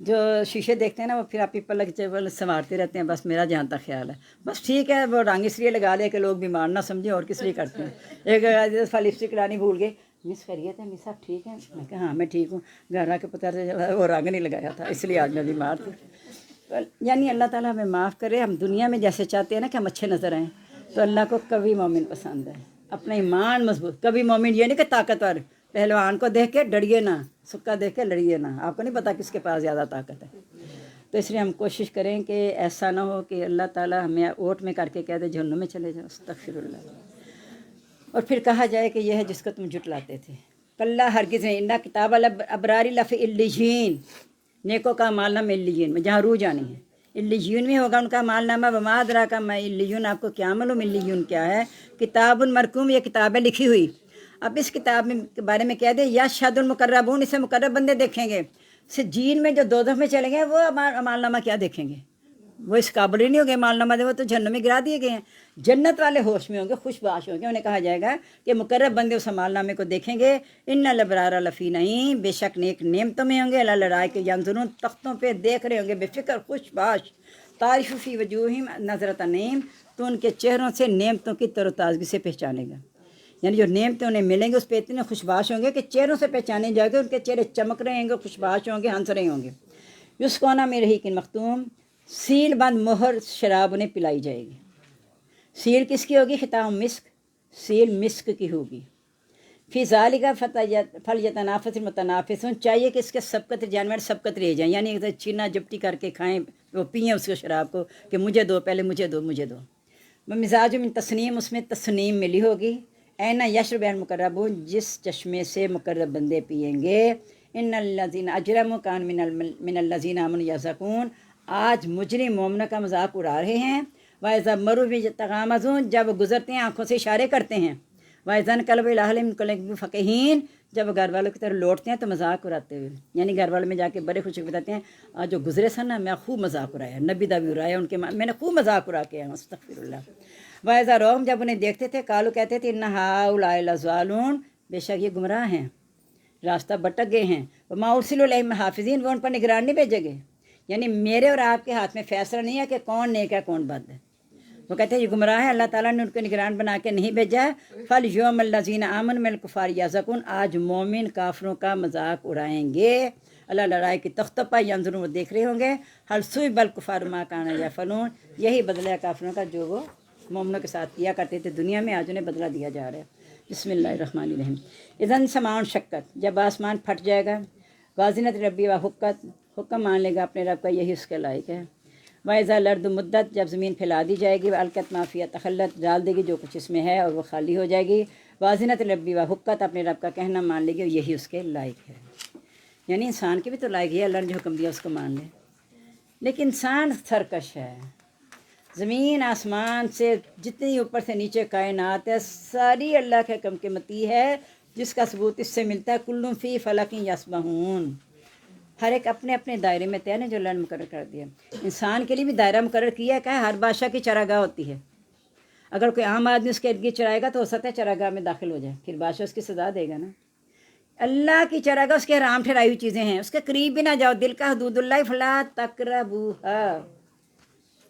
جو شیشے دیکھتے ہیں نا وہ پھر آپ پیپل لگ سنوارتے رہتے ہیں، بس میرا جہاں تک خیال ہے بس ٹھیک ہے، وہ رنگ اس لیے لگا لے کہ لوگ بیمار نہ سمجھیں، اور کس لیے کرتے ہیں۔ ایک دفعہ لپسٹک لانی بھول گئے، مس خیریت ہے، مس صاحب ٹھیک ہے؟ میں کہا ہاں میں ٹھیک ہوں، گھر آ کے پتہ چلا وہ رنگ نہیں لگایا تھا، اس لیے آج میں بیمار تھی۔ یعنی اللہ تعالیٰ ہمیں معاف کرے، ہم دنیا میں جیسے چاہتے ہیں نا کہ ہم اچھے نظر آئیں، تو اللہ کو کبھی مومن پسند ہے، اپنا ایمان مضبوط، کبھی مومن یہ نہیں کہ طاقتور، پہلوان کو دیکھ کے ڈریے نہ، سکا دیکھ کے لڑیے نہ، آپ کو نہیں پتہ کس کے پاس زیادہ طاقت ہے۔ تو اس لیے ہم کوشش کریں کہ ایسا نہ ہو کہ اللہ تعالیٰ ہمیں اوٹ میں کر کے کہہ دے جہنم میں چلے جاؤ، استغفر اللہ، اور پھر کہا جائے کہ یہ ہے جس کو تم جھٹلاتے تھے۔ کلّا ہرگز نہیں، اِنَّ کتاب الابرار لفی علیین، نیکوں کا مال نامہ علیین میں، جہاں روح جانی ہے، علیین میں ہوگا ان کا مال نامہ، وما ادراک ما علیون، آپ کو کیا معلوم علیون کیا ہے؟ کتاب مرقوم، یہ کتاب ہے لکھی ہوئی۔ اب اس کتاب کے بارے میں کہہ دیں یشہد المقربون، اسے مقرب بندے دیکھیں گے، سجین میں جو دوزخ میں چلیں گے وہ مال نامہ کیا دیکھیں گے؟ وہ اس قابل ہی نہیں ہو گئے مال نامہ دے، وہ تو جہنم میں گرا دیے گئے ہیں۔ جنت والے ہوش میں ہوں گے، خوش باش ہوں گے، انہیں کہا جائے گا کہ مقرب بندے اس مال نامے کو دیکھیں گے۔ ان الابرار لفی نعیم، بے شک نیک نعمتوں میں ہوں گے، علی الارائک ینظرون، تختوں پہ دیکھ رہے ہوں گے بے فکر خوش باش، تعرف فی وجوہہم نظرۃ النعیم، تو ان کے چہروں سے نعمتوں کی تر و تازگی سے پہچانے گا، یعنی جو نعمتیں انہیں ملیں گے اس پہ اتنے خوش باش ہوں گے کہ چہروں سے پہچانے جائے گے، ان کے چہرے چمک رہے ہوں گے، خوش باش ہوں گے، ہنس رہے ہوں گے۔ یسقون من رحیق مختوم، سیل بند مہر شراب انہیں پلائی جائے گی۔ سیل کس کی ہوگی؟ ختام مسک، سیل مسک کی ہوگی۔ فی ذالک فلیتنافس المتنافسون، چاہیے کہ اس کے سبقت جانور سبقت لے جائیں، یعنی چھینا جپٹی کر کے کھائیں، وہ پئیں اس کو شراب کو کہ مجھے دو، پہلے مجھے دو، مجھے دو۔ مزاج من تسنیم، اس میں تسنیم ملی ہوگی۔ اینا یشرب المقربون، جس چشمے سے مقرب بندے پئیں گے۔ ان الذین اجرموا کان من الذین آمنوا یضحکون، آج مجرم مومنوں کا مذاق اڑا رہے ہیں۔ وَإِذَا مَرُّوا بِالتَّغَامَزُونَ، جب گزرتے ہیں آنکھوں سے اشارے کرتے ہیں۔ وَإِذَا انقلبوا إِلَىٰ أَهْلِهِمْ انقلبوا فَكِهِينَ، جب گھر والوں کی طرف لوٹتے ہیں تو مذاق اڑاتے ہوئے، یعنی گھر والوں میں جا کے بڑے خوشی بتاتے ہیں آج جو گزرے سن نا میں خوب مذاق اڑایا، نبی دا بھی اڑایا، ان کے میں نے خوب مذاق اڑا کے آیا، استغفر اللہ۔ وَإِذَا رَأَوْهُمْ، جب انہیں دیکھتے تھے، قالوا کہتے تھے إِنَّ هَٰؤُلَاءِ لَضَالُونَ، بے شک یہ گمراہ ہیں، راستہ بھٹک گئے ہیں۔ وَمَا أُرْسِلُوا عَلَيْهِمْ حَافِظِينَ، وہ ان پر نگران نہیں بھیجے گئے، یعنی میرے اور آپ کے ہاتھ میں فیصلہ نہیں ہے کہ کون نیک ہے کون بد ہے۔ وہ کہتے ہیں یہ گمراہ ہے، اللہ تعالیٰ نے ان کو نگران بنا کے نہیں بھیجا ہے۔ فَالْيَوْمَ الَّذِينَ آمَنُوا مِنَ الْكُفَّارِ يَضْحَكُونَ، آج مومن کافروں کا مذاق اڑائیں گے، اللہ لڑائی کی تختوں پر ینظرون، وہ دیکھ رہے ہوں گے، هَلْ ثُوِبَ الْكُفَّارُ مَا كَانُوا يَفْعَلُونَ، یہی بدلہ ہے کافروں کا جو وہ مومنوں کے ساتھ کیا کرتے تھے دنیا میں، آج انہیں بدلہ دیا جا رہا ہے۔ بسم اللہ الرحمن الرحیم۔ اذا السماء انشقت، جب آسمان پھٹ جائے گا، وازنت ربی و حقت، حکم مان لے گا اپنے رب کا، یہی اس کے لائق ہے۔ وَإِذَا الْأَرْضُ مُدَّتْ، جب زمین پھیلا دی جائے گی، وَأَلْقَتْ مَا فِيهَا، تخلت ڈال دے گی جو کچھ اس میں ہے اور وہ خالی ہو جائے گی۔ وازنت ربی و حقت، اپنے رب کا کہنا مان لے گی اور یہی اس کے لائق ہے، یعنی انسان کی بھی تو لائق ہے، اللہ نے جو حکم دیا اس کو مان لے، لیکن انسان سرکش ہے۔ زمین آسمان سے جتنی اوپر سے نیچے کائنات ہے ساری اللہ کے حکم کے مطیع ہے، جس کا ثبوت اس سے ملتا ہے کل فی فلک یسبحون، ہر ایک اپنے اپنے دائرے میں طے جو اللہ نے مقرر کر دیا۔ انسان کے لیے بھی دائرہ مقرر کیا ہے، کہ ہر بادشاہ کی چراگاہ ہوتی ہے، اگر کوئی عام آدمی اس کے ارد گرد چرائے گا تو ہو سکتا ہے چراگاہ میں داخل ہو جائے، پھر بادشاہ اس کی سزا دے گا نا۔ اللہ کی چراگاہ اس کے حرام ٹھہرائی ہوئی چیزیں ہیں، اس کے قریب بھی نہ جاؤ، دل کا حدود اللہ فلا تقربوہا،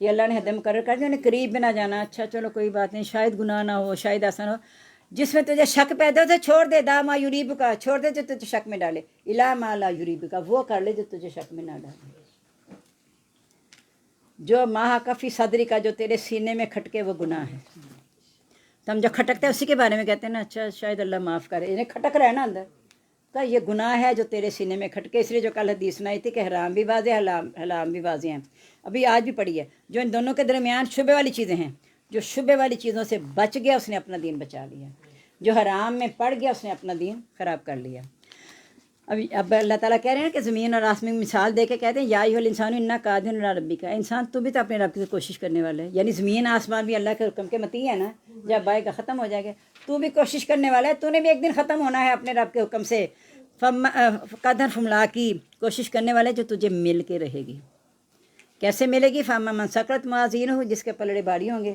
یہ اللہ نے حد مقرر کر دیا، انہیں قریب بھی نہ جانا۔ اچھا چلو کوئی بات نہیں، شاید گناہ نہ ہو، شاید ایسا نہ ہو، جس میں تجھے شک پیدا ہو تو چھوڑ دے، دا ما یریب کا، چھوڑ دے جو تجھے شک میں ڈالے، الا ما لا یریب کا، وہ کر لے جو تجھے شک میں نہ ڈالے۔ جو ماہ کفی صدری کا، جو تیرے سینے میں کھٹکے، وہ گناہ ہے۔ تو ہم جو کھٹکتے ہیں اسی کے بارے میں کہتے ہیں نا، اچھا شاید اللہ معاف کرے، انہیں کھٹک رہا ہے نا اندر، کہ یہ گناہ ہے جو تیرے سینے میں کھٹکے، اس لیے جو کل حدیث سنائی تھی کہ حرام بھی واضح حلال بھی واضح ہیں، ابھی آج بھی پڑھی ہے، جو ان دونوں کے درمیان شبے والی چیزیں ہیں، جو شبے والی چیزوں سے بچ گیا اس نے اپنا دین بچا لیا، جو حرام میں پڑ گیا اس نے اپنا دین خراب کر لیا۔ اب اللہ تعالیٰ کہہ رہے ہیں کہ زمین اور آسمان کی مثال دے کے کہتے ہیں یا ایھا الانسان انک قادر علی ربک، انسان تو بھی تو اپنے رب کی کوشش کرنے والا ہے، یعنی زمین آسمان بھی اللہ کے حکم کے مطیع ہے نا، جب آئے گا ختم ہو جائے گا، تو بھی کوشش کرنے والا ہے، تو نے بھی ایک دن ختم ہونا ہے اپنے رب کے حکم سے۔ قدر فملا کی، کوشش کرنے والے جو تجھے مل کے رہے گی، کیسے ملے گی؟ فاما من ثقلت موازینہ، جس کے پلڑے بھاری ہوں گے،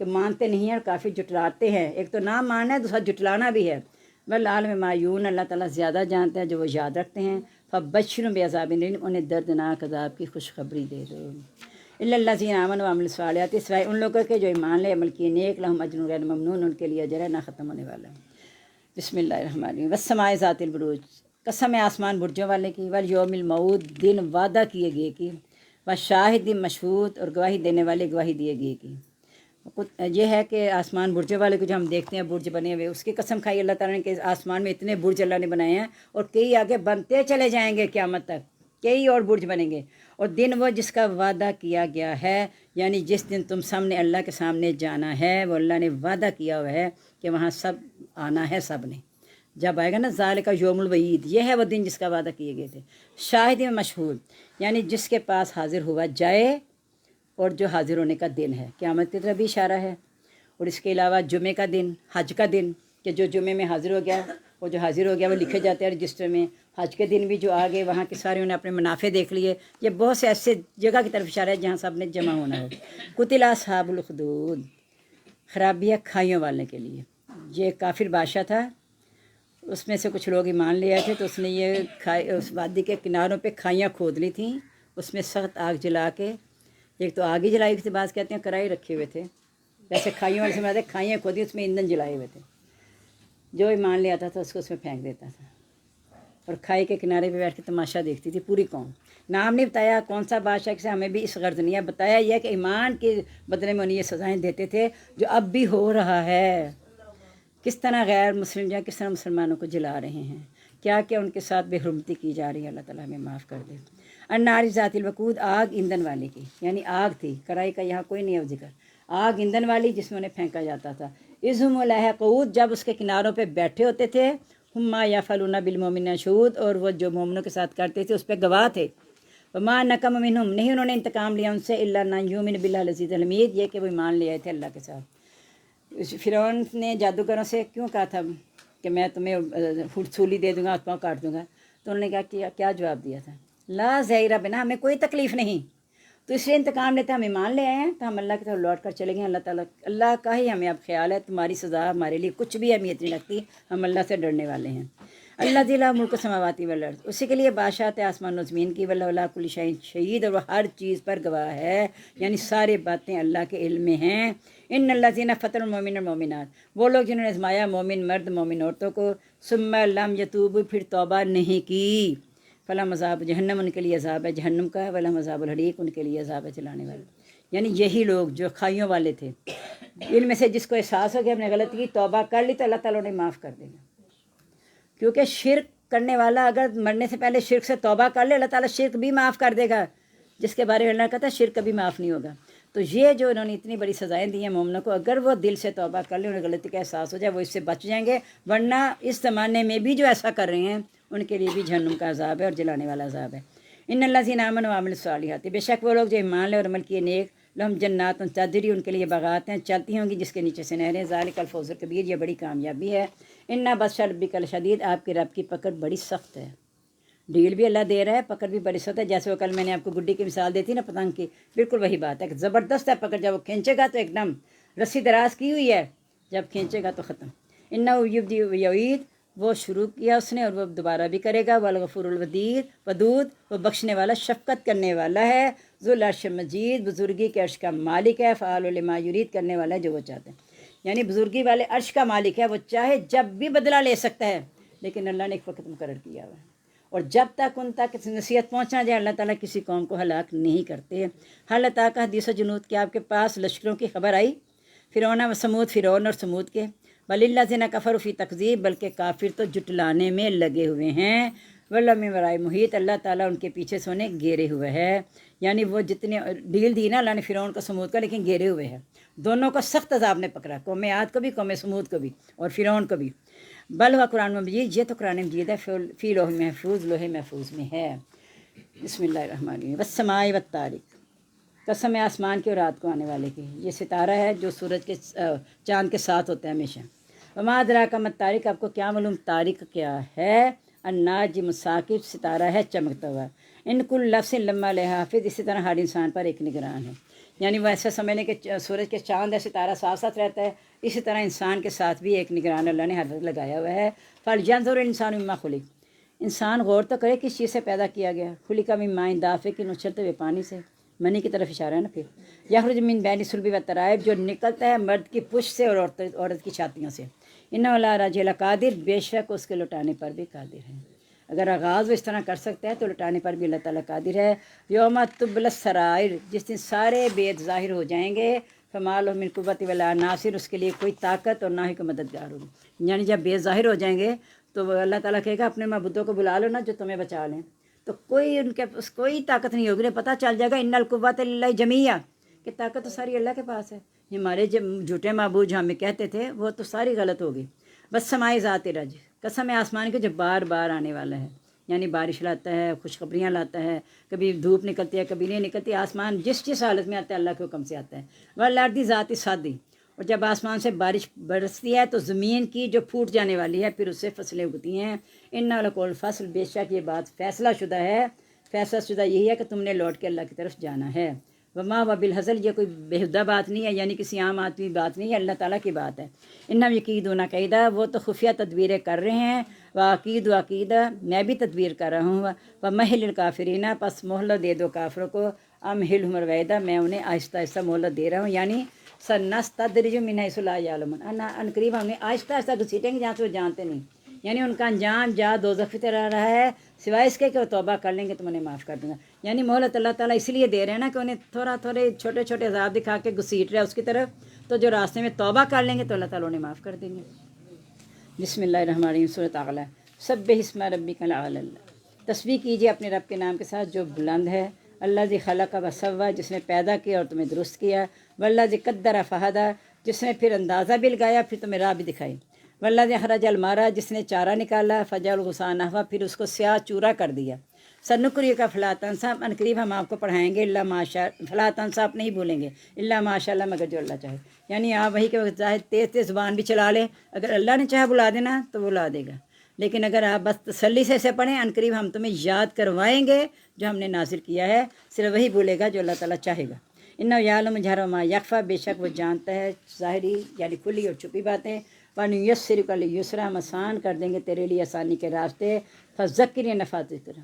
کہ مانتے نہیں ہیں اور کافی جٹلاتے ہیں. ایک تو نہ ماننا ہے، دوسرا جٹلانا بھی ہے. والعالم معیون، اللہ تعالیٰ زیادہ جانتا ہے جو وہ یاد رکھتے ہیں. فبشرهم بعذاب الیم، انہیں دردناک عذاب کی خوشخبری دے دو. الا الذین آمنوا وعملوا الصالحات، سوائے ان لوگوں کے جو ایمان لے، عمل کیے نیک، لہم اجر غیر ممنون، ان کے لیے اجر ہے نہ ختم ہونے والا. بسم اللہ الرحمن الرحیم. والسماء ذات البروج، قسم ہے آسمان برجوں والے کی. والیوم الموعود، دن وعدہ کیے گئے کی. والشاہد مشہود، اور گواہی دینے والے گواہی دیے گئے کی. یہ ہے کہ آسمان برجوں والے کو جو ہم دیکھتے ہیں برج بنے ہوئے، اس کی قسم کھائی اللہ تعالیٰ نے کہ آسمان میں اتنے برج اللہ نے بنائے ہیں، اور کئی آگے بنتے چلے جائیں گے قیامت تک، کئی اور برج بنیں گے. اور دن وہ جس کا وعدہ کیا گیا ہے، یعنی جس دن تم سامنے اللہ کے سامنے جانا ہے، وہ اللہ نے وعدہ کیا ہوا ہے کہ وہاں سب آنا ہے. سب نے جب آئے گا نا، ذالک یوم الوعید، یہ ہے وہ دن جس کا وعدہ کیے گئے تھے. شاہد میں مشہور، یعنی جس کے پاس حاضر ہوا جائے اور جو حاضر ہونے کا دن ہے، قیامت کی طرف بھی اشارہ ہے. اور اس کے علاوہ جمعے کا دن، حج کا دن، کہ جو جمعے میں حاضر ہو گیا، وہ جو حاضر ہو گیا وہ لکھے جاتے ہیں رجسٹر میں. حج کے دن بھی جو آگے وہاں کے سارے انہیں اپنے منافع دیکھ لیے. یہ بہت سے ایسے جگہ کی طرف اشارہ ہے جہاں سب نے جمع ہونا ہو. قتل اصحاب الخدود، خرابیاں کھائیوں والے کے لیے. یہ ایک کافر بادشاہ تھا، اس میں سے کچھ لوگ ایمان لے آئے تھے، تو اس نے یہ اس وادی کے کناروں پہ کھائیاں کھود لی تھیں. اس میں سخت آگ جلا کے، ایک تو آگ ہی جلائی تھی، بعض کہتے ہیں کڑاہی رکھے ہوئے تھے، ویسے کھائیوں والے سے مراد ہے کھائیاں کھودی، اس میں ایندھن جلائے ہوئے تھے. جو ایمان لے آتا تھا اس کو اس میں پھینک دیتا تھا، اور کھائی کے کنارے پہ بیٹھ کے تماشا دیکھتی تھی پوری قوم. نام نہیں بتایا کون سا بادشاہ، سے ہمیں بھی اس غرض نہیں ہے. بتایا یہ کہ ایمان کے بدلے میں انہیں یہ سزائیں دیتے تھے جو اب بھی ہو رہا ہے. کس طرح غیر مسلم یا کس طرح مسلمانوں کو جلا رہے ہیں، کیا کیا ان کے ساتھ بے حرمتی کی جا رہی ہے. اللہ تعالیٰ ہمیں معاف کر دے. النار ذات الوقود، آگ ایندھن والی کی، یعنی آگ تھی، کڑاہی کا یہاں کوئی نہیں ہے ذکر. آگ ایندھن والی جس میں انہیں پھینکا جاتا تھا. اذ ہم علیہا قعود، جب اس کے کناروں پہ بیٹھے ہوتے تھے. ہم ما یفعلون بالمؤمنین شہود، اور وہ جو مومنوں کے ساتھ کرتے تھے اس پہ گواہ تھے. وما نقم منہم، نہیں انہوں نے انتقام لیا ان سے، الا ان یؤمنوا باللہ العزیز الحمید، یہ کہ وہ ایمان لے آئے تھے اللہ کے ساتھ. فرعون نے جادوگروں سے کیوں کہا تھا کہ میں تمہیں سولی دے دوں گا، ہاتھ پاؤں کاٹ دوں گا، تو انہوں نے کیا جواب دیا تھا؟ لا ظاہرہ بنا، ہمیں کوئی تکلیف نہیں، تو اس لیے انتقام لیتے. ہم ایمان لے آئے ہیں تو ہم اللہ کی طرف لوٹ کر چلے گئے. اللہ تعالیٰ، اللہ کا ہی ہمیں اب خیال ہے، تمہاری سزا ہمارے لیے کچھ بھی اہمیت نہیں رکھتی، ہم اللہ سے ڈرنے والے ہیں. اللہ ذی ملک السماوات والارض، اسی کے لیے بادشاہت ہے آسمان و زمین کی. واللہ علی کل شیء شہید، اور وہ ہر چیز پر گواہ ہے، یعنی سارے باتیں اللہ کے علم میں ہیں. ان الذین فتنوا المؤمنین والمؤمنات، وہ لوگ جنہوں نے آزمایا مومن مرد مومن عورتوں کو. ثم لم یتوبوا، پھر توبہ نہیں کی. فلہم عذاب جہنم، ان کے لیے عذاب ہے جہنم کا. ولہم عذاب الحریق، ان کے لیے عذاب ہے جلانے والا. یعنی یہی لوگ جو کھائیوں والے تھے، ان میں سے جس کو احساس ہو کہ ہم نے غلطی کی، توبہ کر لی، تو اللہ تعالیٰ نے معاف کر دے گا. کیونکہ شرک کرنے والا اگر مرنے سے پہلے شرک سے توبہ کر لے، اللہ تعالیٰ شرک بھی معاف کر دے گا، جس کے بارے میں اللہ کہتا ہے شرک کبھی معاف نہیں ہوگا. تو یہ جو انہوں نے اتنی بڑی سزائیں دی ہیں مومنوں کو، اگر وہ دل سے توبہ کر لیں، انہیں غلطی کا احساس ہو جائے، وہ اس سے بچ جائیں گے. ورنہ اس زمانے میں بھی جو ایسا کر رہے ہیں ان کے لیے بھی جہنم کا عذاب ہے اور جلانے والا عذاب ہے. ان الذین آمنوا وعملوا الصالحات، بے شک وہ لوگ جو ایمان لے اور عمل کیے نیک، لہم جنات تجری، ان کے لیے باغات ہیں چلتی ہوں گی جس کے نیچے سے نہریں. ذالک الفوز الکبیر، یہ بڑی کامیابی ہے. انا بطش ربک لشدید، آپ کے رب کی پکڑ بڑی سخت ہے. ڈیل بھی اللہ دے رہا ہے، پکڑ بھی بڑی سخت ہے. جیسے وہ کل میں نے آپ کو گڈی کی مثال دی تھی نا پتنگ کی، بالکل وہی بات ہے کہ زبردست ہے پکڑ. جب وہ کھینچے گا تو ایک دم رسی دراز کی ہوئی ہے، جب کھینچے گا تو ختم. انہ یبدی ویعید، وہ شروع کیا اس نے اور وہ دوبارہ بھی کرے گا. والغفور ودود، وہ بخشنے والا شفقت کرنے والا ہے. ذو العرش مجید، بزرگی کے عرش کا مالک ہے. فعال لما یرید، کرنے والا ہے جو وہ چاہتے ہیں. یعنی بزرگی والے عرش کا مالک ہے، وہ چاہے جب بھی بدلہ لے سکتا ہے، لیکن اللہ نے ایک وقت مقرر کیا ہوا ہے. اور جب تک ان تک نصیحت پہنچنا جائے، اللہ تعالیٰ کسی قوم کو ہلاک نہیں کرتے. حل عطا کا حدیث و جنود، کے آپ کے پاس لشکروں کی خبر آئی، فرعون و سمود، فرعون اور سمود کے. وللذین کفروا فی تکذیب، بلکہ کافر تو جٹلانے میں لگے ہوئے ہیں. واللہ من ورائے محیط، اللہ تعالیٰ ان کے پیچھے سے انہیں گھیرے ہوئے ہے. یعنی وہ جتنے ڈھیل دی نا اللہ نے فرعون کو سمود کا، لیکن گھیرے ہوئے ہیں. دونوں کو سخت عذاب نے پکڑا، قوم عاد کو بھی، قوم سمود کو بھی، اور فرعون کو بھی. بل ہوا قرآن مجید، یہ تو قرآن مجید ہے، فی لوح محفوظ، لوح محفوظ میں ہے. بسم اللہ الرحمن الرحیم. والسماء والطارق، قسم ہے آسمان کی اور رات کو آنے والے کی. یہ ستارہ ہے جو سورج کے چاند کے ساتھ ہوتا ہے ہمیشہ. وما ادراک ما الطارق، آپ کو کیا معلوم طارق کیا ہے؟ الناجم ثاقب، ستارہ ہے چمکتا ہوا. ان کل لفظ لما علیہ حافظ، اسی طرح ہر انسان پر ایک نگران ہے. یعنی ویسا سمجھ لیں کہ سورج کے چاند ہے ستارہ ساتھ ساتھ رہتا ہے، اسی طرح انسان کے ساتھ بھی ایک نگران اللہ نے ہر وقت لگایا ہوا ہے۔ فَلْيَنظُرِ الْإِنسَانُ مِمَّا خُلِقَ، انسان غور تو کرے کس چیز سے پیدا کیا گیا۔ خُلِقَ مِن مَاءٍ دَافِقٍ، اچھلتے ہوئے پانی سے، منی کی طرف اشارہ ہے نا۔ پھر یخرج من بین الصلب والترائب، جو نکلتا ہے مرد کی پشت سے اور عورت کی چھاتیوں سے۔ اِنَّهُ عَلَىٰ رَجْعِهِ لَقَادِرٌ، بے شک اس کے لوٹانے پر بھی قادر ہے۔ اگر آغاز وہ اس طرح کر سکتا ہے تو لوٹانے پر بھی اللہ تعالیٰ قادر ہے۔ یوم تبلی السرائر، جس دن سارے بید ظاہر ہو جائیں گے، فما لہ من قوۃ ولا ناصر، اس کے لیے کوئی طاقت اور نہ ہی کوئی مددگار ہوگی۔ یعنی جب بید ظاہر ہو جائیں گے تو اللہ تعالیٰ کہے گا اپنے معبودوں کو بلا لو نا جو تمہیں بچا لیں، تو کوئی ان کے کوئی طاقت نہیں ہوگی۔ پتہ چل جائے گا ان القوۃ للہ جمیعا، کہ طاقت تو ساری اللہ کے پاس ہے۔ ہمارے جو جھوٹے معبود جو ہمیں کہتے تھے وہ تو ساری غلط ہوگی۔ بس سمائے ذات رج، قسم ہے آسمان کے جو بار بار آنے والا ہے، یعنی بارش لاتا ہے، خوشخبریاں لاتا ہے، کبھی دھوپ نکلتی ہے کبھی نہیں نکلتی، آسمان جس حالت میں آتا ہے اللہ کے حکم سے آتا ہے۔ والارض ذات صادی، اور جب آسمان سے بارش برستی ہے تو زمین کی جو پھوٹ جانے والی ہے پھر اس سے فصلیں اگتی ہیں۔ اِنَّ لَقَوْلٌ فصل، بے شک یہ بات فیصلہ شدہ ہے، فیصلہ شدہ یہی ہے کہ تم نے لوٹ کے اللہ کی طرف جانا ہے۔ وما و بالحزل، یہ کوئی بےہودہ بات نہیں ہے، یعنی کسی عام آدمی بات نہیں ہے، اللہ تعالیٰ کی بات ہے۔ اِنَّهُمْ یَکِیدُونَ کَیْدًا، وہ تو خفیہ تدبیریں کر رہے ہیں۔ وَأَکِیدُ عَکیدًا، میں بھی تدبیر کر رہا ہوں۔ وَمَہِّلِ الْکَافِرِینَ، پس مہلت دے دو کافروں کو۔ أَمْهِلْهُمْ رُوَیدًا، میں انہیں آہستہ آہستہ مہلت دے رہا ہوں، یعنی سَنَسْتَدْرِجُهُم مِنْ حَیْثُ لَا یعلمون، ان قریب ہم نے آہستہ آہستہ گھسیٹیں گے جہاں سے وہ جانتے نہیں، یعنی ان کا انجام جا دوزخ کی طرح رہا ہے، سوائے اس کے کہ وہ توبہ کر لیں گے تو انہیں معاف کر دوں گا۔ یعنی مہلت اللہ تعالیٰ اس لیے دے رہے ہیں نا کہ انہیں تھوڑے چھوٹے چھوٹے عذاب دکھا کے گھسیٹ رہا ہے اس کی طرف، تو جو راستے میں توبہ کر لیں گے تو اللہ تعالیٰ انہیں معاف کر دیں گے۔ بسم اللہ الرحمن الرحیم، سورۃ اعلیٰ۔ سبح اسم ربک الاعلی، تسبیح کیجیے اپنے رب کے نام کے ساتھ جو بلند ہے۔ الذی خلق وسوی، جس نے پیدا کیا اور تمہیں درست کیا۔ والذی قدر فہدی، جس نے پھر اندازہ بھی لگایا پھر تمہیں راہ بھی دکھائی۔ والذی اخرج المرعی، جس نے چارہ نکالا۔ فجعل غثاء نحوا، پھر اس کو سیاہ چورا کر دیا۔ سنقرئک فلا تنسى، ان قریب ہم آپ کو پڑھائیں گے، الا ما شاء، فلا تنسى آپ نہیں بھولیں گے، الا ماشاء اللہ، مگر جو اللہ چاہے۔ یعنی آپ وہی کہ چاہے تیز تیز زبان بھی چلا لیں، اگر اللہ نے چاہا بلا دینا تو بلا دے گا، لیکن اگر آپ بس تسلی سے اسے پڑھیں، ان قریب ہم تمہیں یاد کروائیں گے جو ہم نے نازل کیا ہے، صرف وہی بولے گا جو اللہ تعالیٰ چاہے گا۔ انہ یعلم الجہر وما یخفی، بے شک وہ جانتا ہے ظاہری یعنی کھلی اور چھپی باتیں۔ وَنُيَسِّرُكَ لِلْيُسْرَىٰ، ہم آسان کر دیں گے تیرے لیے آسانی کے راستے۔ فَذَكِّرْ، نفعت الذکر،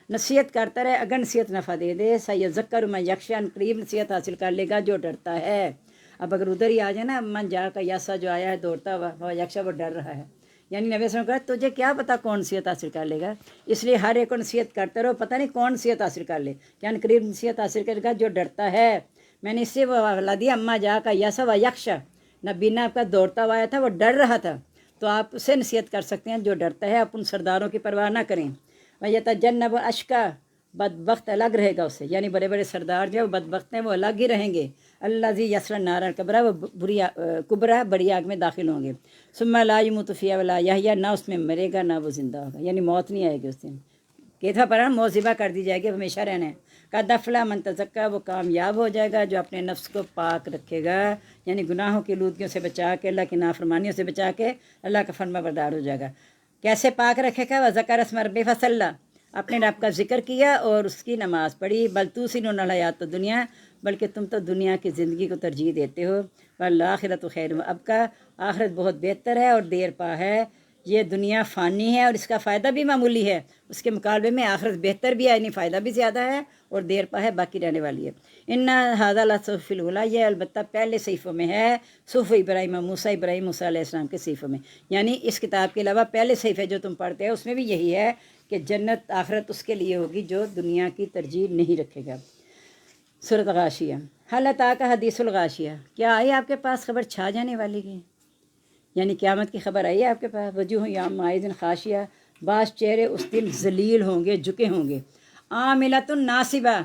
نصیحت کرتا رہے اگر نصیحت نفع دے دے۔ سَيَذَّكَّرُ مَن یخشیٰ، ان قریب نصیحت حاصل کر لے گا جو ڈرتا ہے۔ اب اگر ادھر ہی آ جائے نا، من جا کا یاسا جو آیا ہے دوڑتا ہوا، وہ یکشا وہ ڈر رہا ہے، یعنی نبی صلی اللہ علیہ وسلم کہا تجھے کیا پتا کون نصیحت حاصل کر لے گا، اس لیے ہر ایک کو نصیحت کرتے رہو، پتہ نہیں کون نصیحت حاصل کر لے، کیا ان قریب نصیحت حاصل کرے گا جو ڈرتا ہے۔ میں نے اس سے وہ حوالہ دیا، اما جا کا یاسا و یکشا، نبی نے آپ کا دوڑتا ہوا آیا تھا، وہ ڈر رہا تھا، تو آپ اسے نصیحت کر سکتے ہیں جو ڈرتا ہے۔ اپن سرداروں کی پرواہ نہ کریں۔ وَيَتَجَنَّبُ الْأَشْقَىٰ، بدبخت الگ رہے گا اس سے، یعنی بڑے بڑے سردار جو ہیں وہ بدبخت ہیں، وہ الگ ہی رہیں گے۔ الذی یصلی النار الکبریٰ، وہ کبریٰ بڑی آگ میں داخل ہوں گے۔ ثم لا یموت فیہا ولا یحییٰ، نہ اس میں مرے گا نہ وہ زندہ ہوگا، یعنی موت نہیں آئے گی اس دن۔ کیتھا پر موت ذبح کر دی جائے گی، ہمیشہ رہنا ہے۔ قد افلح من تزکیٰ، وہ کامیاب ہو جائے گا جو اپنے نفس کو پاک رکھے گا، یعنی گناہوں کی لودگیوں سے بچا کے، اللہ کی نافرمانیوں سے بچا کے اللہ کا فرما بردار ہو جائے گا۔ کیسے پاک رکھے گا؟ وذکر اسم ربہ فصلی، اپنے رب کا ذکر کیا اور اس کی نماز پڑھی۔ بل توثرون الحیاۃ الدنیا، بلکہ تم تو دنیا کی زندگی کو ترجیح دیتے ہو۔ والآخرۃ خیر وابقیٰ، آخرت بہت بہتر ہے اور دیر پا ہے۔ یہ دنیا فانی ہے اور اس کا فائدہ بھی معمولی ہے، اس کے مقابلے میں آخرت بہتر بھی ہے، یعنی فائدہ بھی زیادہ ہے اور دیر پا ہے، باقی رہنے والی ہے۔ ان ھذا لصحف الاولیٰ، یہ البتہ پہلے صحیفوں میں ہے، صحف ابراہیم موسیٰ، ابراہیم موسیٰ علیہ السلام کے صحیفوں میں، یعنی اس کتاب کے علاوہ پہلے صحیفے جو تم پڑھتے ہیں اس میں بھی یہی ہے کہ جنت آخرت اس کے لیے ہوگی جو دنیا کی ترجیح نہیں رکھے گا۔ سورۃ غاشیہ۔ حل اتاک حدیث الغاشیہ، کیا آئی آپ کے پاس خبر چھا جانے والی کی، یعنی قیامت کی خبر آئی ہے آپ کے پاس۔ وجوہ یومئذ خاشعہ، بعض چہرے اس دن ذلیل ہوں گے، جھکے ہوں گے۔ عاملۃ ناصبہ،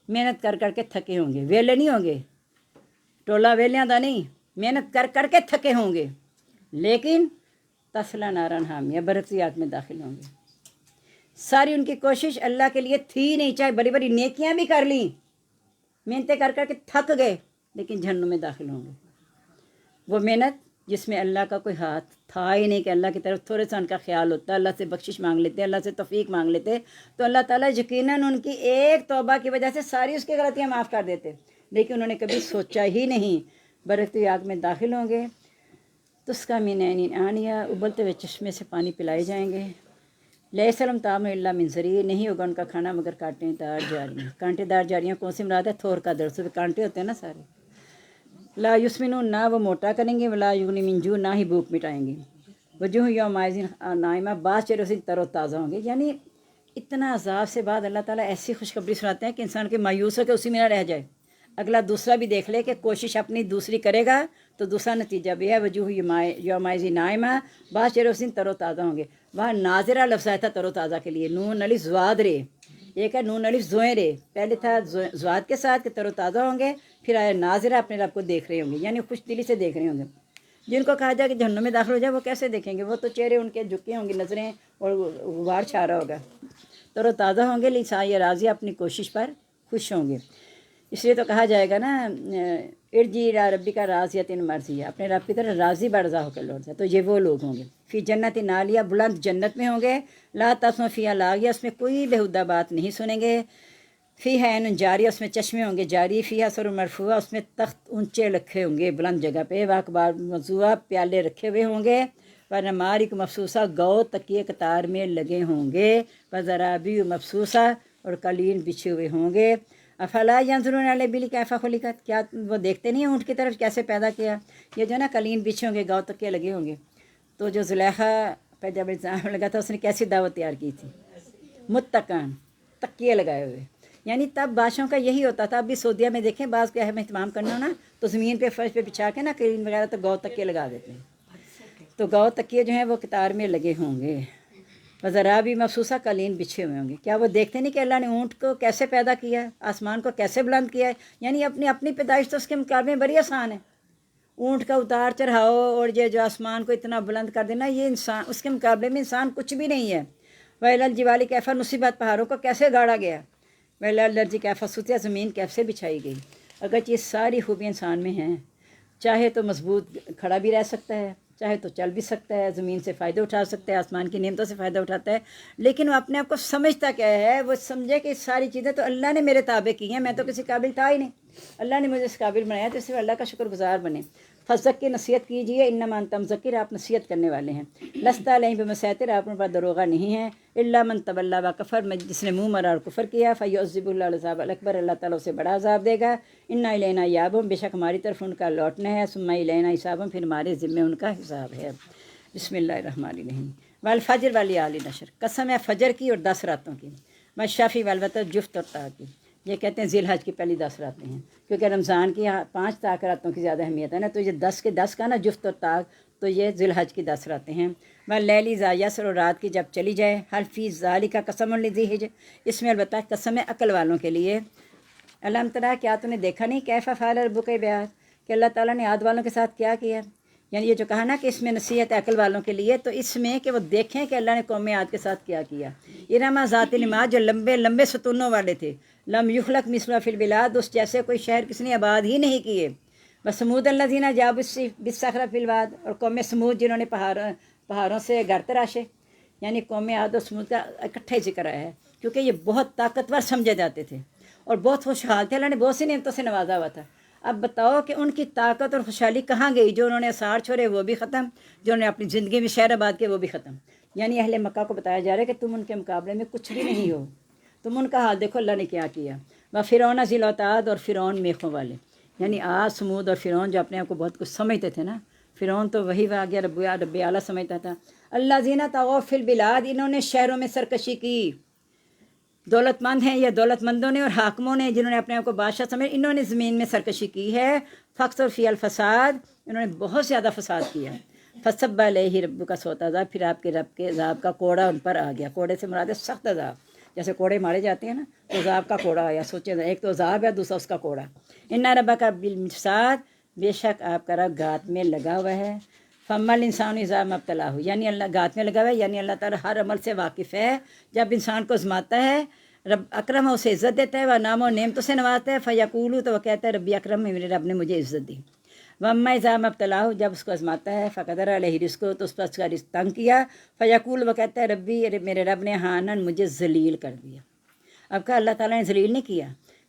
محنت کر کر کے تھکے ہوں گے، ویلے نہیں ہوں گے، ٹولا ویلیاں دا نہیں، محنت کر کر کے تھکے ہوں گے، لیکن تصلی نارا حامیہ، برقی آگ میں داخل ہوں گے۔ ساری ان کی کوشش اللہ کے لیے تھی نہیں، چاہے بڑی بڑی نیکیاں بھی کر لیں، محنتیں کر کر کے تھک گئے، لیکن جہنم میں داخل ہوں گے۔ وہ محنت جس میں اللہ کا کوئی ہاتھ تھا ہی نہیں، کہ اللہ کی طرف تھوڑے سا ان کا خیال ہوتا، اللہ سے بخشش مانگ لیتے، اللہ سے توفیق مانگ لیتے، تو اللہ تعالیٰ یقیناً ان کی ایک توبہ کی وجہ سے ساری اس کی غلطیاں معاف کر دیتے۔ لیکن انہوں نے کبھی سوچا ہی نہیں برکتی آگ میں داخل ہوں گے تو اس کا من عین آنیہ ابلتے ہوئے چشمے سے پانی پلائے جائیں گے. لیس لہم طعام الا من ضریع نہیں ہوگا ان کا کھانا مگر کانٹے دار جاریاں. کانٹے دار جاریاں کون سی مراد ہے؟ تھور کا درخت پہ کانٹے ہوتے ہیں نا سارے. لا یسمنون نہ وہ موٹا کریں گے ولا یغنی من جوع نہ ہی بھوک مٹائیں گے. وجوہ یومئذ ناعمہ بعض چہروں سے تر و تازہ ہوں گے. یعنی اتنا عذاب سے بعد اللہ تعالیٰ ایسی خوشخبری سناتے ہیں کہ انسان کے مایوس ہو کے اسی میں نہ رہ جائے، اگلا دوسرا بھی دیکھ لے کہ کوشش اپنی دوسری کرے گا تو دوسرا نتیجہ بھی ہے. وجوہ یومئذ ناعمہ بعض چہروں سے تر و تازہ ہوں گے. وہاں ناظرہ لفظ آیا تھا تر و تازہ کے لیے، نون الف زواد رے، ایک ہے نون الف زوئیں رے. پہلے تھا زواد کے ساتھ کہ تر و تازہ ہوں گے، پھر آیا ناظرہ اپنے رب کو دیکھ رہے ہوں گے، یعنی خوش دلی سے دیکھ رہے ہوں گے. جن کو کہا جائے کہ جہنم میں داخل ہو جائے وہ کیسے دیکھیں گے؟ وہ تو چہرے ان کے جھکے ہوں گے، نظریں اور غبار چھا رہا ہوگا. تر و تازہ ہوں گے لسعی راضی اپنی کوشش پر خوش ہوں گے. اس لیے تو کہا جائے گا نا ارجی الی ربک راضیۃ مرضیہ، اپنے رب کی طرف راضی برضا ہو کر لوٹ جائے. تو یہ وہ لوگ ہوں گے. فی جنت عالیہ بلند جنت میں ہوں گے. لا تسمع فیہا لاغیہ اس میں کوئی بیہودہ بات نہیں سنیں گے. فیہا عین جاریہ اس میں چشمے ہوں گے جاری. فیہا سرر مرفوعہ اس میں تخت اونچے رکھے ہوں گے بلند جگہ پہ. واکبار موضوعہ پیالے رکھے ہوئے ہوں گے. ونمارق مبثوثہ گو تکیے قطار میں لگے ہوں گے. وزرابی مبثوثہ اور قالین بچھے ہوئے ہوں گے. افلا ینظرون الی الابل کیف خلقت، کیا وہ دیکھتے نہیں ہیں اونٹ کی طرف کیسے پیدا کیا؟ یہ جو نا قالین بچھے ہوں گے، گاؤ تکیے لگے ہوں گے. تو جو زلیخا پہ جب الزام لگا تھا اس نے کیسی دعوت تیار کی تھی؟ متکئن، تکیے لگائے ہوئے. یعنی تب بادشاہوں کا یہی ہوتا تھا. اب بھی سعودیہ میں دیکھیں بعض کو اہم اہتمام کرنا ہو نا تو زمین پہ فرش پہ بچھا کے نا قالین وغیرہ تو گاؤ تکیے لگا دیتے ہیں. تو گاؤ تکیے جو ہیں وہ قطار میں لگے ہوں گے. وذرا بھی مبثوثہ قالین بچھے ہوئے ہوں گے. کیا وہ دیکھتے نہیں کہ اللہ نے اونٹ کو کیسے پیدا کیا ہے، آسمان کو کیسے بلند کیا ہے؟ یعنی اپنی پیدائش تو اس کے مقابلے میں بڑی آسان ہے. اونٹ کا اتار چڑھاؤ اور یہ جو آسمان کو اتنا بلند کر دینا، یہ انسان اس کے مقابلے میں انسان کچھ بھی نہیں ہے. وَإِلَى الْجِبَالِ كَيْفَ نُصِبَتْ پہاڑوں کو کیسے گاڑا گیا. وَإِلَى الْأَرْضِ كَيْفَ سُطِحَتْ زمین کیسے بچھائی گئی. اگرچہ یہ ساری خوبیاں انسان میں ہیں، چاہے تو مضبوط کھڑا بھی رہ سکتا ہے، چاہے تو چل بھی سکتا ہے، زمین سے فائدہ اٹھا سکتا ہے، آسمان کی نعمتوں سے فائدہ اٹھاتا ہے، لیکن وہ اپنے آپ کو سمجھتا کیا ہے؟ وہ سمجھے کہ ساری چیزیں تو اللہ نے میرے تابع کی ہیں، میں تو کسی قابل تھا ہی نہیں، اللہ نے مجھے اس قابل بنایا، تو اس لیے اللہ کا شکر گزار بنے. فذکر نصیحت کیجیے، انما انت مذکر آپ نصیحت کرنے والے ہیں. لست علیہم بمسیطر آپ ان پر دروغہ نہیں ہیں. الا من تولی و کفر جس نے منہ مرا اور کفر کیا. فیعذبہ اللہ العذاب الاکبر اللہ تعالیٰ اسے بڑا عذاب دے گا. انا الینا ایابہم بے شک ہماری طرف ان کا لوٹنا ہے. ثم الینا حسابہم پھر ہمارے ذمے ان کا حساب ہے. بسم اللہ الرحمن الرحیم. والفجر ولیال عشر قسم ہے فجر کی اور 10 راتوں کی. والشفع والوتر جفت اور طاق کی. یہ کہتے ہیں ذی الحج کی پہلی 10 راتیں ہیں، کیونکہ رمضان کی 5 طاق راتوں کی زیادہ اہمیت ہے نا، تو یہ 10 کے 10 کا نا جفت اور طاق، تو یہ ذی الحج کی 10 راتیں ہیں. واللیل اذا یسر اور رات کی جب چلی جائے. حل فی ذالک قسم لذی حجر اس میں البتہ قسم ہے عقل والوں کے لیے. علم تری کیا تو نے دیکھا نہیں کیف فعل ربک بعاد کہ اللہ تعالیٰ نے عاد والوں کے ساتھ کیا کیا. یعنی یہ جو کہا نا کہ اس میں نصیحت عقل والوں کے لیے، تو اس میں کہ وہ دیکھیں کہ اللہ نے قوم عاد کے ساتھ کیا کیا. ارم ذات العماد جو لمبے لمبے ستونوں والے تھے. لم یخلق مثلها فی البلاد اس جیسے کوئی شہر کسی نے آباد ہی نہیں کیے. وثمود الذین جابوا بالصخر فی الواد اور قوم سمود جنہوں نے پہاڑوں سے گھر تراشے. یعنی قوم عاد و سمود کا اکٹھا ہی ذکر آیا ہے، کیونکہ یہ بہت طاقتور سمجھے جاتے تھے اور بہت خوشحال تھے. اللہ نے بہت سی نعمتوں سے نوازا ہوا تھا. اب بتاؤ کہ ان کی طاقت اور خوشحالی کہاں گئی؟ جو انہوں نے اثار چھوڑے وہ بھی ختم، جو انہوں نے اپنی زندگی میں شہر آباد کیے وہ بھی ختم. یعنی اہل مکہ کو بتایا جا رہا ہے کہ تم ان کے مقابلے میں کچھ بھی نہیں ہو. تم ان کا حال دیکھو اللہ نے کیا کیا. وہ فرعون ذی الاوتاد اور فرعون میخوں والے، یعنی عاد سمود اور فرعون جو اپنے آپ کو بہت کچھ سمجھتے تھے نا. فرعون تو وہی واقعہ رب اعلیٰ سمجھتا تھا. الذین طغوا فی البلاد انہوں نے شہروں میں سرکشی کی. دولت مند ہیں یا دولت مندوں نے اور حاکموں نے جنہوں نے اپنے آپ کو بادشاہ سمجھ، انہوں نے زمین میں سرکشی کی ہے. فاکثر فی الفساد انہوں نے بہت زیادہ فساد کیا. فصب علیہ ربک صوت عذاب پھر آپ کے رب کے عذاب کا کوڑا ان پر آ گیا. کوڑے سے مراد ہے سخت عذاب، جیسے کوڑے مارے جاتے ہیں نا تو عذاب کا کوڑا آیا. سوچیں ایک تو عذاب ہے دوسرا اس کا کوڑا. ان ربک بالمرصاد بے شک آپ کا رب گات میں لگا ہوا ہے. فاما الانسان اذا ما ابتلاه یعنی اللہ گات میں لگا ہوا ہے، یعنی اللہ تعالیٰ ہر عمل سے واقف ہے. جب انسان کو آزماتا ہے رب اکرم اسے عزت دیتا ہے، وہ نام و نعمتوں سے نوازتا ہے. فیقول تو وہ کہتا ہے ربی اکرم میرے رب نے مجھے عزت دی. واما اذا ما ابتلاه جب اس کو آزماتا ہے فقدر علیہ رزقہ تو اس پر اس کا رزق تنگ کیا. فیقول وہ کہتا ہے ربی میرے رب نے ہانن مجھے ذلیل کر دیا. اب کہا اللہ تعالیٰ نے ذلیل نہیں کیا،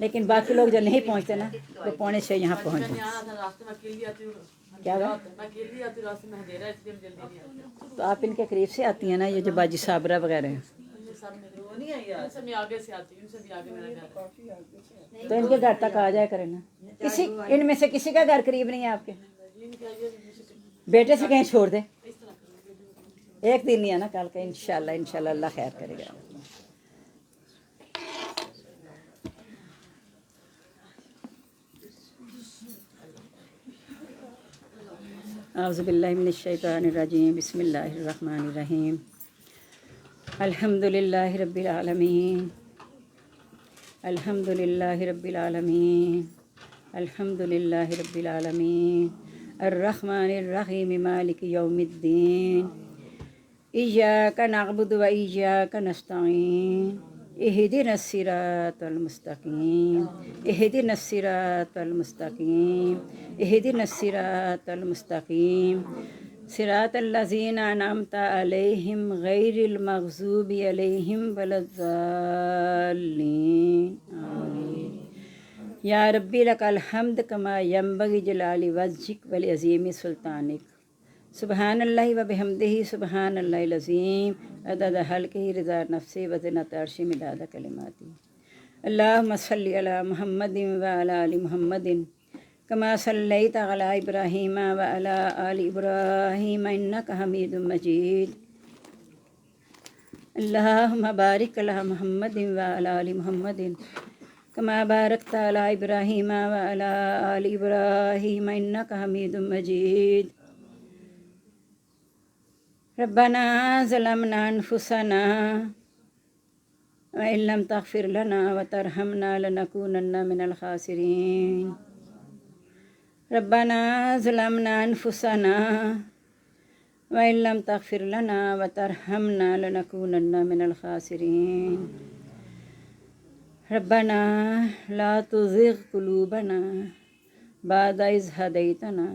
لیکن باقی لوگ جو نہیں پہنچتے نا وہ 5:45 یہاں پہنچ جائیں. کیا ہوا؟ تو آپ ان کے قریب سے آتی ہیں نا، یہ جو باجی صابرہ وغیرہ ہیں، تو ان کے گھر تک آ جایا کریں نا. ان میں سے کسی کا گھر قریب نہیں ہے آپ کے؟ بیٹے سے کہیں چھوڑ دیں، ایک دن نہیں ہے نا، کل کا انشاءاللہ اللہ خیر کرے گا. اعوذ باللہ من الشیطان الرجیم، بسم اللہ الرحمن الرحیم. الحمد للہ رب العالمین، الحمد للہ رب العالمین، الحمد للہ رب العالمین، الرحمن الرحیم، مالک یوم الدین، ایاک نعبد و ایاک نستعین، اہدنا الصراط المستقیم، اہدنا الصراط المستقیم، اہدنا الصراط المستقیم، صراط الذین انعمت علیہم غیر المغضوب علیہم ولا الضالین آمین. یا ربی لک الحمد کما ینبغی جلال وجہک ولعظیم سلطانک. سبحان اللہ و بحمدہ، سبحان اللہ العظیم، عدد خلقہ، رضا نفسہ، وزنۃ عرشہ، مداد کلماتہ. اللہم صلی علی محمد وعلی آل محمد کما صلیت علی ابراہیم وعلی آل ابراہیم انک حمید مجید. اللہم بارک علی محمد وعلی آل محمد کما بارکت علی ابراہیم وعلی آل ابراہیم انک حمید مجید. ربنا ظلمنا انفسنا وإن لم تغفر لنا وترحمنا لنكونن من الخاسرين. ربنا ظلمنا انفسنا وإن لم تغفر لنا وترحمنا لنكونن من الخاسرين. ربنا لا تزغ قلوبنا بعد إذ هديتنا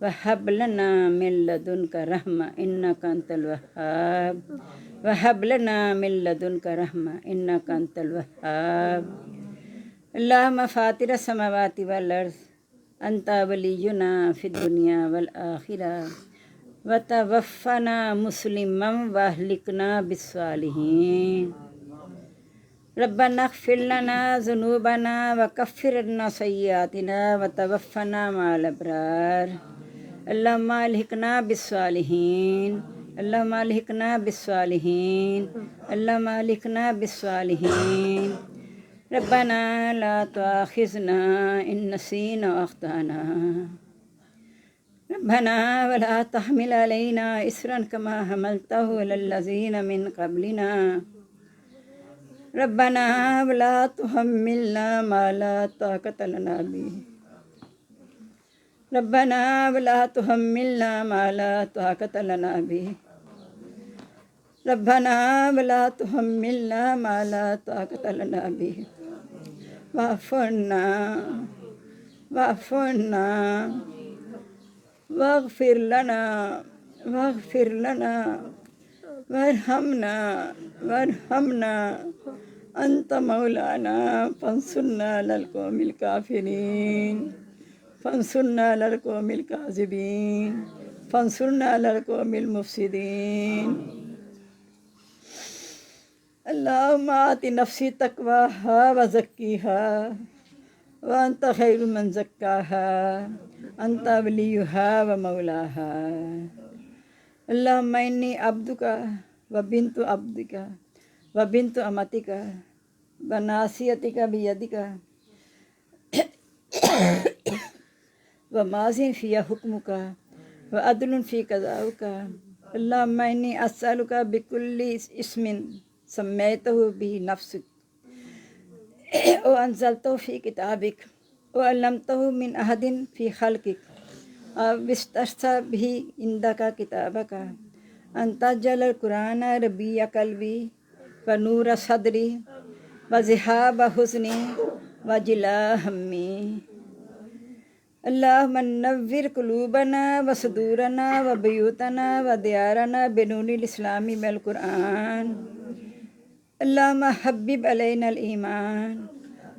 وهب لنا من لدنك رحمة إنك أنت الوهاب، وهب لنا من لدنك رحمة إنك أنت الوهاب. اللهم فاطر السماوات والأرض أنت ولينا في الدنيا والآخرة وتوفنا مسلما وأهلكنا بالصالحين. ربنا اغفر لنا ذنوبنا وكفر عنا سيئاتنا وتوفنا مع الأبرار. اللهم الحقنا بالصالحين، اللهم الحقنا بالصالحين، اللهم الحقنا بالصالحين. ربنا لا تؤاخذنا إن نسينا وأخطأنا، ربنا ولا تحمل علينا إصرا كما حملته على الذين من قبلنا، ربنا ولا تحملنا ما لا طاقة لنا به، ربنا ولا تحملنا ما لا طاقة لنا به، ربنا ولا تحملنا ما لا طاقة لنا به. واعف عنا واعف عنا واغفر لنا واغفر لنا وارحمنا وارحمنا أنت مولانا فانصرنا على القوم الكافرين، فانصرنا على القوم الكاذبين، فانصرنا على القوم المفسدين. اللهم آت نفسی تقواها وزکیها وأنت خیر من زکاها أنت ولیها ومولاها. اللهم إني عبدك وبنت عبدك وبنت أمتك وناصيتك بيدك وماضٍ في حكمك وعدل في قضاؤك. اللهم إني أسألك بكل اسم سميته به نفسك وأنزلته في كتابك وعلمته من أحد في خلقك أو استأثرت به عندك كتابك أن تجعل القرآن ربيع قلبي ونور صدري وذهاب حزني وجلاء همي. اللهم نور قلوبنا وصدورنا وبيوتنا وديارنا بنور الإسلام والقرآن. اللهم حبب علينا الإيمان